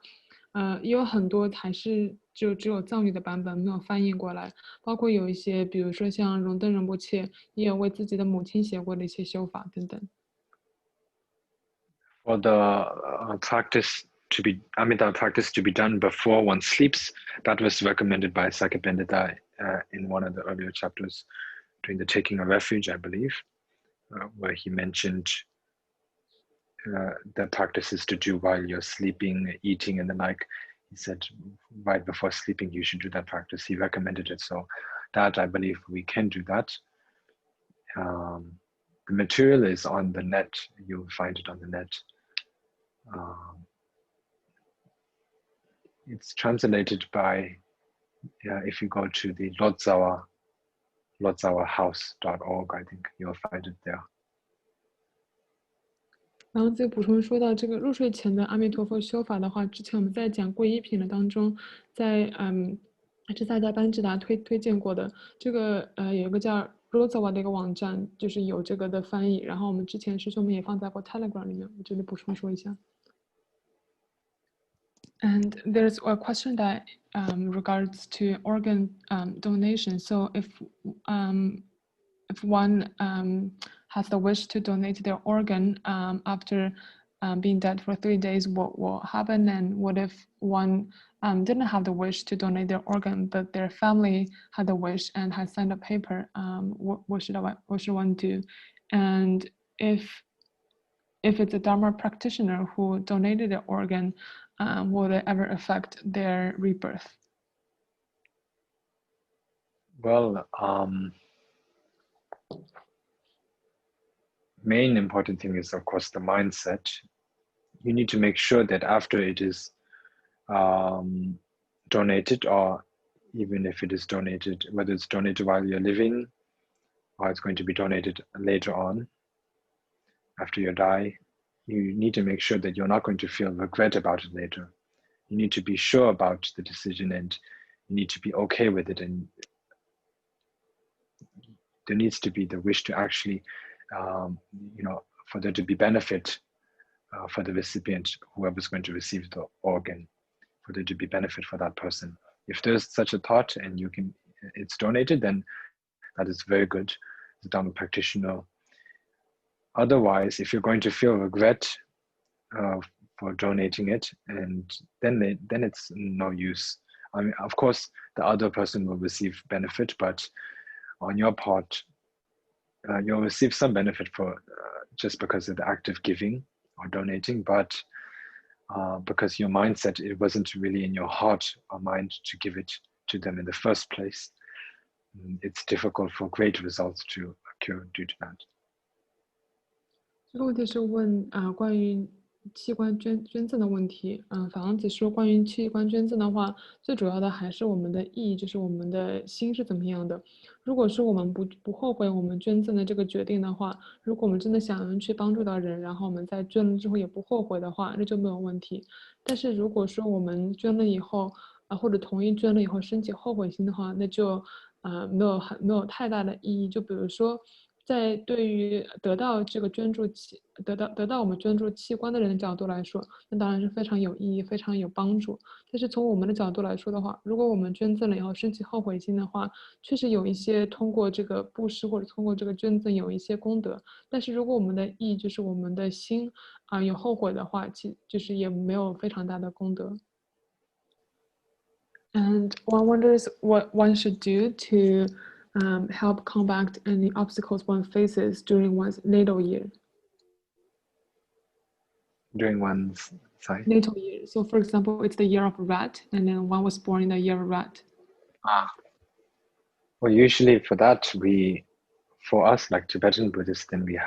也有很多还是只有藏语的版本没有翻译过来，包括有一些比如说像荣登仁波切也有为自己的母亲写过的一些修法等等。For the Amitabha practice to be done before one sleeps, that was recommended by Sakyapendita in one of the earlier chapters during the Taking a Refuge, I believe, where he mentioned the practices to do while you're sleeping, eating, and the like. He said right before sleeping you should do that practice. He recommended it, so that I believe we can do that. The material is on the net. You'll find it on the net. It's translated by, if you go to the lodzawahouse.org, I think you'll find it there. 然后再补充说到这个入睡前的阿弥陀佛修法的话，之前我们在讲皈依品的当中，在是萨迦班智达推荐过的，这个有一个叫 Rozawa 的一个网站，就是有这个的翻译。然后我们之前师兄们也放在过 Telegram 里面，我这里补充说一下。And there's a question that regards to organ donation. So if one has the wish to donate their organ after being dead for 3 days, what will happen? And what if one didn't have the wish to donate their organ, but their family had the wish and has signed a paper? What should one do? And if it's a Dharma practitioner who donated their organ, will it ever affect their rebirth? Well, main important thing is, of course, the mindset. You need to make sure that after it is donated, or even if it is donated, whether it's donated while you're living or it's going to be donated later on after you die, you need to make sure that you're not going to feel regret about it later. You need to be sure about the decision, and you need to be okay with it, and there needs to be the wish to actually for there to be benefit for the recipient, whoever's going to receive the organ, for there to be benefit for that person. If there's such a thought and it's donated, then that is very good as a Dharma practitioner. Otherwise, if you're going to feel regret for donating it, and then it's no use. I mean, of course, the other person will receive benefit, but on your part, you'll receive some benefit for just because of the act of giving or donating, but because your mindset, it wasn't really in your heart or mind to give it to them in the first place. it's difficult for great results to occur due to that. 这个问题是问关于器官捐赠的问题。法王子说，关于器官捐赠的话，最主要的还是我们的意，就是我们的心是怎么样的。如果说我们不后悔我们捐赠的这个决定的话，如果我们真的想要去帮助到人，然后我们在捐了之后也不后悔的话，那就没有问题。但是如果说我们捐了以后，或者同意捐了以后升起后悔心的话，那就没有太大的意义。就比如说，在对于得到这个得到我们捐助器官的人的角度来说，那当然是非常有意义、非常有帮助。但是从我们的角度来说的话，如果我们捐赠了以后升起后悔心的话，确实有一些通过这个布施或者通过这个捐赠有一些功德。但是如果我们的意就是我们的心有后悔的话，就是也没有非常大的功德。And one wonders what one should do to help combat any obstacles one faces during one's natal year. During one's natal year. So, for example, it's the year of rat, and then one was born in the year of rat. Well, usually for that, for us, like Tibetan Buddhists, then we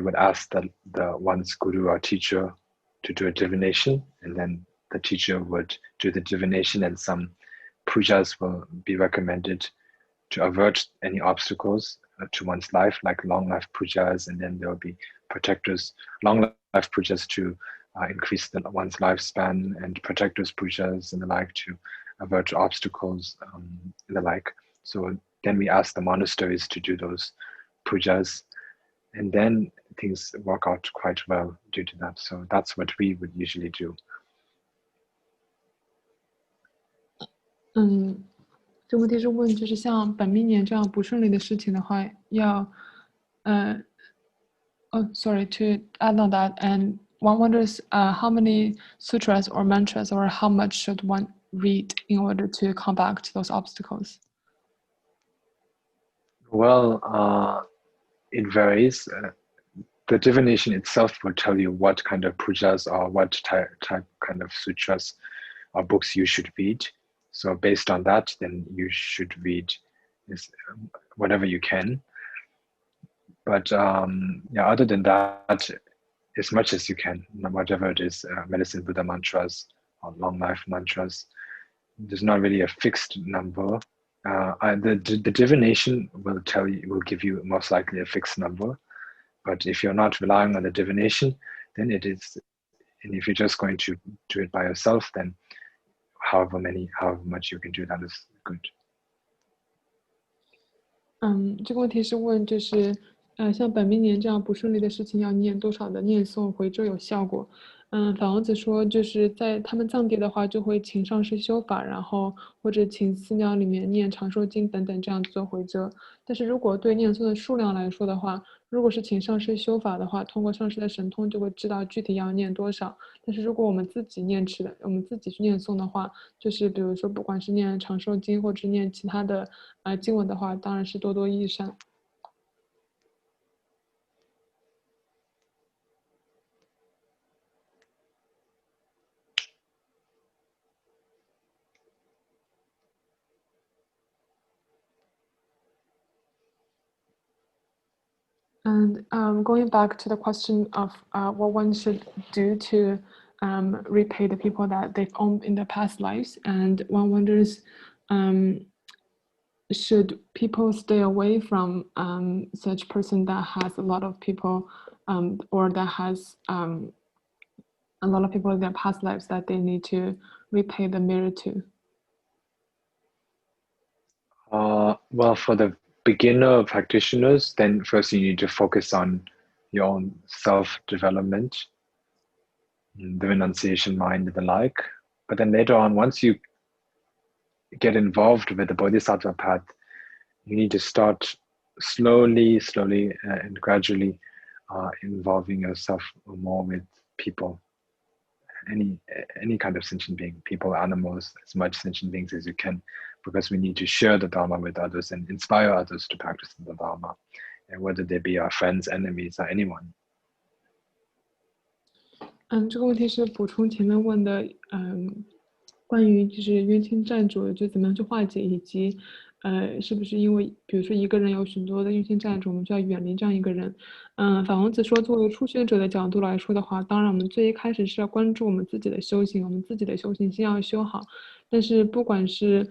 would ask the one's guru or teacher to do a divination, and then the teacher would do the divination, and some pujas will be recommended to avert any obstacles to one's life, like long life pujas, and then there will be long life pujas to increase one's lifespan, and protectors pujas and the like to avert obstacles and the like. So then we ask the monasteries to do those pujas, and then things work out quite well due to that. So that's what we would usually do. 这个问题是问，就是像本命年这样不顺利的事情的话，要to add on that, and one wonders how many sutras or mantras or how much should one read in order to combat those obstacles? Well, it varies. The divination itself will tell you what kind of pujas or what type kind of sutras or books you should read. So based on that, then you should read whatever you can. But other than that, as much as you can, whatever it is, medicine Buddha mantras or long life mantras, there's not really a fixed number. The divination will give you most likely a fixed number. But if you're not relying on the divination, then it is, and if you're just going to do it by yourself, then however much you can do, that is good. 这个问题是问，就是像本命年这样不顺利的事情，要念多少的念诵回咒有效果？法王子说，就是在他们藏地的话，就会请上师修法，然后或者请寺庙里面念长寿经等等这样做回遮。但是如果对念诵的数量来说的话，如果是请上师修法的话，通过上师的神通就会知道具体要念多少。但是如果我们自己我们自己去念诵的话，就是比如说不管是念长寿经或者是念其他的经文的话，当然是多多益善。And going back to the question of what one should do to repay the people that they've owned in their past lives, and one wonders, should people stay away from such person that has a lot of people or that has a lot of people in their past lives that they need to repay the mirror to? Well, for the beginner practitioners, then first you need to focus on your own self-development, the renunciation mind and the like. But then later on, once you get involved with the Bodhisattva path, you need to start slowly and gradually involving yourself more with people, any kind of sentient being, people, animals, as much sentient beings as you can, because we need to share the Dharma with others and inspire others to practice the Dharma, and whether they be our friends, enemies, or anyone. 这个问题是补充前面问的，关于就是冤亲债主就怎么样去化解，以及是不是因为比如说一个人有许多的冤亲债主，我们就要远离这样一个人。法王子说，作为初学者的角度来说的话，当然我们最一开始是要关注我们自己的修行，我们自己的修行先要修好。但是不管是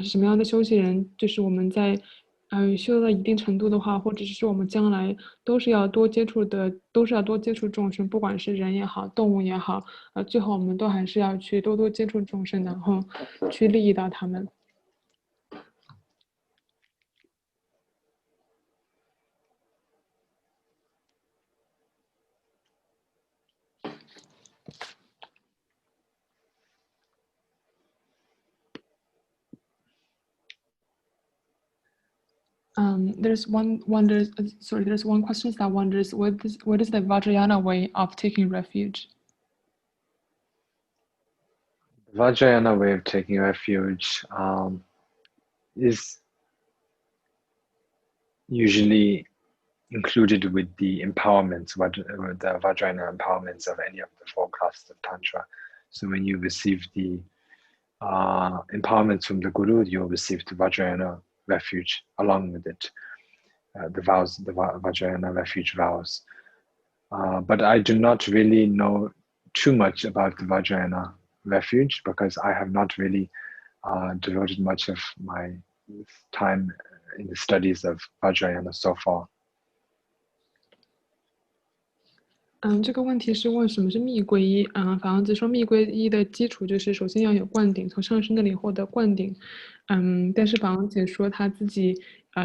什么样的修行人，就是我们在修到一定程度的话，或者是说我们将来都是要多接触众生，不管是人也好，动物也好，最后我们都还是要去多多接触众生，然后去利益到他们。There's one question that wonders what is the Vajrayana way of taking refuge? The Vajrayana way of taking refuge is usually included with the empowerments, the Vajrayana empowerments of any of the 4 classes of Tantra. So when you receive the empowerments from the Guru, you'll receive the Vajrayana refuge along with it, the vows, the Vajrayana refuge vows. But I do not really know too much about the Vajrayana refuge because I have not really devoted much of my time in the studies of Vajrayana so far. 这个问题是问什么是密皈依？法王子说密皈依的基础就是首先要有灌顶，从上师那里获得灌顶。但是法王子说他自己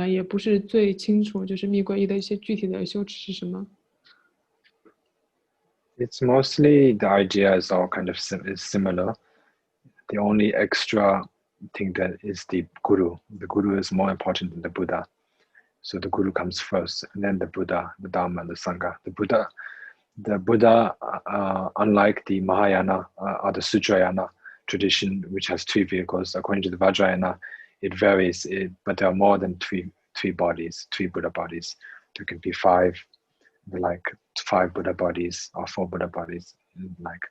也不是最清楚，就是密皈依的一些具体的修持是什么。It's mostly the idea is all kind of similar. The only extra thing that is the Guru. The Guru is more important than the Buddha. So the Guru comes first, and then the Buddha, the Dharma, and the Sangha. The Buddha, unlike the Mahayana or the Sutrayana tradition, which has 3 vehicles, according to the Vajrayana, it varies, but there are more than three bodies, 3 Buddha bodies. There can be 5, like 5 Buddha bodies or 4 Buddha bodies, like.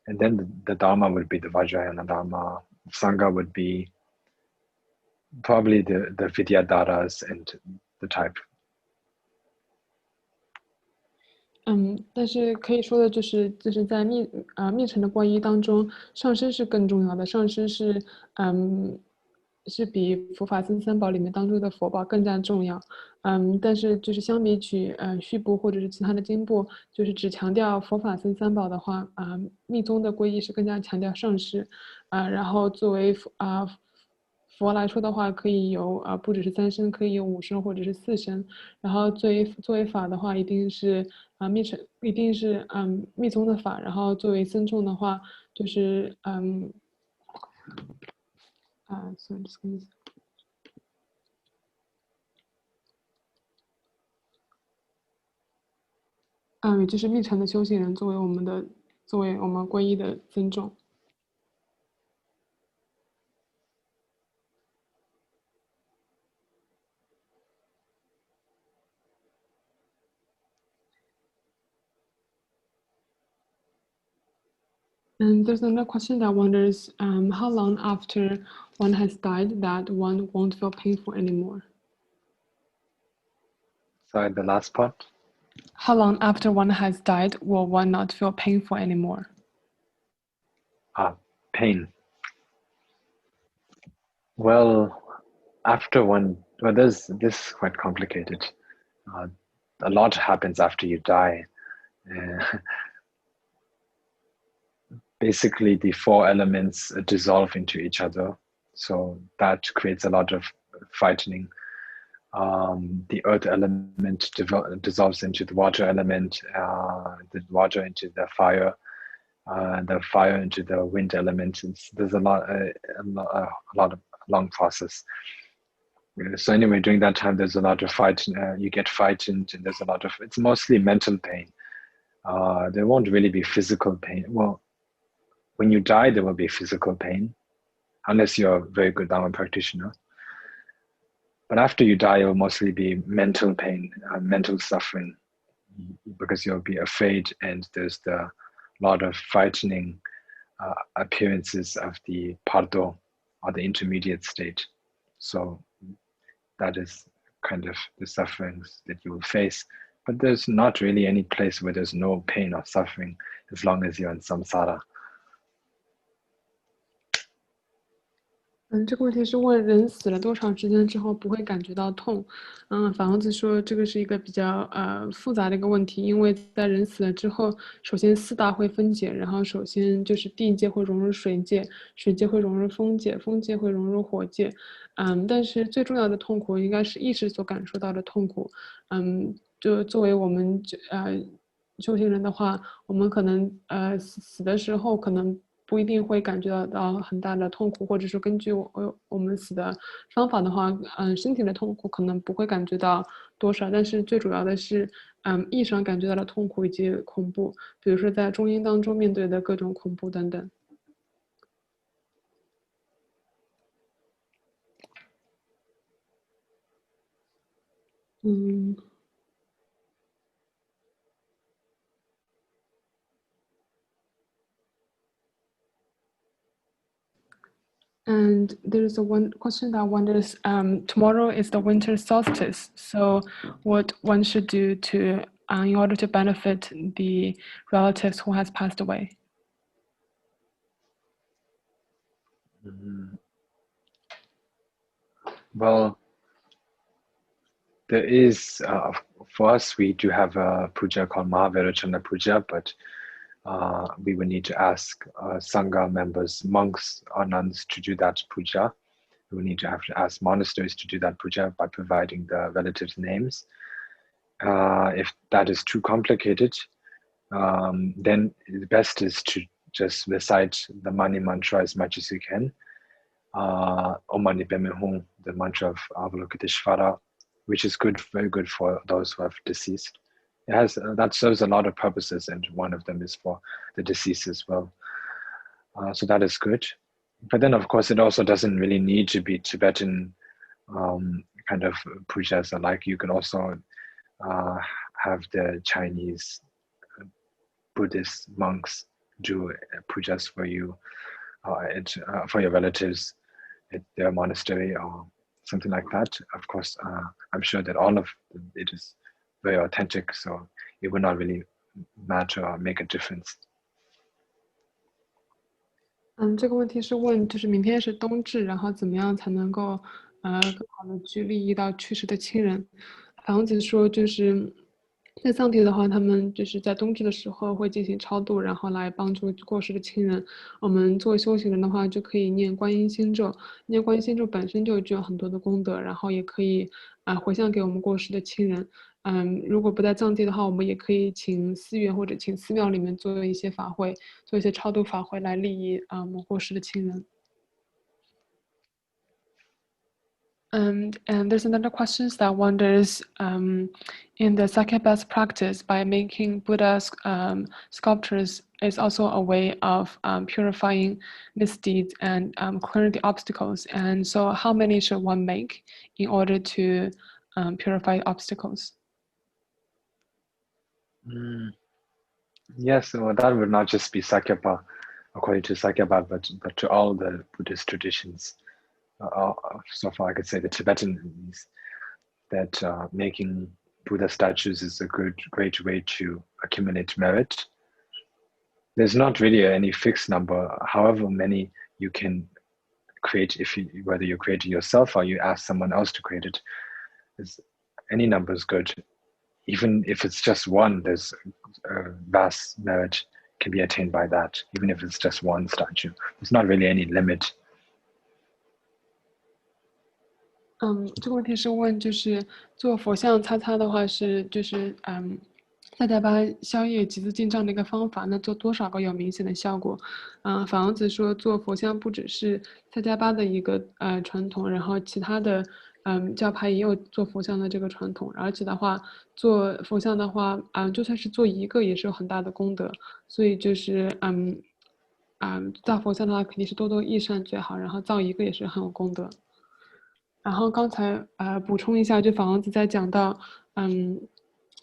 And then the Dharma would be the Vajrayana Dharma. Sangha would be probably the Vidyadharas and the type. 但是可以说的就是，在密乘的皈依当中，上师是更重要的。上师是比佛法僧三宝里面当中的佛宝更加重要。但是就是相比起续部或者是其他的经部，就是只强调佛法僧三宝的话，密宗的皈依是更加强调上师。然后作为佛来说的话，可以有不只是3身，可以有5身或者是4身。然后作为法的话，一定是一定是密宗的法。然后作为僧众的话，就是sorry, just give me a second. 就是密乘的修行人作为我们皈依的僧众。And there's another question that wonders how long after one has died that one won't feel painful anymore. Sorry, the last part? How long after one has died will one not feel painful anymore? Pain. Well, this is quite complicated. A lot happens after you die. Basically, the 4 elements dissolve into each other. So that creates a lot of frightening. The earth element dissolves into the water element, the water into the fire into the wind element. There's a long process. So anyway, during that time, there's a lot of fight. You get frightened, and it's mostly mental pain. There won't really be physical pain. Well, when you die, there will be physical pain, unless you're a very good Dharma practitioner. But after you die, it will mostly be mental pain, mental suffering, because you'll be afraid, and there's the lot of frightening appearances of the pardo, or the intermediate state. So that is kind of the sufferings that you will face. But there's not really any place where there's no pain or suffering as long as you're in samsara. 这个问题是问人死了多长时间之后不会感觉到痛。法王子说这个是一个比较复杂的一个问题，因为在人死了之后，首先四大会分解，然后首先就是地界会融入水界，水界会融入风界，风界会融入火界。但是最重要的痛苦应该是意识所感受到的痛苦。就作为我们修行人的话，我们可能死的时候可能不一定会感觉到很大的痛苦，或者说根据我们死的方法的话，身体的痛苦可能不会感觉到多少，但是最主要的是，意识上感觉到的痛苦以及恐怖，比如说在中阴当中面对的各种恐怖等等。And there is one question that wonders, tomorrow is the winter solstice, so what one should do to, in order to benefit the relatives who has passed away? Well, there is, for us, we do have a puja called Mahavirachana Puja, but we would need to ask Sangha members, monks or nuns to do that puja. We would need to have to ask monasteries to do that puja by providing the relatives' names. If that is too complicated, then the best is to just recite the Mani mantra as much as you can. Om Mani Padme Hum, the mantra of Avalokiteshvara, which is good, very good for those who have deceased. It has that serves a lot of purposes, and one of them is for the deceased as well. So that is good. But then, of course, it also doesn't really need to be Tibetan kind of pujas alike. You can also have the Chinese Buddhist monks do pujas for you, for your relatives at their monastery or something like that. Of course, I'm sure that all of it is very authentic, so it would not really matter or make a difference. 这个问题是问，就是明天是冬至，然后怎么样才能够更好的去利益到去世的亲人？法王子说，就是在藏地的话，他们就是在冬至的时候会进行超度，然后来帮助过世的亲人。我们作为修行人的话，就可以念观音心咒，念观音心咒本身就具有很多的功德，然后也可以回向给我们过世的亲人。如果不在藏地的话，我们也可以请寺院或者请寺庙里面做一些法会，做一些超度法会来利益我们过世的亲人。And there's another question that wonders, in the Sakyabha's practice, by making Buddha's sculptures is also a way of purifying misdeeds and clearing the obstacles. And so how many should one make in order to purify obstacles? Yes, well, that would not just be Sakyapa, according to Sakyapa, but to all the Buddhist traditions. So far, I could say the Tibetan, that making Buddha statues is a great way to accumulate merit. There's not really any fixed number, however many you can create, whether you create it yourself or you ask someone else to create it. Any number is good. Even if it's just one, there's a vast merit can be attained by that, even if it's just one statue. There's not really any limit. 这个问题是问，就是做佛像擦擦的话是萨迦巴消业集资进账的一个方法，那做多少个有明显的效果？法王子说做佛像不只是萨迦巴的一个传统，然后其他的教派也有做佛像的这个传统，而且的话做佛像的话，就算是做一个也是有很大的功德，所以就是造佛像的话肯定是多多益善最好，然后造一个也是很有功德。然后刚才补充一下，就法王子在讲到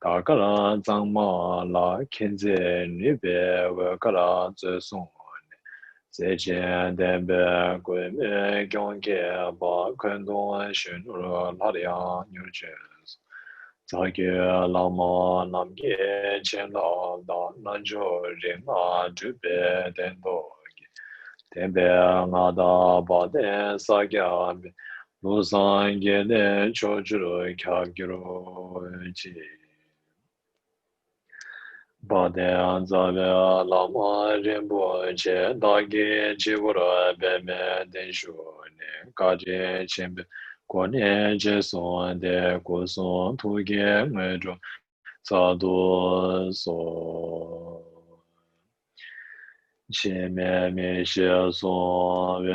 达格拉藏玛拉肯在女别为格拉最松。在前代表国民경계把更多选入拉亮牛角，早给老毛南给前老到南州人啊这边等到，代表我到巴登撒家路上给的车子开给了去。巴登早边老毛人不去，大给去不了北面等说呢，搞点前边过年结算的过送土给我中早多说。前面没写送月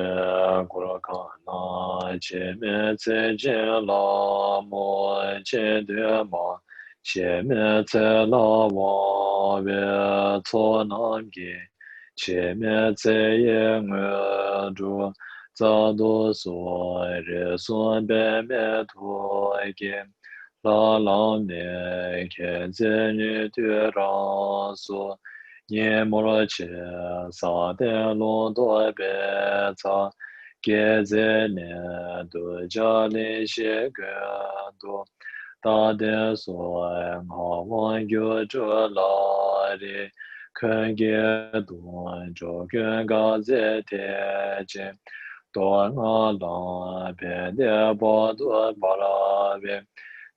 过了看那，前面再见了莫见的嘛。前面在老王月错难给，前面在也我住早多说日算白面拖给，老老年看见你对上说。年末了去，撒的路多白草，给在年度家里些个多，大的说我望有着老的，看给多着更高在天前，多我老边的包多巴拉边，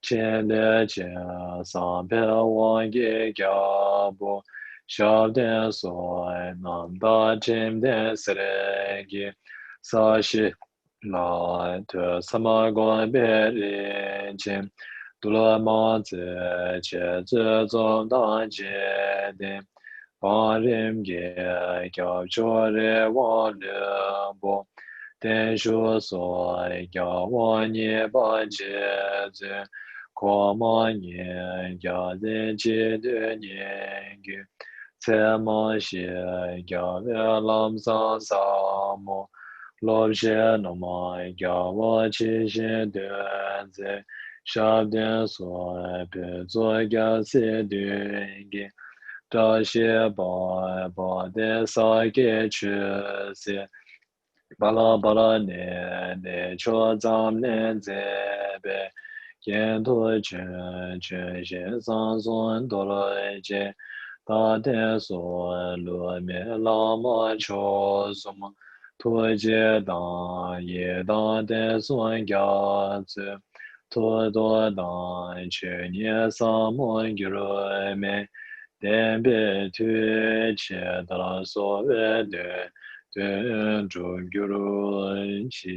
前的前上边望给脚步。小点说南大金的是那个啥西那的什么关别人情，读了马子茄子中当街的，把人给叫着的忘了不，但说叫我你把茄子。过马年叫人记得年个。在马些叫月朗上沙漠，老些那么叫我去些段子，小点说别做个些段个，这些把的少给去些，巴拉巴拉呢说咱们这边，沿途全线上算多了一件。大天说路面老马桥什么拖街当也当的算鸭子，拖多当去年上门给了没，但别推切的所谓的对主给了起。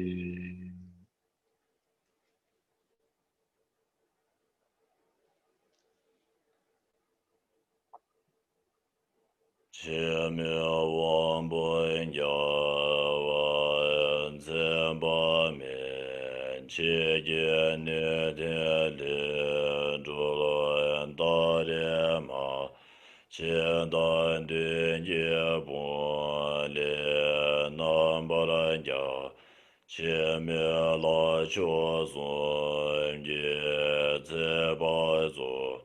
前面王不要完全把面切给你的领主了大的嘛，前段的也不连南巴拉家，前面老乔孙也在把做。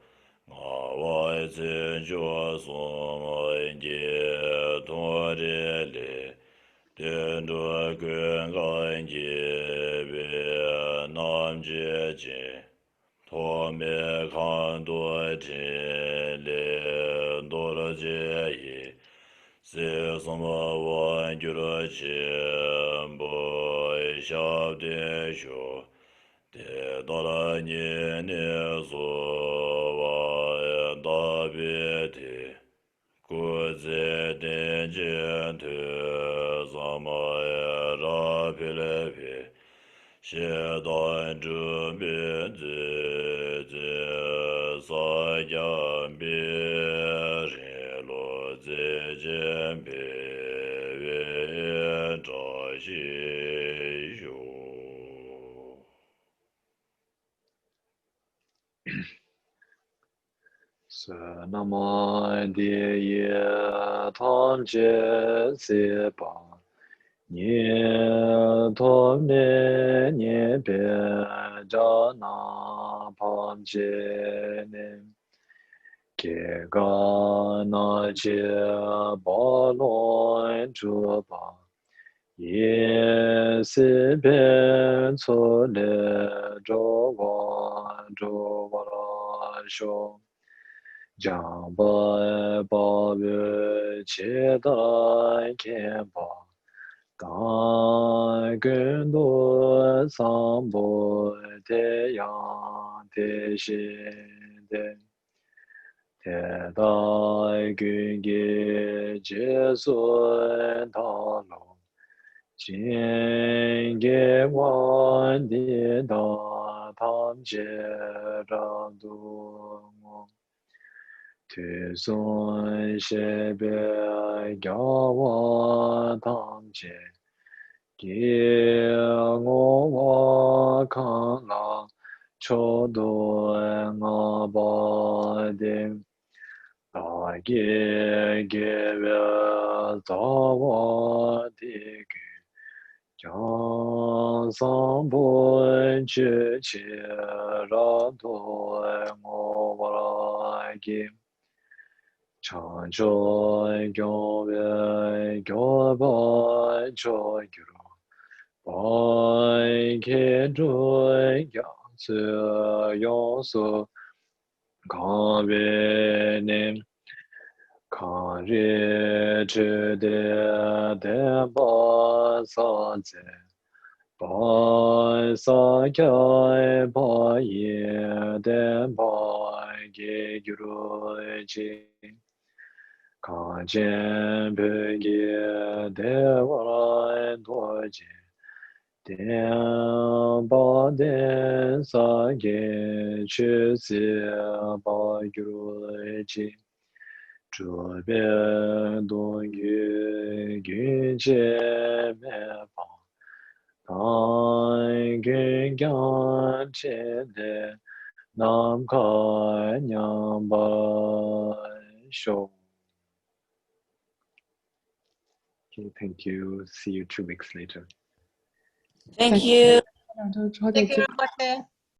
我自就送我的多的嘞，等着更干净别难解决，托没看多天嘞多了解也，是什么玩具了钱不晓得说。得到了年年所望大别的，国在天前头什么呀让皮来皮，现当这边这三江边人落在前边远照西游。是那么的也堂结些吧，你托你别着那旁结呢， ke ga na che ba lo chu ba ye se pe so le zhou wa la shou jiang ba ba be che da ke ba da gen do sang bo de yang de xin de te da gen ge je sun da lo jin ge wan de da tam je zhang du mo tu sun she be ga wa tam je ge ngo wa kan la cho do nga ba de da ge we za wa de ge jiang sang bo zhi qi ra do ngo wa la ge chang zhou yong wei gyao ba zhou yu bai ke zhui yang zi yong su gang wei nim kang ri zhi de ba sa zi ba sa kia ba ye de ba ge yu ru ji kang jian pe ge de wa lai duo ji dian ba dian sa ge qi zi ba yu ru ji zhe bian dong yu gun jie me ba dan gun yang qian de nam ka nyang ba shou. Okay, thank you. See you 2 weeks later. Thank you. 2周之后再 Thank you, 见。 Rinpoche.